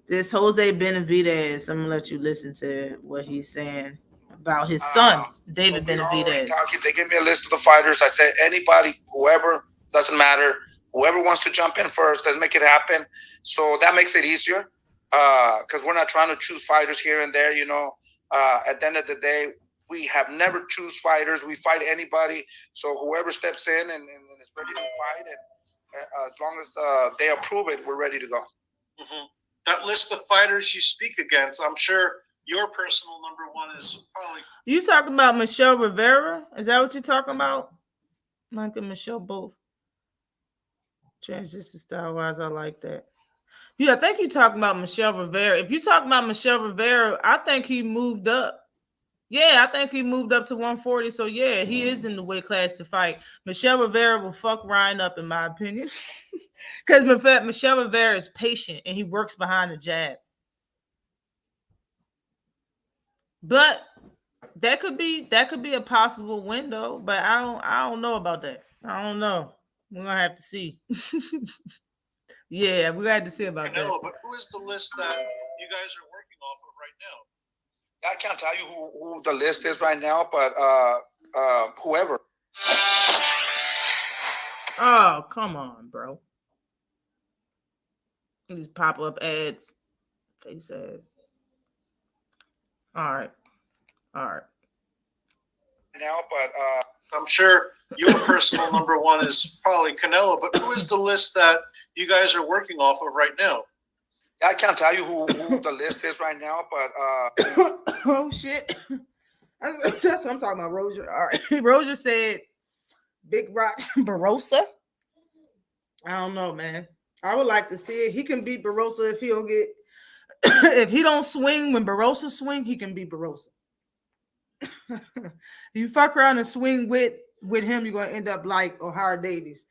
This Jose Benavidez, I'm gonna let you listen to what he's saying about his son, David Benavidez. They give me a list of the fighters. I said anybody, whoever, doesn't matter. Whoever wants to jump in first, let's make it happen. So that makes it easier because we're not trying to choose fighters here and there. At the end of the day, we have never choose fighters. We fight anybody. So whoever steps in and is ready to fight, and as long as they approve it, we're ready to go. Mm-hmm. That list of fighters you speak against, I'm sure your personal number one one is probably. You talking about Michelle Rivera? Is that what you're talking about? Mike and Michelle both. Transition style wise, I like that. Yeah, I think you're talking about Michelle Rivera. If you're talking about Michelle Rivera, I think he moved up. Yeah, I think he moved up to 140. So yeah, he is in the weight class to fight. Michelle Rivera will fuck Ryan up, in my opinion. Because Michelle Rivera is patient and he works behind the jab. But that could be a possible window, but I don't know about that. I don't know. We're gonna have to see. Yeah, we're gonna have to see about Canelo, that. but who is the list that you guys are working off of right now? I can't tell you who the list is right now, but whoever. Oh, come on, bro. These pop-up ads. Face ads. All right. Now, but I'm sure your personal number one is probably Canelo, but who is the list that you guys are working off of right now? I can't tell you who the list is right now, but oh shit. That's what I'm talking about, Roger. All right. Roger said Big Rock Barossa. I don't know, man. I would like to see it. He can beat Barossa if he don't get if he don't swing when Barossa swing, he can beat Barossa. You fuck around and swing with him, you're gonna end up like O'Hara Davies.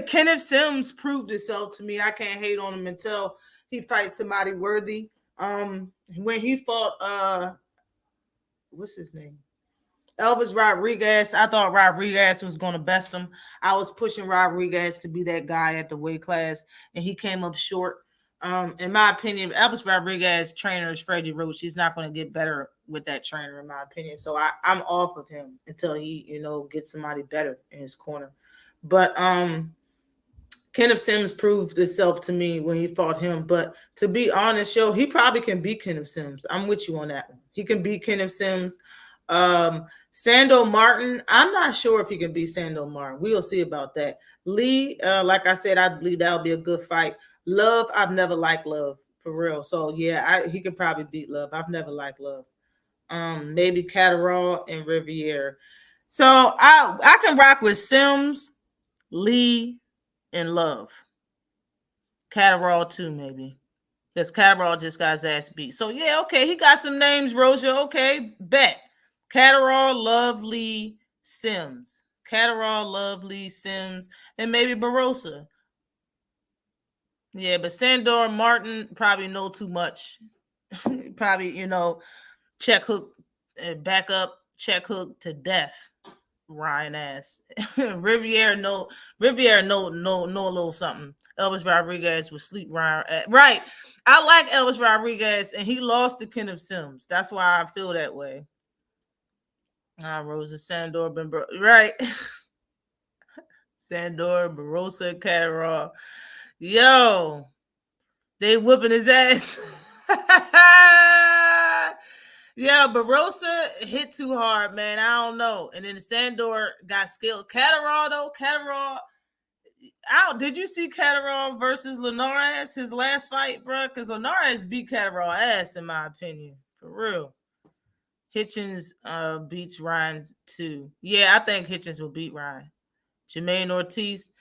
Kenneth Sims proved itself to me. I can't hate on him until he fights somebody worthy. When he fought what's his name? Elvis Rodriguez. I thought Rodriguez was gonna best him. I was pushing Rodriguez to be that guy at the weight class, and he came up short. In my opinion, Elvis Rodriguez trainer is Freddie Roach. He's not going to get better with that trainer, in my opinion. So I'm off of him until he, gets somebody better in his corner. But Kenneth Sims proved itself to me when he fought him. But to be honest, he probably can beat Kenneth Sims. I'm with you on that one. He can beat Kenneth Sims. Sando Martin, I'm not sure if he can beat Sando Martin. We'll see about that. Lee, like I said, I believe that'll be a good fight. Love, I've never liked Love, for real. So yeah, he could probably beat Love. I've never liked Love. Maybe Catterall and Riviere. So I can rock with Sims, Lee, and Love. Catterall too, maybe. Because Catterall just got his ass beat. So yeah, okay, he got some names, Rosia. Okay, bet. Catterall, Love, Lee, Sims. Catterall, Love, Lee, Sims, and maybe Barossa. Yeah, but Sandor Martin probably know too much. Probably, check hook, back up, check hook to death. Ryan ass. Riviere know a little something. Elvis Rodriguez would sleep Ryan. Right. I like Elvis Rodriguez, and he lost to Kenneth Sims. That's why I feel that way. Rosa Sandor, right. Sandor, Barossa, Catterall. Yo, they whooping his ass. Yeah, Barossa hit too hard, man. I don't know. And then Sandor got skilled. Catterall, did you see Catterall versus Linares, his last fight, bro? Because Linares beat Catterall ass, in my opinion. For real. Hitchens beats Ryan too. Yeah, I think Hitchens will beat Ryan. Jermaine Ortiz.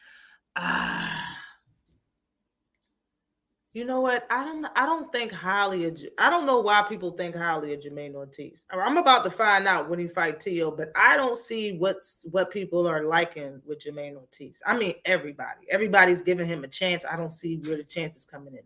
You know what? I don't think highly of. I don't know why people think highly of Jermaine Ortiz. I'm about to find out when he fight Tio, but I don't see what people are liking with Jermaine Ortiz. I mean, everybody's giving him a chance. I don't see where the chance is coming in at.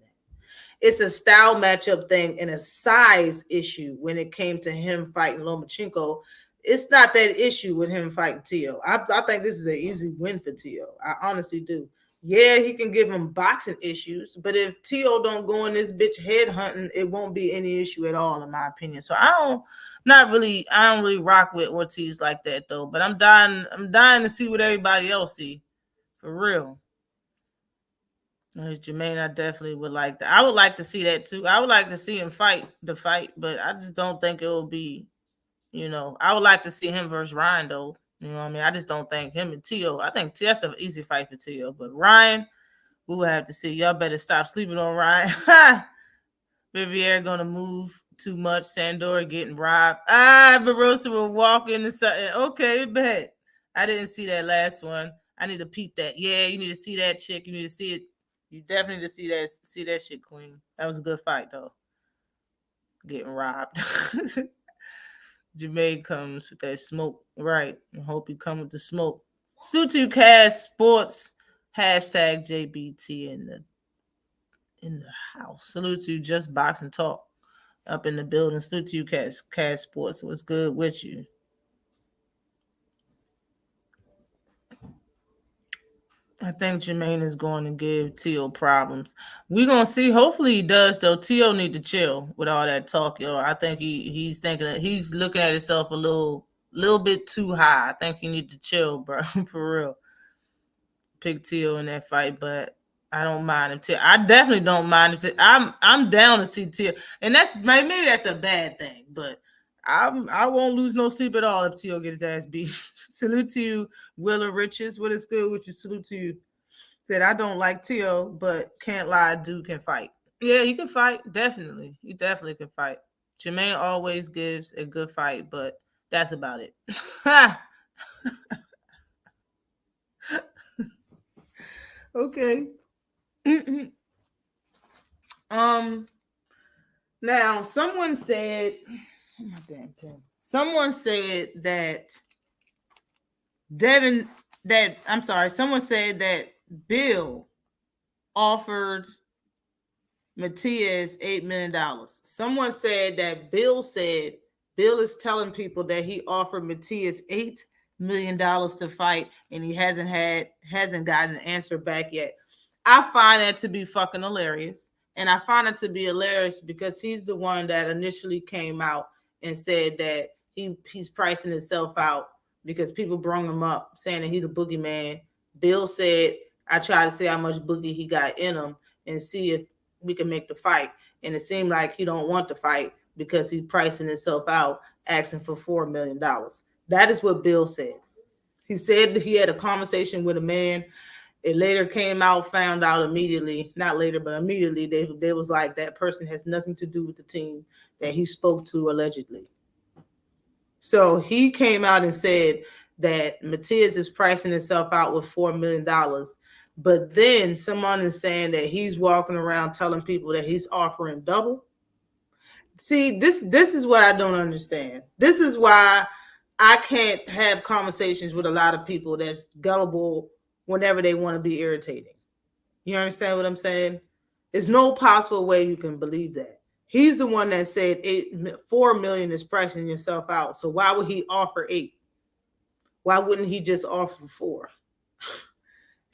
It's a style matchup thing and a size issue when it came to him fighting Lomachenko. It's not that issue with him fighting Tio. I think this is an easy win for Tio. I honestly do. Yeah, he can give him boxing issues, but if Tio don't go in this bitch head hunting, it won't be any issue at all, in my opinion. So I don't really rock with Ortiz like that though. But I'm dying to see what everybody else see, for real. As Jermaine, I definitely would like that. I would like to see that too. I would like to see him fight the fight, but I just don't think it will be. I would like to see him versus Ryan though. You know what I mean? I just don't think him and Tio. I think that's an easy fight for Tio. But Ryan, we will have to see. Y'all better stop sleeping on Ryan. Riviera gonna move too much. Sandora getting robbed. Barossa will walk into something. Okay, bet. I didn't see that last one. I need to peep that. Yeah, you need to see that chick. You need to see it. You definitely need to see that shit, Queen. That was a good fight though. Getting robbed. Jermaine comes with that smoke. Right. I hope you come with the smoke. Sutu Cast Sports. Hashtag JBT in the house. Salute to Just Box and Talk up in the building. Salute to you, Cast Sports. What's good with you? I think Jermaine is going to give Tio problems. We're gonna see. Hopefully he does though. Tio need to chill with all that talk, yo. I think he's thinking that he's looking at himself a little bit too high. I think he need to chill, bro. For real. Pick Tio in that fight, but I don't mind him. I definitely don't mind him. I'm down to see Tio, and that's maybe that's a bad thing, but I won't lose no sleep at all if Tio gets his ass beat. Salute to you, Willa Riches. What is good with you? Salute to you. Said I don't like Tio, but can't lie, dude can fight. Yeah, he can fight. Definitely, he definitely can fight. Jermaine always gives a good fight, but that's about it. Okay. Now someone said, oh my damn pen. Someone said that someone said that Bill offered Matias $8 million. Someone said that Bill is telling people that he offered Matias $8 million to fight, and he hasn't gotten an answer back yet. I find that to be fucking hilarious. And I find it to be hilarious because he's the one that initially came out and said that he's pricing himself out because people brought him up saying that he's the boogeyman. Bill said, I try to see how much boogie he got in him and see if we can make the fight. And it seemed like he don't want to fight because he's pricing himself out, asking for $4 million. That is what Bill said. He said that he had a conversation with a man. It later came out, found out immediately, not later, but immediately, they was like, that person has nothing to do with the team that he spoke to allegedly. So he came out and said that Matias is pricing himself out with $4 million. But then someone is saying that he's walking around telling people that he's offering double. See, this is what I don't understand. This is why I can't have conversations with a lot of people that's gullible whenever they want to be irritating. You understand what I'm saying? There's no possible way you can believe that. He's the one that said $4 million is pricing yourself out. So why would he offer 8? Why wouldn't he just offer 4?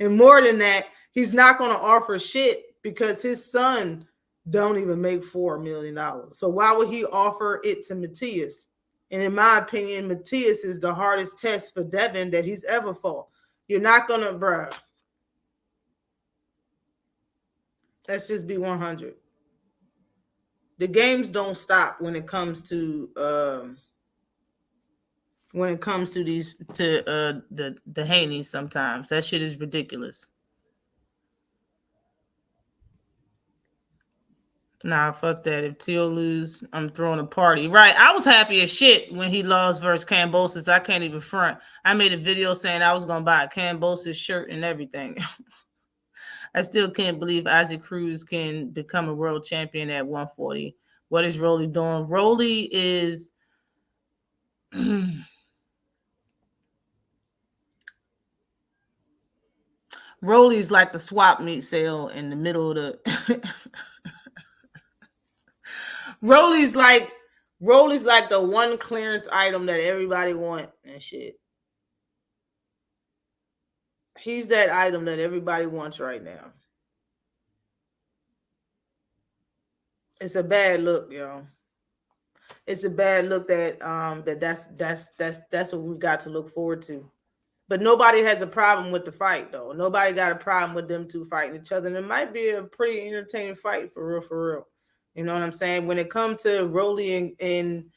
And more than that, he's not going to offer shit because his son don't even make $4 million. So why would he offer it to Matias? And in my opinion, Matias is the hardest test for Devin that he's ever fought. You're not going to, bruh. Let's just be 100. The games don't stop when it comes to the Haneys sometimes. That shit is ridiculous. Nah, fuck that. If Teal lose, I'm throwing a party. Right. I was happy as shit when he lost versus Kambosos. I can't even front. I made a video saying I was going to buy a Kambosos shirt and everything. I still can't believe Isaac Cruz can become a world champion at 140. What is Rolly doing? Rolly is... Rolly's like the swap meet sale in the middle of the... Rolly's like the one clearance item that everybody want and shit. He's that item that everybody wants right now. It's a bad look, yo. It's a bad look that's what we got to look forward to. But nobody has a problem with the fight, though. Nobody got a problem with them two fighting each other. And it might be a pretty entertaining fight for real. You know what I'm saying? When it comes to Rolly and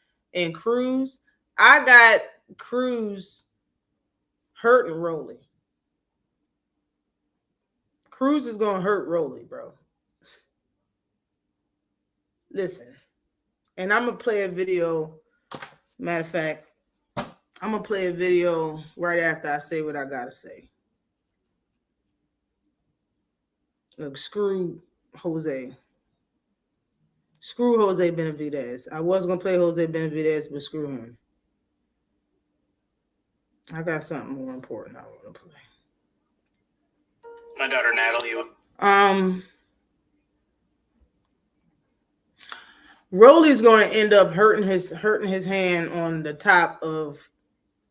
Cruz, I got Cruz hurting Rolly. Cruz is gonna hurt Rolly, bro. Listen, and I'm gonna play a video. Matter of fact, I'm gonna play a video right after I say what I gotta say. Look, screw Jose. Screw Jose Benavidez. I was gonna play Jose Benavidez, but screw him. I got something more important I want to play. My daughter Natalie. Rolly's going to end up hurting his hand on the top of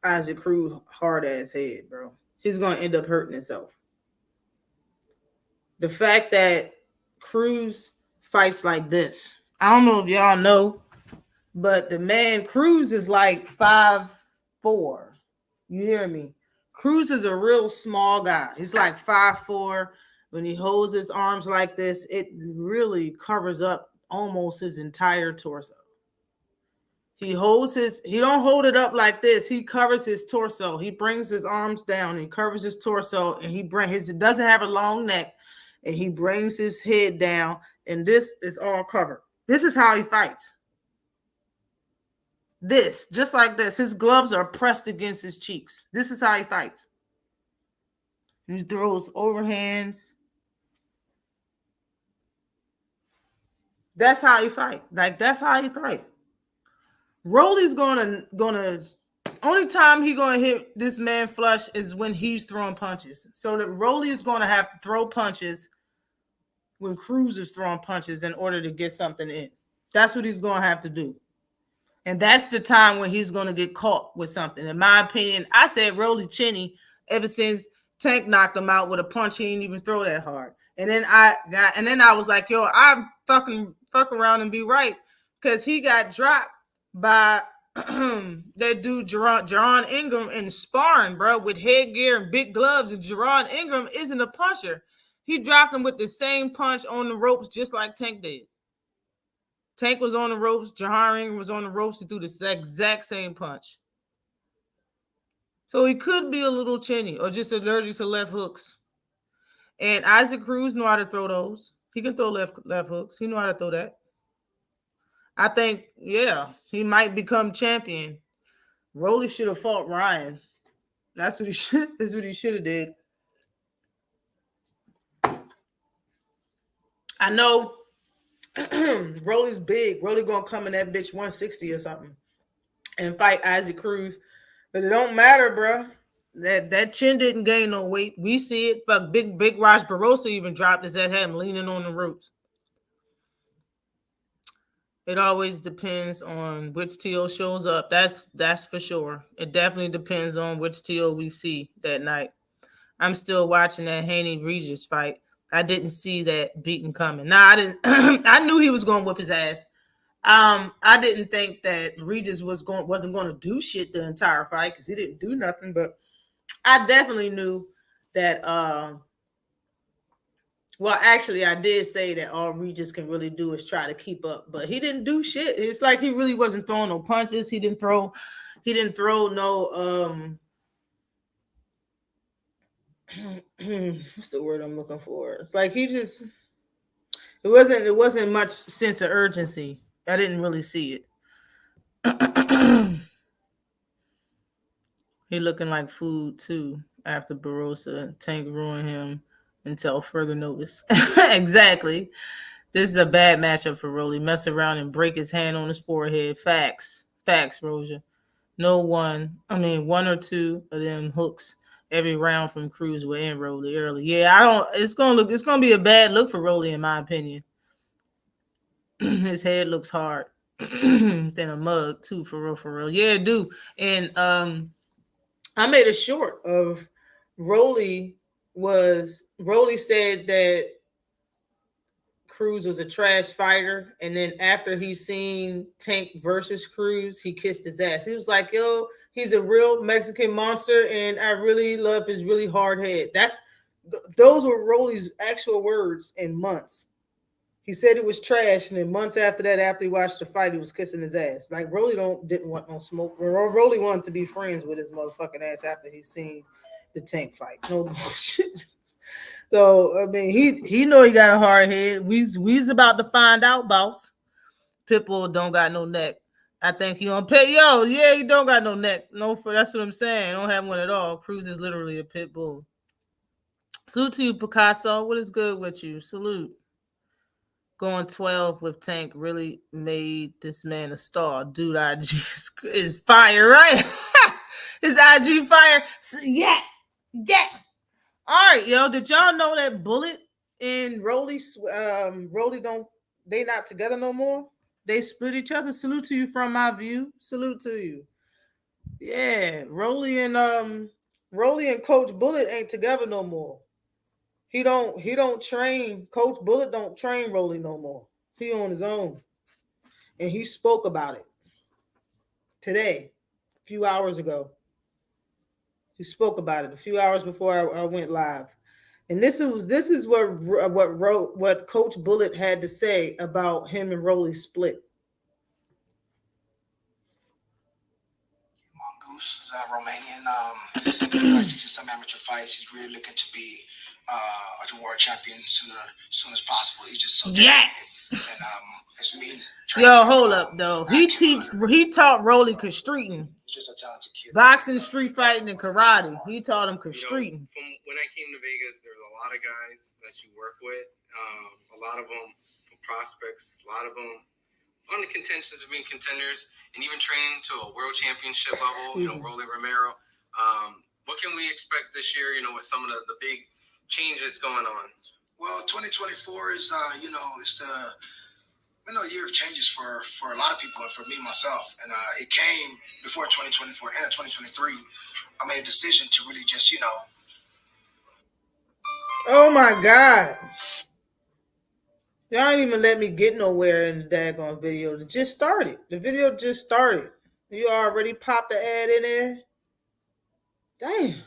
Isaac Cruz hard ass head, bro. He's going to end up hurting himself. The fact that Cruz fights like this, I don't know if y'all know, but the man Cruz is like 5'4". You hear me? Cruz is a real small guy. He's like 5'4". When he holds his arms like this, it really covers up almost his entire torso. He don't hold it up like this. He covers his torso. He brings his arms down. He covers his torso, and it doesn't have a long neck, and he brings his head down, and this is all covered. This is how he fights. This, just like this. His gloves are pressed against his cheeks. This is how he fights. He throws overhands. That's how he fight. Like, that's how he fight. Rolly's gonna only time he gonna hit this man flush is when he's throwing punches. So that Rolly is gonna have to throw punches when Cruz is throwing punches in order to get something in. That's what he's gonna have to do. And that's the time when he's going to get caught with something. In my opinion, I said Rolly Cheney ever since Tank knocked him out with a punch. He didn't even throw that hard. And then I was like, yo, I'm fuck around and be right. Because he got dropped by that dude, Jerron Ingram, in sparring, bro, with headgear and big gloves. And Jerron Ingram isn't a puncher. He dropped him with the same punch on the ropes just like Tank did. Tank was on the ropes. Jerron Ingram was on the ropes. He threw the exact same punch. So he could be a little chinny or just allergic to left hooks. And Isaac Cruz know how to throw those. He can throw left hooks. He know how to throw that. I think, yeah, he might become champion. Rolly should have fought Ryan. That's what he should have did. I know Rolly's big. Rolly gonna come in that bitch 160 or something and fight Isaac Cruz. But it don't matter, bro. That chin didn't gain no weight. We see it. Fuck, big Raj Barroso even dropped his head, had him leaning on the ropes. It always depends on which TO shows up. That's for sure. It definitely depends on which TO we see that night. I'm still watching that Haney Regis fight. I didn't see that beating coming. Nah, I didn't. I knew he was going to whip his ass. I didn't think that Regis wasn't going to do shit the entire fight because he didn't do nothing. But I definitely knew that. Well, actually, I did say that all Regis can really do is try to keep up, but he didn't do shit. It's like he really wasn't throwing no punches. He didn't throw no. What's the word I'm looking for? It's like it wasn't much sense of urgency. I didn't really see it. He looking like food too after Barroso. Tank ruined him until further notice. Exactly. This is a bad matchup for Rolly. Mess around and break his hand on his forehead. Facts, Roja. One or two of them hooks every round from Cruz will end Rolly early. Yeah, it's gonna be a bad look for Rolly in my opinion. His head looks hard. Then a mug too, for real. Yeah, it do. And I made a short of Rolly said that Cruz was a trash fighter, and then after he seen Tank versus Cruz, he kissed his ass. He was like, yo, he's a real Mexican monster, and I really love his really hard head. Those were Rolly's actual words in months. He said it was trash, and then months after that, after he watched the fight, he was kissing his ass. Like, Rolly didn't want no smoke. Rolly wanted to be friends with his motherfucking ass after he seen the Tank fight. No bullshit. So, I mean, he know he got a hard head. We's about to find out, boss. Pitbull don't got no neck. I think he on pit. Yo, yeah, he don't got no neck. No, that's what I'm saying. Don't have one at all. Cruz is literally a pit bull. Salute to you, Picasso. What is good with you? Salute. Going 12 with Tank really made this man a star. Dude, IG is fire, right? His IG fire. Yeah. All right, yo. Did y'all know that Bullet and Rolly they not together no more? They split each other. Salute to you from my view. Salute to you. Yeah, Rolly and Coach Bullet ain't together no more. He don't train. Coach Bullet don't train Rolly no more. He on his own. And he spoke about it today, a few hours ago. He spoke about it a few hours before I went live. And this is what Coach Bullet had to say about him and Rolly split. Mongoose is Romanian. I see some amateur fights. He's really looking to be a world champion soon as possible. He's just so dedicated. And it's me. Yo, hold up though. He taught Rolly Kastreeting. He's just a talented kid. Boxing, street fighting, and karate. He taught him Kastreeting. From when I came to Vegas, there's a lot of guys that you work with. A lot of them prospects. A lot of them on the contentions of being contenders, and even training to a world championship level. Rolly Romero. What can we expect this year? With some of the big changes going on. Well, 2024 is it's the year of changes for a lot of people and for me myself. And it came before 2024 and 2023. I made a decision to really just Oh my God. Y'all ain't even let me get nowhere in the daggone video. It just started. The video just started. You already popped the ad in there? Damn.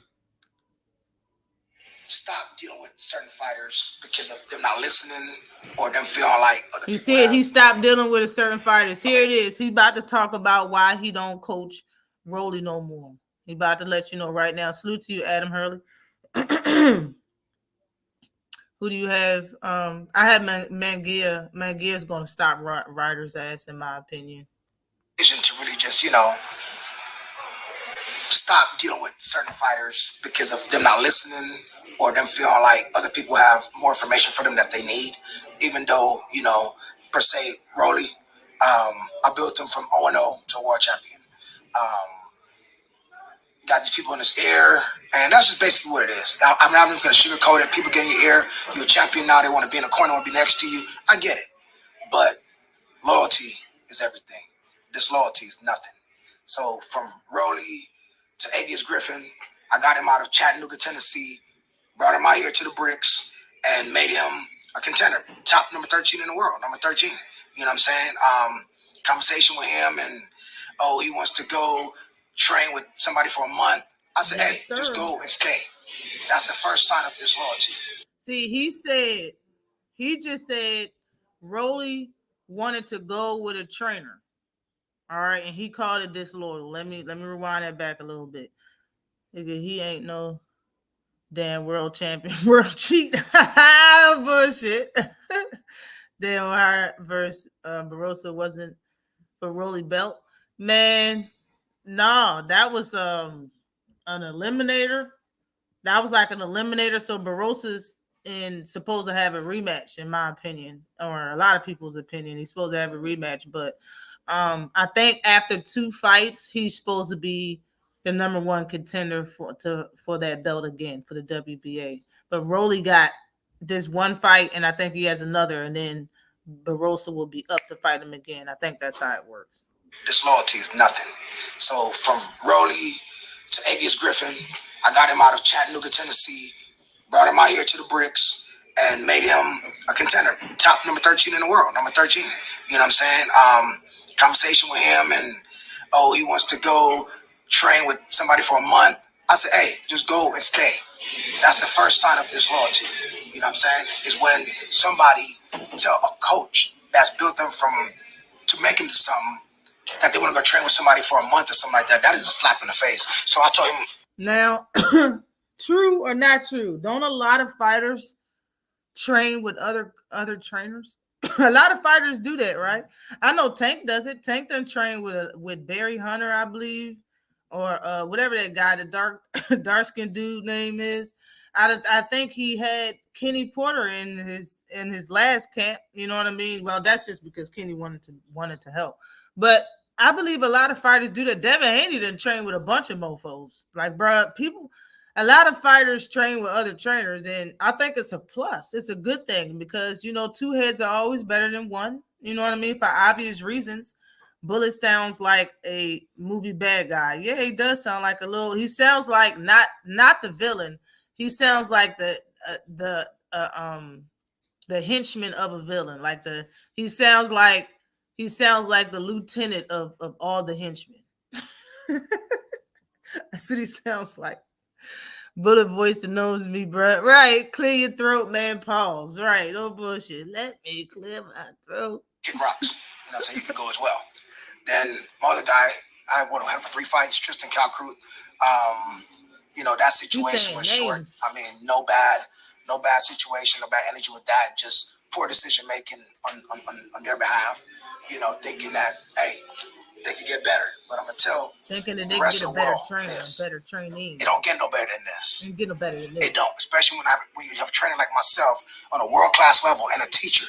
Stop dealing with certain fighters because of them not listening or them feeling like other you see it, he stopped dealing with a certain fighters. Here it is. He about to talk about why he don't coach Rolly no more. He about to let you know right now. Salute to you, Adam Hurley. Who do you have? I have Mangia. Mangia is going to stop Ryder's ass, in my opinion. To really just, stop dealing with certain fighters because of them not listening or them feeling like other people have more information for them that they need. Even though, per se, Rolly, I built him from 0-0 to a world champion. Got these people in his ear, and that's just basically what it is. I'm not even going to sugarcoat it. People get in your ear. You're a champion now. They want to be in a corner, want to be next to you. I get it. But loyalty is everything. Disloyalty is nothing. So from Rolly to Avius Griffin, I got him out of Chattanooga, Tennessee, brought him out here to the bricks, and made him a contender. Top number 13 in the world, number 13. You know what I'm saying? Conversation with him, and, he wants to go train with somebody for a month. I said, yes, hey, just go and stay. That's the first sign of disloyalty. See, he just said Rolly wanted to go with a trainer. All right, and he called it disloyal. Let me rewind that back a little bit. Nigga, he ain't no damn world champion, world cheat. Bullshit. Dan O'Hara versus Barroso wasn't for Rolly belt. Man, no, that was an eliminator. That was like an eliminator. So Barroso's supposed to have a rematch, in my opinion, or a lot of people's opinion. He's supposed to have a rematch, but I think after 2 fights, he's supposed to be the number 1 contender for that belt again for the WBA. But Rolly got this 1 fight, and I think he has another, and then Barroso will be up to fight him again. I think that's how it works. Disloyalty is nothing. So from Rolly to Avius Griffin, I got him out of Chattanooga, Tennessee, brought him out here to the bricks, and made him a contender. Top number 13 in the world, number 13. You know what I'm saying? Conversation with him, and he wants to go train with somebody for a month. I said, hey, just go and stay. That's the first sign of disloyalty. You know what I'm saying? Is when somebody tell a coach that's built them to make him to something that they want to go train with somebody for a month or something like that. That is a slap in the face. So I told him. Now, true or not true, don't a lot of fighters train with other trainers? A lot of fighters do that, right? I know Tank does it. Tank done train with Barry Hunter, I believe, or whatever that guy, the dark skinned dude name is. I think he had Kenny Porter in his last camp. You know what I mean? Well, that's just because Kenny wanted to help. But I believe a lot of fighters do that. Devin Haney done train with a bunch of mofos. Like, bro, a lot of fighters train with other trainers, and I think it's a plus. It's a good thing because, you know, two heads are always better than one. You know what I mean? For obvious reasons. Bullet sounds like a movie bad guy. Yeah, he does sound like he sounds like not the villain. He sounds like the henchman of a villain. He sounds like the lieutenant of all the henchmen. That's what he sounds like. Bullet voice knows me, bro. Right. Clear your throat, man. Pause. Right. No bullshit. Let me clear my throat. Kick rocks. You know what I'm saying? You can go as well. Then my other guy, I would have had for 3 fights, Tristan Calcruth. You know, that situation was short. I mean, no bad situation, no bad energy with that. Just poor decision making on their behalf. You know, thinking that, hey, they could get better. But I'm gonna tell thinking that the they rest get of a the better world trainer, this. better trainee. It don't get no better than this. It get no better than this. It don't, especially when you have a trainer like myself on a world class level and a teacher.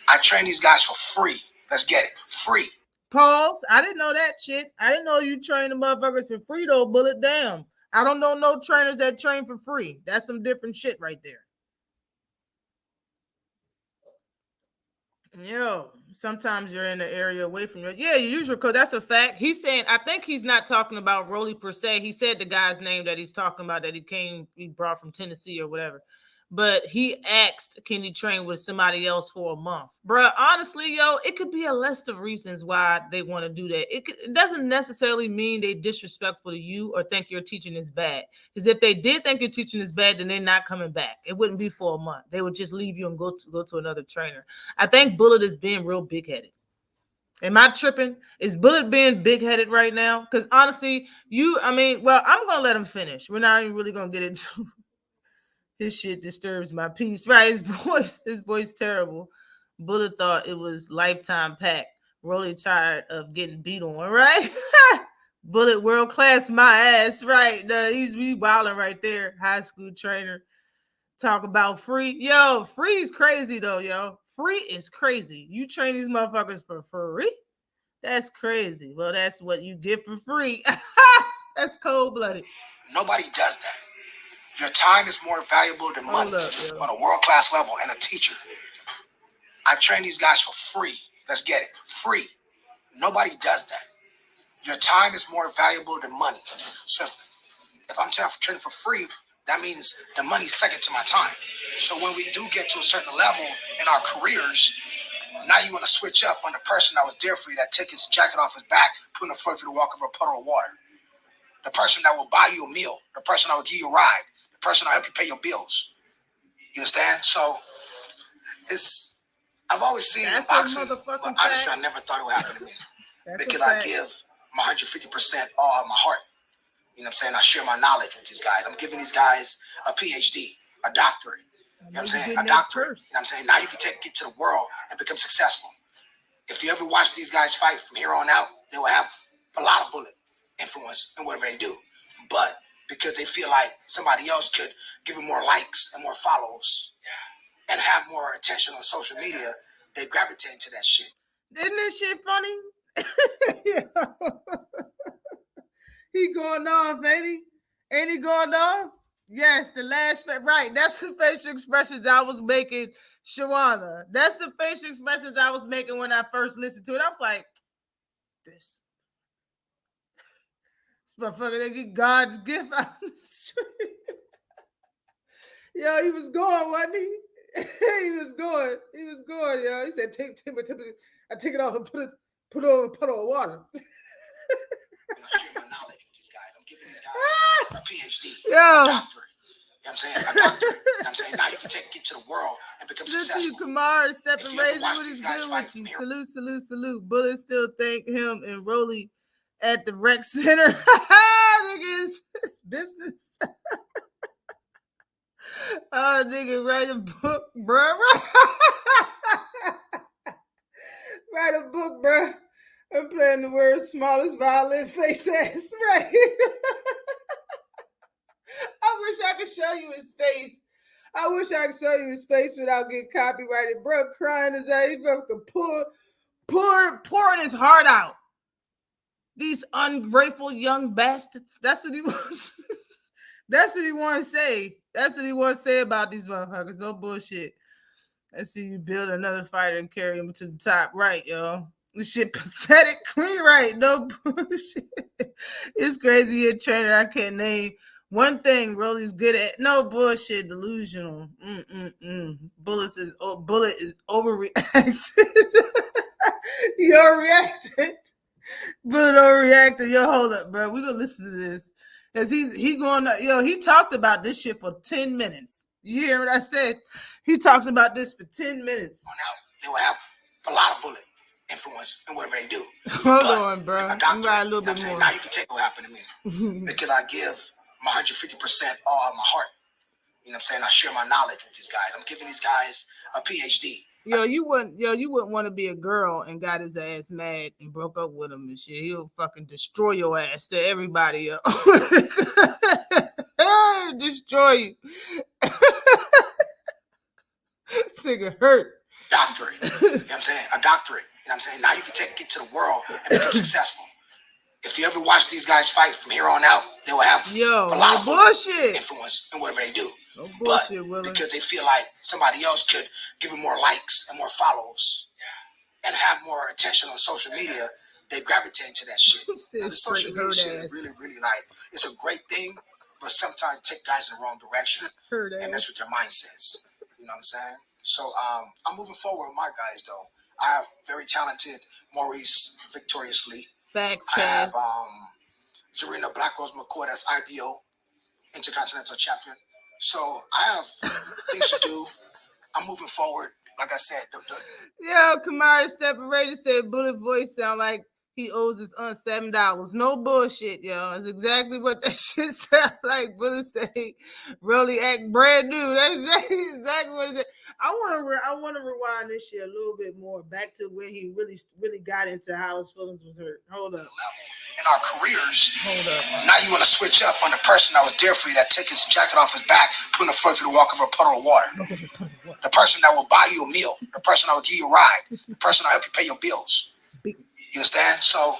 I train these guys for free. Let's get it, free. Pause. I didn't know that shit. I didn't know you train the motherfuckers for free though. Bullet, damn. I don't know no trainers that train for free. That's some different shit right there. Yo, sometimes you're in the area away from you. Yeah, usually, because that's a fact. He's saying, I think he's not talking about Rolly per se. He said the guy's name that he's talking about that he brought from Tennessee or whatever. But he asked, can he train with somebody else for a month? Bruh, honestly, yo, it could be a list of reasons why they want to do that. It doesn't necessarily mean they're disrespectful to you or think your teaching is bad. Because if they did think your teaching is bad, then they're not coming back. It wouldn't be for a month. They would just leave you and go to another trainer. I think Bullet is being real big-headed. Am I tripping? Is Bullet being big-headed right now? Because honestly, I'm going to let him finish. We're not even really going to get into his shit disturbs my peace. Right, his voice terrible. Bullet thought it was lifetime pack. Rolly tired of getting beat on, right? Bullet world class my ass, right? He's wilding right there. High school trainer. Talk about free. Yo, free is crazy though, yo. Free is crazy. You train these motherfuckers for free? That's crazy. Well, that's what you get for free. That's cold-blooded. Nobody does that. Your time is more valuable than money on a world-class level and a teacher. I train these guys for free. Let's get it. Free. Nobody does that. Your time is more valuable than money. So if I'm training for free, that means the money's second to my time. So when we do get to a certain level in our careers, now you want to switch up on the person that was there for you, that took his jacket off his back, put in the front for you to walk over a puddle of water. The person that will buy you a meal. The person that will give you a ride. Person will help you pay your bills. You understand? So I've always seen in boxing, but obviously I never thought it would happen to me. Because I give my 150% all of my heart. You know what I'm saying? I share my knowledge with these guys. I'm giving these guys a PhD, a doctorate. You know what I'm saying? A doctorate. You know what I'm saying? Now you can get to the world and become successful. If you ever watch these guys fight from here on out, they will have a lot of Bullet influence in whatever they do. But because they feel like somebody else could give them more likes and more follows and have more attention on social media, they gravitate into that shit. Isn't this shit funny? He going off, ain't he? Ain't he going off? Yes, the last right. That's the facial expressions I was making, Shawana. That's the facial expressions I was making when I first listened to it. I was like, this motherfucker, they get God's gift out the street. Yo, he was going, wasn't he? He was going, yo. He said, I take it off and put it over a puddle of water. I share my knowledge with these guys. I'm giving these guys a PhD, a doctorate. You know what I'm saying? A doctorate. You know what I'm saying? Now you can get to the world and become successful. You Kamar, step and raise what he's doing with you. Salute. Bullet still thank him and Rolly at the rec center. Nigga, it's business. Oh, nigga, write a book, bro. Write a book, bro. I'm playing the world's smallest violin face ass right here. I wish I could show you his face. I wish I could show you his face without getting copyrighted. Bro, crying his ass. He fucking pouring his heart out. These ungrateful young bastards. That's what he wants. That's what he wants to say. That's what he wants to say about these motherfuckers. No bullshit. Let's see you build another fighter and carry him to the top. Right, yo. This shit pathetic. We right. No bullshit. It's crazy. You're a trainer I can't name. One thing Rolly's good at. No bullshit. Delusional. Bullet is overreacted. You overreacted. Bullet overreacted. Yo, hold up, bro. We're gonna listen to this. Cause he going to, he talked about this shit for 10 minutes. You hear what I said? He talked about this for 10 minutes. They will have a lot of Bullet influence in whatever they do. Hold on, bro. A doctor, you got a little bit more. Now you can take what happened to me. Because I give my 150% all of my heart. You know what I'm saying? I share my knowledge with these guys. I'm giving these guys a PhD. You wouldn't want to be a girl and got his ass mad and broke up with him and shit. He'll fucking destroy your ass to everybody, yo. Destroy you. This nigga hurt. Doctorate. You know what I'm saying? A doctorate. You know what I'm saying? Now you can get to the world and become successful. If you ever watch these guys fight from here on out, they will have a lot of bullshit influence in whatever they do. No bullshit, Willie. Because they feel like somebody else could give them more likes and more follows and have more attention on social media, they gravitate to that shit. Now, the social media shit is really, really like, it's a great thing, but sometimes it takes guys in the wrong direction and mess with their mindsets. You know what I'm saying? So I'm moving forward with my guys, though. I have very talented Maurice victoriously. Facts, I have Serena Black Rose McCoy, that's IBO, Intercontinental Champion. So I have things to do. I'm moving forward. Like I said, Yo, Kamara Steparator said Bullet voice sound like he owes his aunt $7. No bullshit, yo. That's exactly what that shit sound like. Bullet say Rolly act brand new. That's exactly what it said. I want to rewind this shit a little bit more back to where he really got into how his feelings was hurt. Hold up. In our careers, hold up. Now you want to switch up on the person that was there for you, that take his jacket off his back, put in the front for you to walk over a puddle of water. The person that will buy you a meal. The person that will give you a ride. The person that will help you pay your bills. You understand? So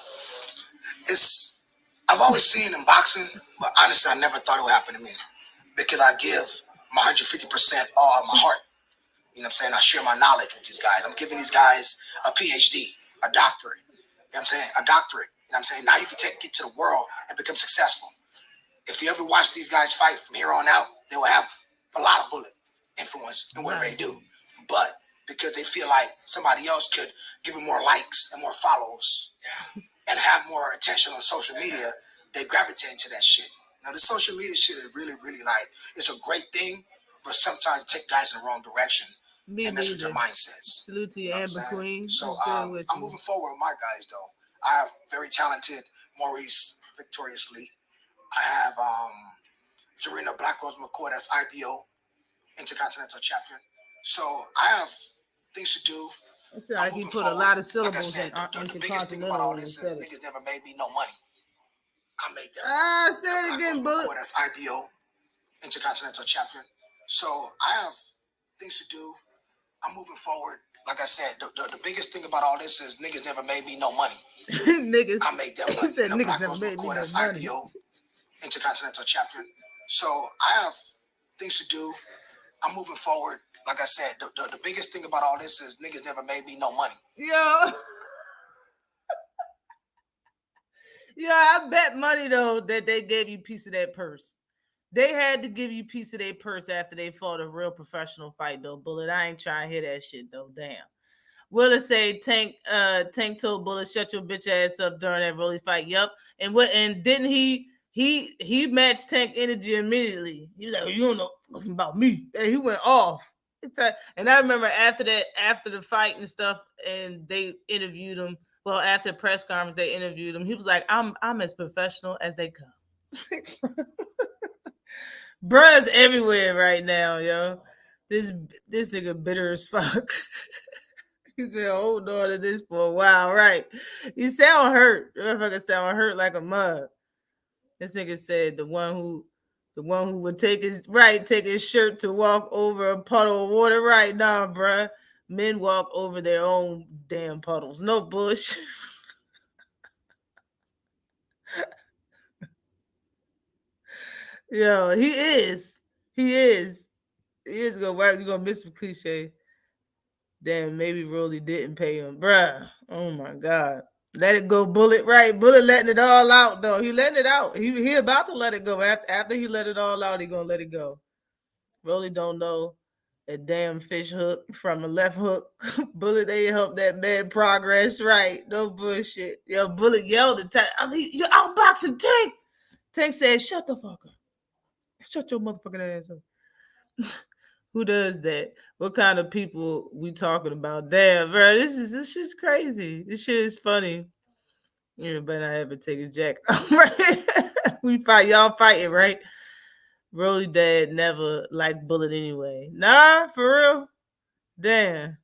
I've always seen in boxing, but honestly, I never thought it would happen to me because I give my 150% all of my heart. You know what I'm saying? I share my knowledge with these guys. I'm giving these guys a PhD, a doctorate. You know what I'm saying? A doctorate. You know what I'm saying? Now you can get to the world and become successful. If you ever watch these guys fight from here on out, they will have a lot of Bullet influence in whatever they do. But because they feel like somebody else could give them more likes and more follows and have more attention on social media, they gravitate to that shit. Now, the social media shit is really, really like, it's a great thing, but sometimes it takes guys in the wrong direction and mess with their mindsets. Salute to you, Amber Queen. So I'm moving forward with my guys, though. I have very talented Maurice victoriously. I have Serena Black Rose McCoy, that's IBO, Intercontinental Champion. So I have things to do. It's like he put a lot of syllables in the biggest thing about all this is niggas never made me no money. I made that. Say it again, Bullet. That's IBO, Intercontinental Champion. So I have things to do. I'm moving forward. Like I said, the biggest thing about all this is niggas never made me no money. Niggas. I made that money. Said niggas never made me no that's money. IBO, Intercontinental Champion. So I have things to do. I'm moving forward. Like I said, the biggest thing about all this is niggas never made me no money. Yo. Yeah, I bet money, though, that they gave you a piece of that purse. They had to give you a piece of their purse after they fought a real professional fight, though, Bullet. I ain't trying to hear that shit, though. Damn. Willa say Tank told Bullet, shut your bitch ass up during that Rolly fight. Yup. And didn't he matched Tank energy immediately. He was like, you don't know nothing about me. And he went off. And I remember after the fight and stuff, and they interviewed him. Well, after the press conference, they interviewed him. He was like, I'm as professional as they come. Bruh's everywhere right now, yo. This nigga bitter as fuck. He's been holding on to this for a while, right? You sound hurt. The motherfucker sound hurt like a mug. This nigga said the one who would take his shirt to walk over a puddle of water. Right now, bruh. Men walk over their own damn puddles. No bush. Yo, he is. You're gonna miss the cliche. Damn, maybe Rolly didn't pay him. Bruh. Oh my God. Let it go, Bullet. Right. Bullet letting it all out, though. He letting it out. He about to let it go. After he let it all out, he gonna let it go. Rolly don't know a damn fish hook from a left hook. Bullet ain't help that man progress. Right. No bullshit. Yo, Bullet yelled at Tank. I mean, you're outboxing Tank. Tank said, shut the fuck up. Shut your motherfucking ass up. Who does that? What kind of people we talking about? Damn, bro, this shit's crazy. This shit is funny. You better not ever take his jacket off, right? Y'all fighting, right? Rolly dad never liked Bullet anyway. Nah, for real. Damn.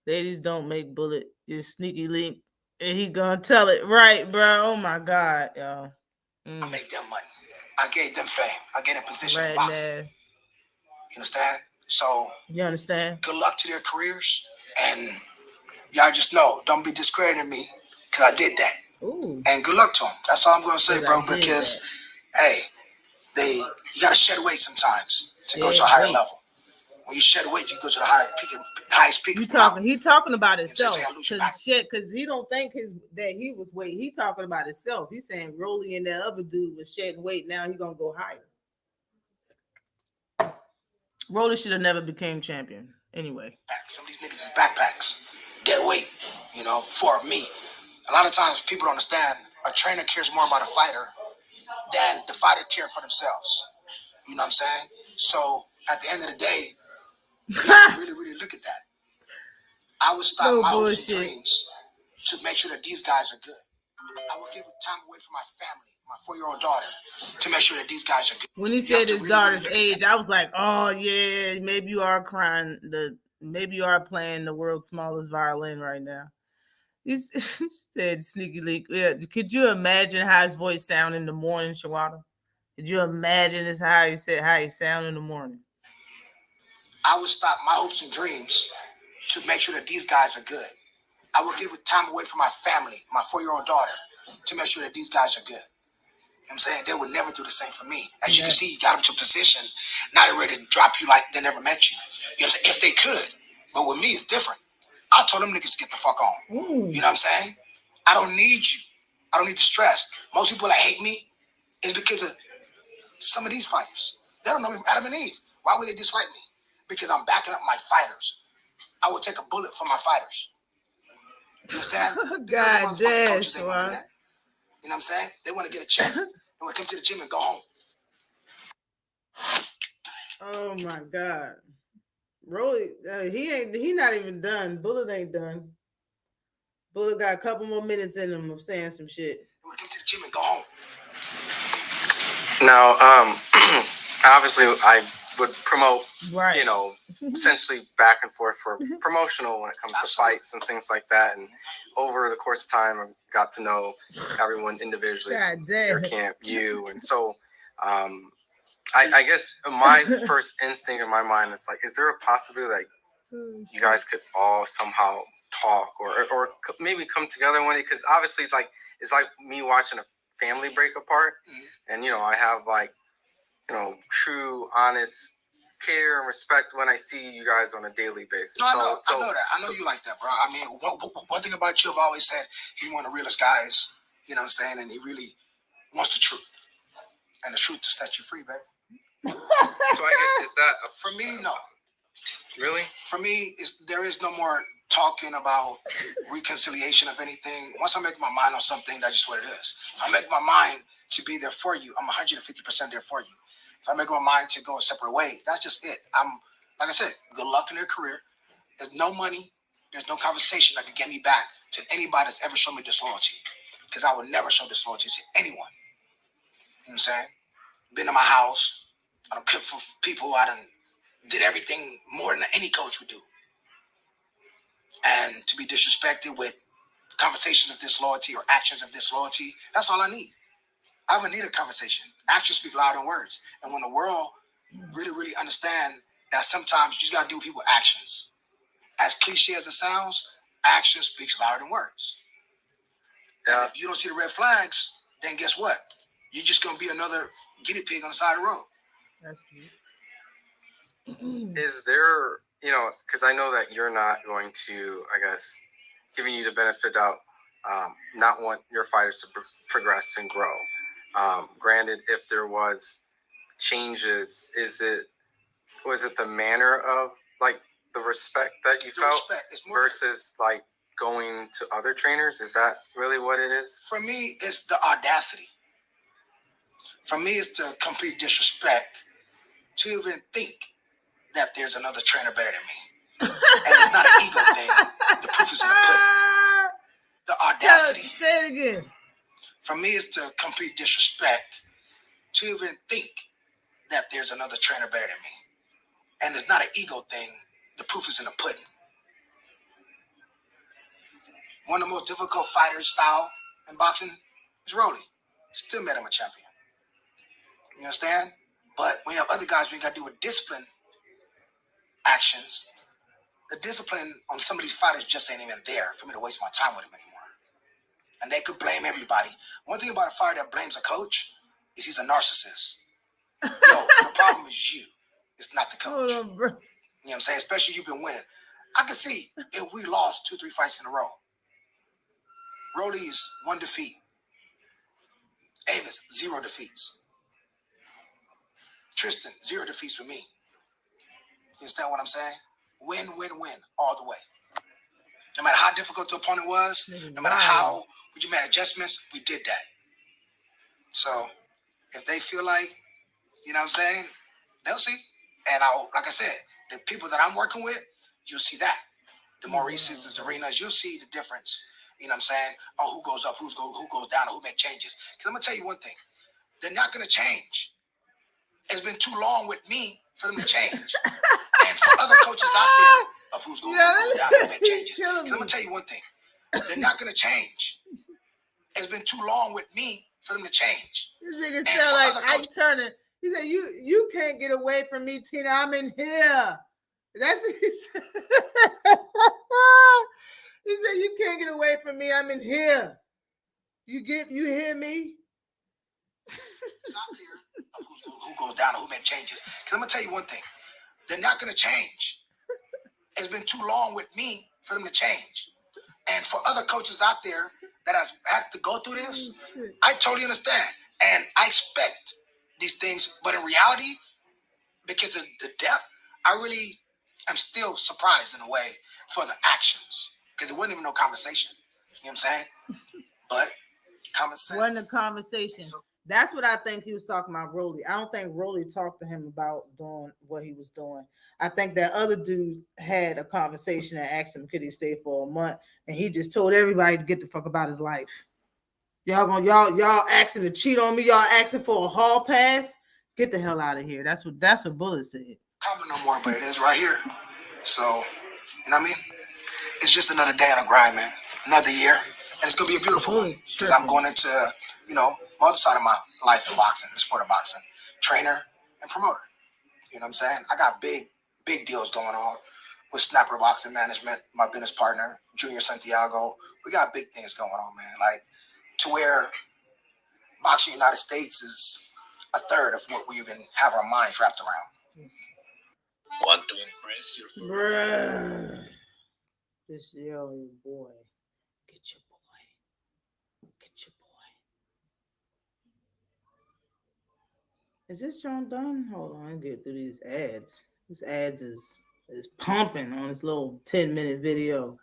Ladies don't make Bullet his sneaky link. And he gonna tell it, right, bro? Oh my God, y'all. I made them money. I gave them fame. I gave them position in boxing. You understand? So you understand? Good luck to their careers, and y'all just know, don't be discrediting me because I did that. Ooh. And good luck to them. That's all I'm gonna say, bro. Because hey, you gotta shed weight sometimes to go to a higher level. When you shed weight, you go to the highest peak. He talking about himself because he don't think that he was weight. He talking about himself. He's saying Rolly and that other dude was shedding weight. Now he gonna go higher. Rolly should have never became champion. Anyway, some of these niggas is backpacks. Get weight, for me. A lot of times people don't understand. A trainer cares more about a fighter than the fighter care for themselves. You know what I'm saying? So at the end of the day, you have to really, really look at that. I would stop my hopes and dreams to make sure that these guys are good. I would give time away from my family, my 4-year-old daughter, to make sure that these guys are good. When he said his daughter's age, I was like, oh yeah, maybe you are crying. Maybe you are playing the world's smallest violin right now. He said sneaky link. Yeah, could you imagine how his voice sound in the morning, Shawada? Could you imagine this how he sound in the morning? I would stop my hopes and dreams to make sure that these guys are good. I would give time away from my family, my 4-year-old daughter, to make sure that these guys are good. You know what I'm saying? They would never do the same for me. As you can see, you got them to a position, now they're ready to drop you like they never met you. You know what I'm saying? If they could. But with me, it's different. I told them niggas to get the fuck on. You know what I'm saying? I don't need you. I don't need the stress. Most people that hate me is because of some of these fighters. They don't know me from Adam and Eve. Why would they dislike me? Because I'm backing up my fighters. I would take a bullet for my fighters. You understand? God damn. Coaches ain't gonna do that. You know what I'm saying? They want to get a check. They want to come to the gym and go home. Oh my God. Rolly, he not even done. Bullet ain't done. Bullet got a couple more minutes in him of saying some shit. They want to come to the gym and go home. Now, obviously, I would promote, essentially back and forth for promotional when it comes to fights and things like that. And over the course of time, I got to know everyone individually, their camp, you. And so I guess my first instinct in my mind is like, is there a possibility that you guys could all somehow talk or maybe come together one day? Because obviously, like, it's like me watching a family break apart. And, I have true, honest care and respect when I see you guys on a daily basis. No, I know that. I know you like that, bro. I mean, one thing about you, I've always said, he's one of the realest guys, you know what I'm saying? And he really wants the truth. And the truth to set you free, baby. So I guess, is that... For me, no. Really? For me, there is no more talking about reconciliation of anything. Once I make my mind on something, that's just what it is. If I make my mind to be there for you, I'm 150% there for you. If I make my mind to go a separate way, that's just it. Like I said, good luck in their career. There's no money. There's no conversation that could get me back to anybody that's ever shown me disloyalty. Because I would never show disloyalty to anyone. You know what I'm saying? Been in my house. I don't cook for people. I done did everything more than any coach would do. and to be disrespected with conversations of disloyalty or actions of disloyalty, that's all I need. I don't need a conversation. Actions speak louder than words. And when the world really, really understand that sometimes you just got to do with people's actions. As cliche as it sounds, action speaks louder than words. Yeah. And if you don't see the red flags, then guess what? You're just going to be another guinea pig on the side of the road. That's true. Is there, because I know that you're not going to, I guess, giving you the benefit of not want your fighters to progress and grow. Granted, if there was changes, was it the manner of like the respect that you felt versus like going to other trainers? Is that really what it is? For me, it's the audacity. For me, it's the complete disrespect to even think that there's another trainer better than me. And it's not an ego thing. The proof is in the pudding. The audacity. Say it again. For me, it's the complete disrespect to even think that there's another trainer better than me. And it's not an ego thing. The proof is in the pudding. One of the most difficult fighters style in boxing is Rolly. Still made him a champion. You understand? But when you have other guys, when you got to do with discipline actions, the discipline on some of these fighters just ain't even there for me to waste my time with them anymore. And they could blame everybody. One thing about a fighter that blames a coach is he's a narcissist. No, the problem is you. It's not the coach. Hold on, bro. You know what I'm saying? Especially you've been winning. I can see if we lost 2-3 fights in a row. Rolly's 1 defeat. Avis, 0 defeats. Tristan, 0 defeats for me. You understand what I'm saying? Win, win, win, all the way. No matter how difficult the opponent was, no matter how we made adjustments, we did that. So if they feel like, you know what I'm saying, they'll see. And like I said, the people that I'm working with, you'll see that. The Maurices, the Serenas, you'll see the difference. You know what I'm saying? Oh, who goes up, who goes down, who make changes. Because I'm going to tell you one thing. They're not going to change. It's been too long with me for them to change. And for other coaches out there of who's going to go down and make changes. Because I'm going to tell you one thing. They're not going to change. It's been too long with me for them to change. This nigga sound like Ike Turner. He said, you can't get away from me, Tina. I'm in here. That's what he said. He said, you can't get away from me. I'm in here. You hear me? Who goes down and who make changes. Because I'm going to tell you one thing. They're not going to change. It's been too long with me for them to change. And for other coaches out there that has had to go through this, I totally understand. And I expect these things. But in reality, because of the depth, I really am still surprised in a way for the actions. Because it wasn't even no conversation. You know what I'm saying? But common sense. Wasn't a conversation. That's what I think he was talking about, Rolly. I don't think Rolly talked to him about doing what he was doing. I think that other dude had a conversation and asked him, could he stay for a month? And he just told everybody to get the fuck about his life. Y'all asking to cheat on me. Y'all asking for a hall pass. Get the hell out of here. That's what Bullet said. Comment no more, but it is right here. So, you know what I mean? It's just another day on the grind, man. Another year. And it's going to be a beautiful one. Because I'm going into, my other side of my life in boxing, the sport of boxing. Trainer and promoter. You know what I'm saying? I got big deals going on with Snapper Boxing Management, my business partner, Junior Santiago. We got big things going on, man. Like, to where Boxing United States is a third of what we even have our minds wrapped around. Want to impress your Bruh. This your boy. Get your boy. Get your boy. Is this John done? Hold on, I'll get through these ads. These ads is pumping on this little 10-minute video.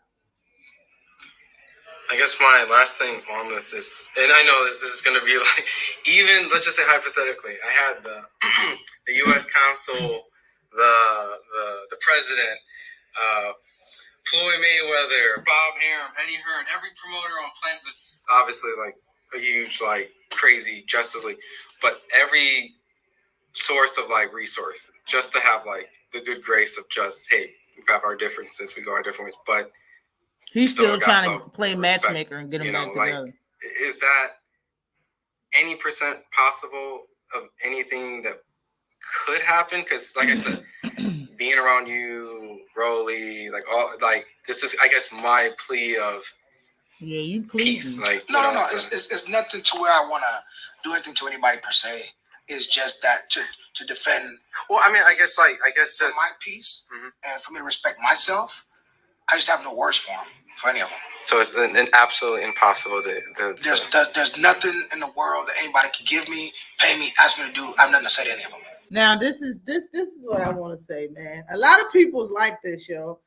I guess my last thing on this is, and I know this is going to be like, even, let's just say hypothetically, I had the U.S. consul, the president, Floyd Mayweather, Bob Arum, Eddie Hearn, every promoter on planet. This is obviously like a huge, like crazy Justice League, but every source of like resource just to have like the good grace of just, hey, we have our differences, we go our different ways, but He's still trying got to play respect, matchmaker and get him back together. Is that any percent possible of anything that could happen? Because, like I said, being around you, Rolly, this is, I guess, my plea of you please. No. It's nothing to where I want to do anything to anybody per se. It's just that to defend. Well, I mean, I guess for my peace and for me to respect myself, I just have no words for him, for any of them. So it's an absolutely impossible. There's nothing in the world that anybody can give me, pay me, ask me to do. I have nothing to say to any of them. Now this is what I want to say, man. A lot of people's like this, yo.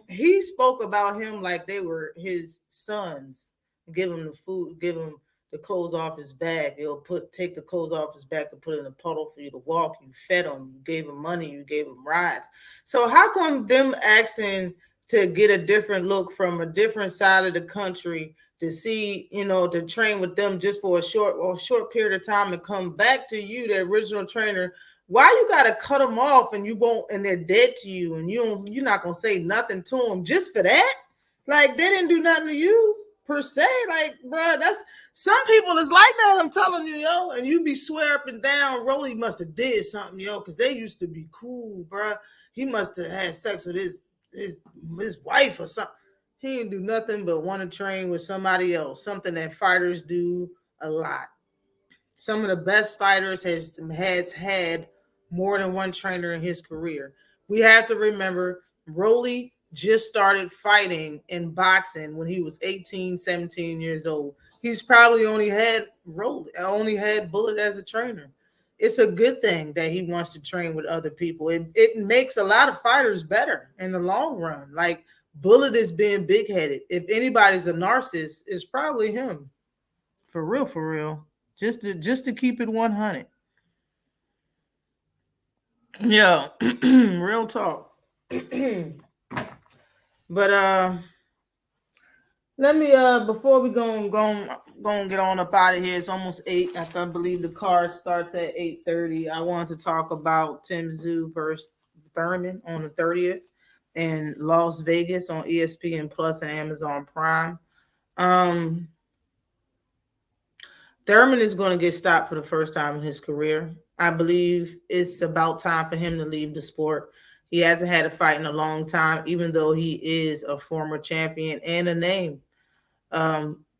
He spoke about him like they were his sons. Give him the food, give him the clothes off his back. He'll take the clothes off his back to put in a puddle for you to walk. You fed him, you gave him money, you gave him rides. So how come them asking to get a different look from a different side of the country to see, to train with them just for a short period of time and come back to you, the original trainer? Why you gotta cut them off and you won't, and they're dead to you, and you're not gonna say nothing to them just for that? Like, they didn't do nothing to you per se. Like, bro, that's some people is like that. I'm telling you, yo, and you be swear up and down. Rolly must have did something, yo, because they used to be cool, bro. He must have had sex with his wife or something. He didn't do nothing but want to train with somebody else, something that fighters do a lot. Some of the best fighters has had more than one trainer in his career. We have to remember Rolly just started fighting in boxing when he was 18, 17 years old. He's probably only had Bullet as a trainer. It's a good thing that he wants to train with other people. It makes a lot of fighters better in the long run. Like, Bullet is being big-headed. If anybody's a narcissist, it's probably him. For real. Just to keep it 100. Yeah, real talk. But let me before we go get on up out of here. It's almost 8. I believe the card starts at 8:30. I want to talk about Tim Tszyu versus Thurman on the 30th in Las Vegas on ESPN Plus and Amazon Prime. Thurman is going to get stopped for the first time in his career. I believe it's about time for him to leave the sport. He hasn't had a fight in a long time, even though he is a former champion and a name.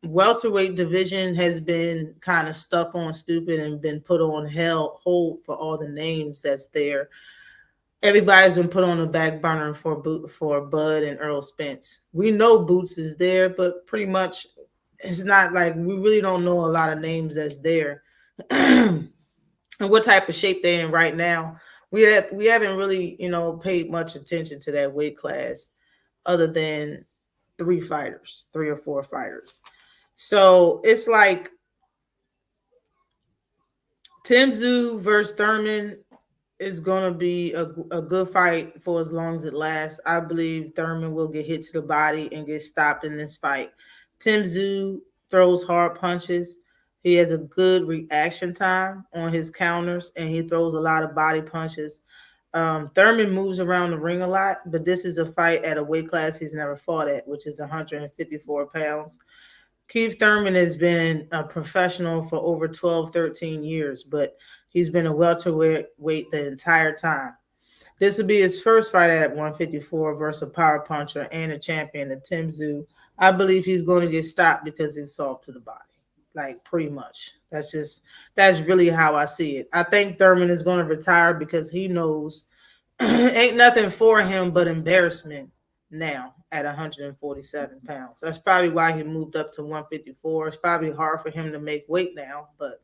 Welterweight division has been kind of stuck on stupid and been put on hold for all the names that's there. Everybody's been put on the back burner for Bud and Earl Spence. We know Boots is there, but pretty much it's not like we really don't know a lot of names that's there. And what type of shape they're in right now. We haven't really, paid much attention to that weight class other than 3 or 4 fighters. So it's like Tim Tszyu versus Thurman is going to be a good fight for as long as it lasts. I believe Thurman will get hit to the body and get stopped in this fight. Tim Tszyu throws hard punches. He has a good reaction time on his counters, and he throws a lot of body punches. Thurman moves around the ring a lot, but this is a fight at a weight class he's never fought at, which is 154 pounds. Keith Thurman has been a professional for over 12, 13 years, but he's been a welterweight the entire time. This will be his first fight at 154 versus a power puncher and a champion, Tim Tszyu. I believe he's going to get stopped because he's soft to the body. Like, pretty much. That's really how I see it. I think Thurman is going to retire because he knows ain't nothing for him but embarrassment now at 147 pounds. That's probably why he moved up to 154. It's probably hard for him to make weight now, but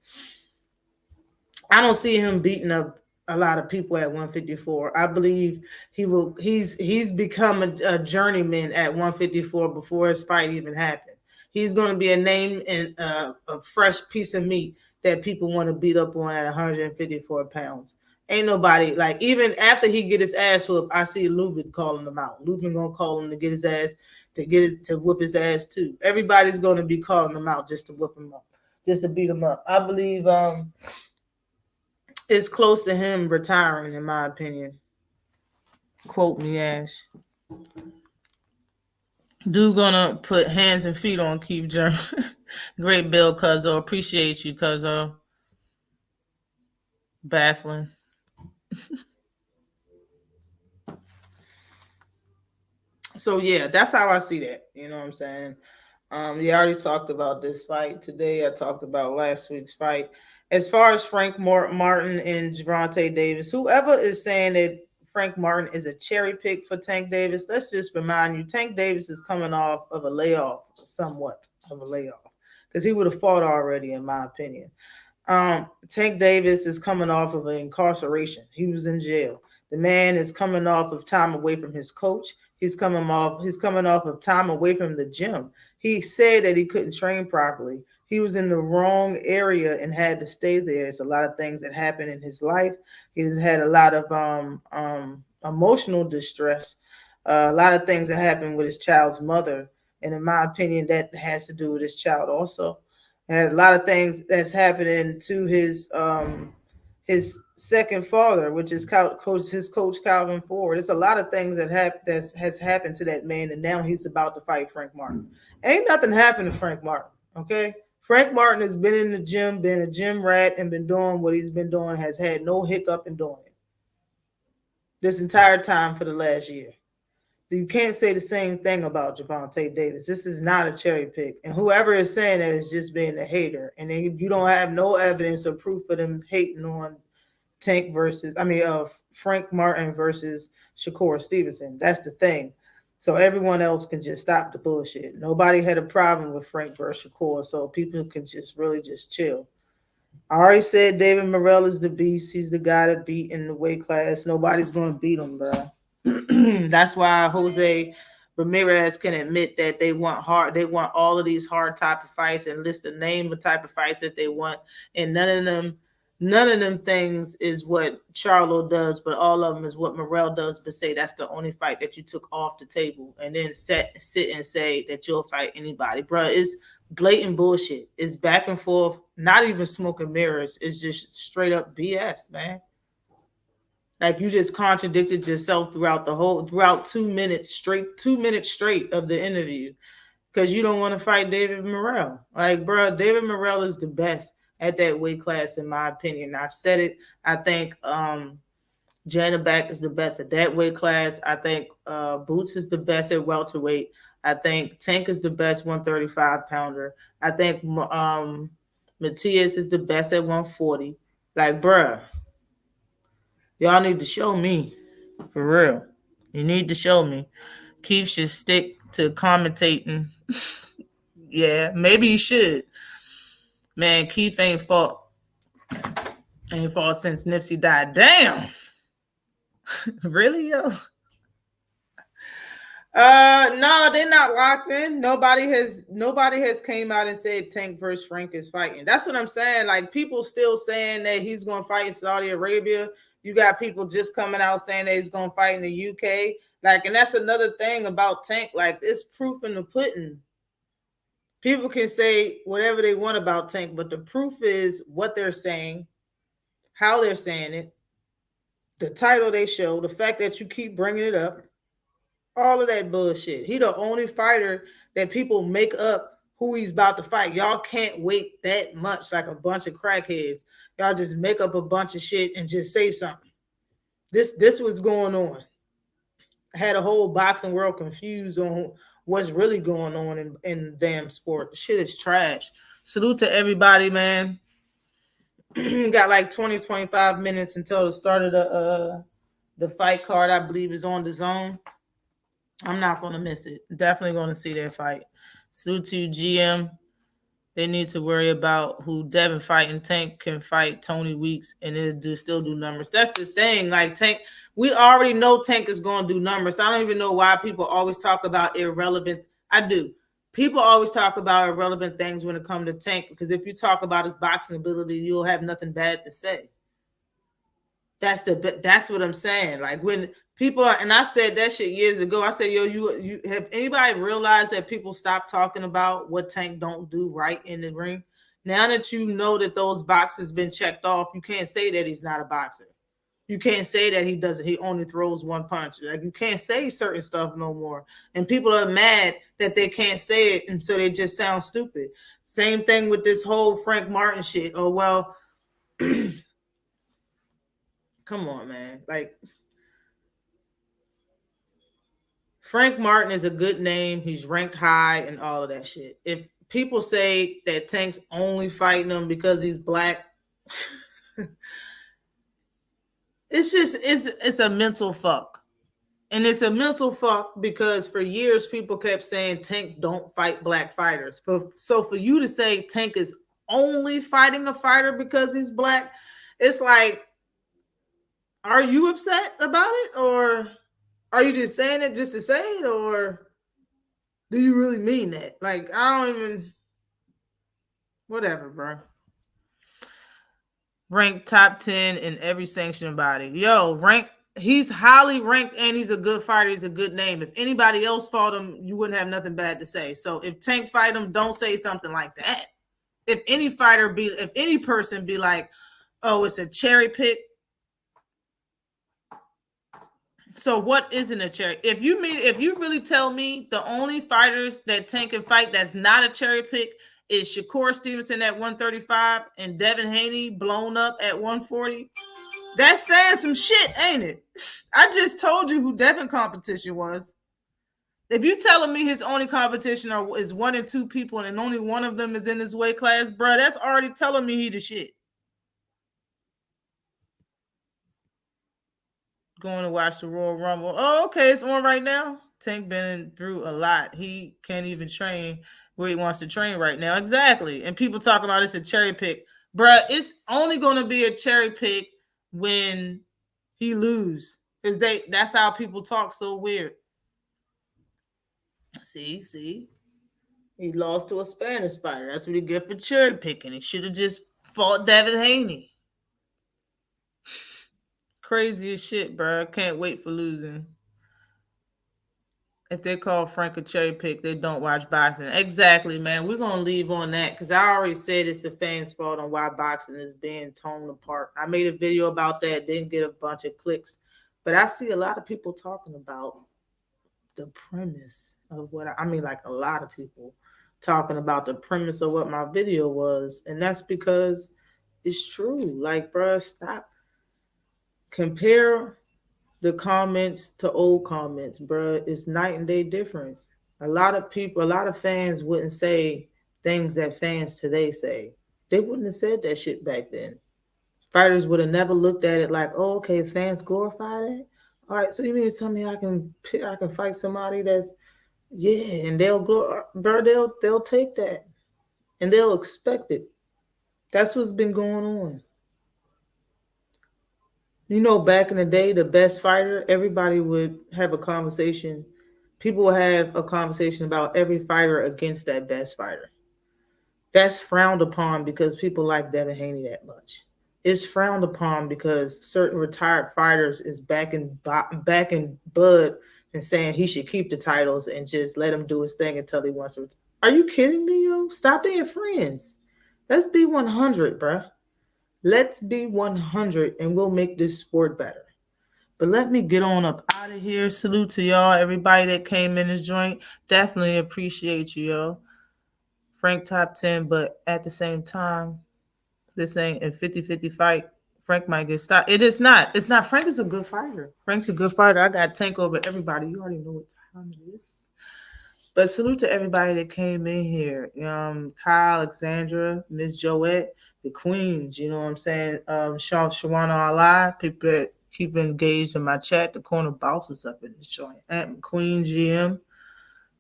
I don't see him beating up a lot of people at 154. I believe he's become a journeyman at 154 before his fight even happened. He's going to be a name and a fresh piece of meat that people want to beat up on at 154 pounds. Ain't nobody, like, even after he get his ass whooped, I see Lubin calling him out. Lubin going to call him to get his ass, to whip his ass too. Everybody's going to be calling him out just to whip him up, just to beat him up. I believe it's close to him retiring, in my opinion. Quote me, Ash. Dude gonna put hands and feet on Keith German. Great bill, Cuzzo. Appreciate you, Cuzzo. Baffling. So yeah, that's how I see that. You know what I'm saying? You already talked about this fight today. I talked about last week's fight. As far as Frank Martin and Gervonta Davis, whoever is saying that Frank Martin is a cherry pick for Tank Davis, let's just remind you, Tank Davis is coming off of a layoff, somewhat of a layoff, because he would have fought already, in my opinion. Tank Davis is coming off of an incarceration. He was in jail. The man is coming off of time away from his coach. He's coming off of time away from the gym. He said that he couldn't train properly. He was in the wrong area and had to stay there. It's a lot of things that happened in his life. He's had a lot of emotional distress, a lot of things that happened with his child's mother. And in my opinion, that has to do with his child also. And a lot of things that's happening to his second father, which is his coach Calvin Ford. It's a lot of things that has happened to that man, and now he's about to fight Frank Martin. Ain't nothing happened to Frank Martin, okay? Frank Martin has been in the gym, been a gym rat, and been doing what he's been doing, has had no hiccup in doing it this entire time for the last year. You can't say the same thing about Gervonta Davis. This is not a cherry pick. And whoever is saying that is just being a hater. And then you don't have no evidence or proof for them hating on Frank Martin versus Shakur Stevenson. That's the thing. So everyone else can just stop the bullshit. Nobody had a problem with Frank versus Shakur, so people can just really just chill. I already said David Morrell is the beast. He's the guy to beat in the weight class. Nobody's going to beat him, bro. That's why Jose Ramirez can admit that they want all of these hard type of fights and list the name of type of fights that they want. And none of them things is what Charlo does, but all of them is what Morrell does, but say that's the only fight that you took off the table and then sit and say that you'll fight anybody. Bro, it's blatant bullshit. It's back and forth, not even smoke and mirrors. It's just straight up BS, man. Like you just contradicted yourself throughout 2 minutes straight of the interview because you don't want to fight David Morrell. Like, bro, David Morrell is the best at that weight class, in my opinion. I've said it. I think Janabak is the best at that weight class. I think Boots is the best at welterweight. I think Tank is the best 135-pounder. I think Matias is the best at 140. Like, bruh, y'all need to show me. For real. You need to show me. Keith should stick to commentating. Yeah, maybe he should. Man, Keith ain't fought since Nipsey died. Damn. Really, yo? No, they're not locked in. Nobody has came out and said Tank versus Frank is fighting. That's what I'm saying. Like, people still saying that he's going to fight in Saudi Arabia. You got people just coming out saying that he's going to fight in the UK. Like, and that's another thing about Tank. Like, it's proof in the pudding. People can say whatever they want about Tank, but the proof is what they're saying, how they're saying it, the title they show, the fact that you keep bringing it up, all of that bullshit. He the only fighter that people make up who he's about to fight. Y'all can't wait that much like a bunch of crackheads. Y'all just make up a bunch of shit and just say something. This was going on. I had a whole boxing world confused on what's really going on in the damn sport. The shit is trash. Salute to everybody, man. Got like 20, 25 minutes until the start of the fight card, I believe, is on the zone. I'm not going to miss it. Definitely going to see their fight. Salute to GM. They need to worry about who Devin fighting. Tank can fight Tony Weeks and it still do numbers. That's the thing. Like, Tank, we already know Tank is going to do numbers. I don't even know why people always talk about irrelevant. I do. People always talk about irrelevant things when it comes to Tank, because if you talk about his boxing ability, you'll have nothing bad to say. That's what I'm saying. Like, when people are, and I said that shit years ago. I said, yo, you have anybody realized that people stop talking about what Tank don't do right in the ring? Now that you know that those boxes been checked off, you can't say that he's not a boxer. You can't say that he only throws one punch. Like, you can't say certain stuff no more. And people are mad that they can't say it until they just sound stupid. Same thing with this whole Frank Martin shit. Oh, well, come on, man. Like, Frank Martin is a good name. He's ranked high and all of that shit. If people say that Tank's only fighting him because he's black, it's a mental fuck. And it's a mental fuck because for years people kept saying Tank don't fight black fighters. So for you to say Tank is only fighting a fighter because he's black, it's like, are you upset about it? Or are you just saying it just to say it? Or do you really mean that? Like, I don't even, whatever, bro. Ranked top 10 in every sanctioning body. Yo, he's highly ranked and he's a good fighter. He's a good name. If anybody else fought him, you wouldn't have nothing bad to say. So if Tank fight him, don't say something like that. If any person be like, oh, it's a cherry pick. So what isn't a cherry? If you really tell me the only fighters that Tank can fight that's not a cherry pick is Shakur Stevenson at 135 and Devin Haney blown up at 140, that's saying some shit, ain't it? I just told you who Devin competition was. If you telling me his only competition is 1 and 2 people and only one of them is in his weight class, bro, that's already telling me he the shit. Going to watch the Royal Rumble. Oh, okay, it's on right now. Tank been through a lot. He can't even train where he wants to train right now. Exactly. And people talking about it's a cherry pick. Bruh, it's only going to be a cherry pick when he lose. Because that's how people talk so weird. See? He lost to a Spanish fighter. That's what he get for cherry picking. He should have just fought Devin Haney. Crazy as shit, bro. I can't wait for losing. If they call Frank a cherry pick, they don't watch boxing. Exactly, man. We're going to leave on that because I already said it's the fans' fault on why boxing is being torn apart. I made a video about that. Didn't get a bunch of clicks. But I see a lot of people talking about the premise of like a lot of people talking about the premise of what my video was. And that's because it's true. Like, bro, stop. Compare the comments to old comments, bro. It's night and day difference. A lot of fans wouldn't say things that fans today say. They wouldn't have said that shit back then. Fighters would have never looked at it like, oh, okay, fans glorify that. All right, so you mean to tell me I can fight somebody that's, yeah, and they'll take that and they'll expect it. That's what's been going on. You know, back in the day, the best fighter, everybody would have a conversation. People would have a conversation about every fighter against that best fighter. That's frowned upon because people like Devin Haney that much. It's frowned upon because certain retired fighters is back in Bud and saying he should keep the titles and just let him do his thing until he wants to. Are you kidding me, yo? Stop being friends. Let's be 100, bruh. Let's be 100 and we'll make this sport better. But let me get on up out of here. Salute to y'all, everybody that came in this joint. Definitely appreciate you, yo. Frank top 10, but at the same time, this ain't a 50-50 fight. Frank might get stopped. It is not. It's not. Frank is a good fighter. Frank's a good fighter. I got Tank over everybody. You already know what time it is. But salute to everybody that came in here. Kyle, Alexandra, Miss Joette, the Queens, you know what I'm saying? Shawana Allah, people that keep engaged in my chat, the corner bosses up in this joint. Aunt McQueen GM,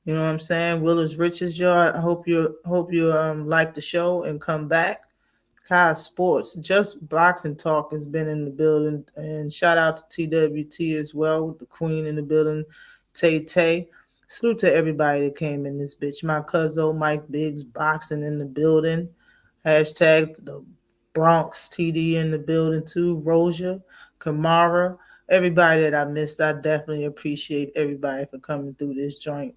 you know what I'm saying? Willis Riches, y'all. I hope you like the show and come back. Kyle Sports, Just Boxing Talk has been in the building. And shout out to TWT as well, with the Queen in the building, Tay. Salute to everybody that came in this bitch. My cousin Mike Biggs boxing in the building. Hashtag the Bronx TD in the building too. Rosia, Kamara, everybody that I missed. I definitely appreciate everybody for coming through this joint.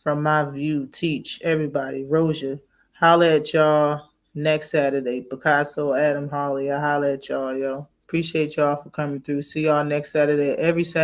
From my view, Teach, everybody. Rosia, holla at y'all next Saturday. Picasso, Adam Harley, I holla at y'all, yo. Appreciate y'all for coming through. See y'all next Saturday. Every Saturday.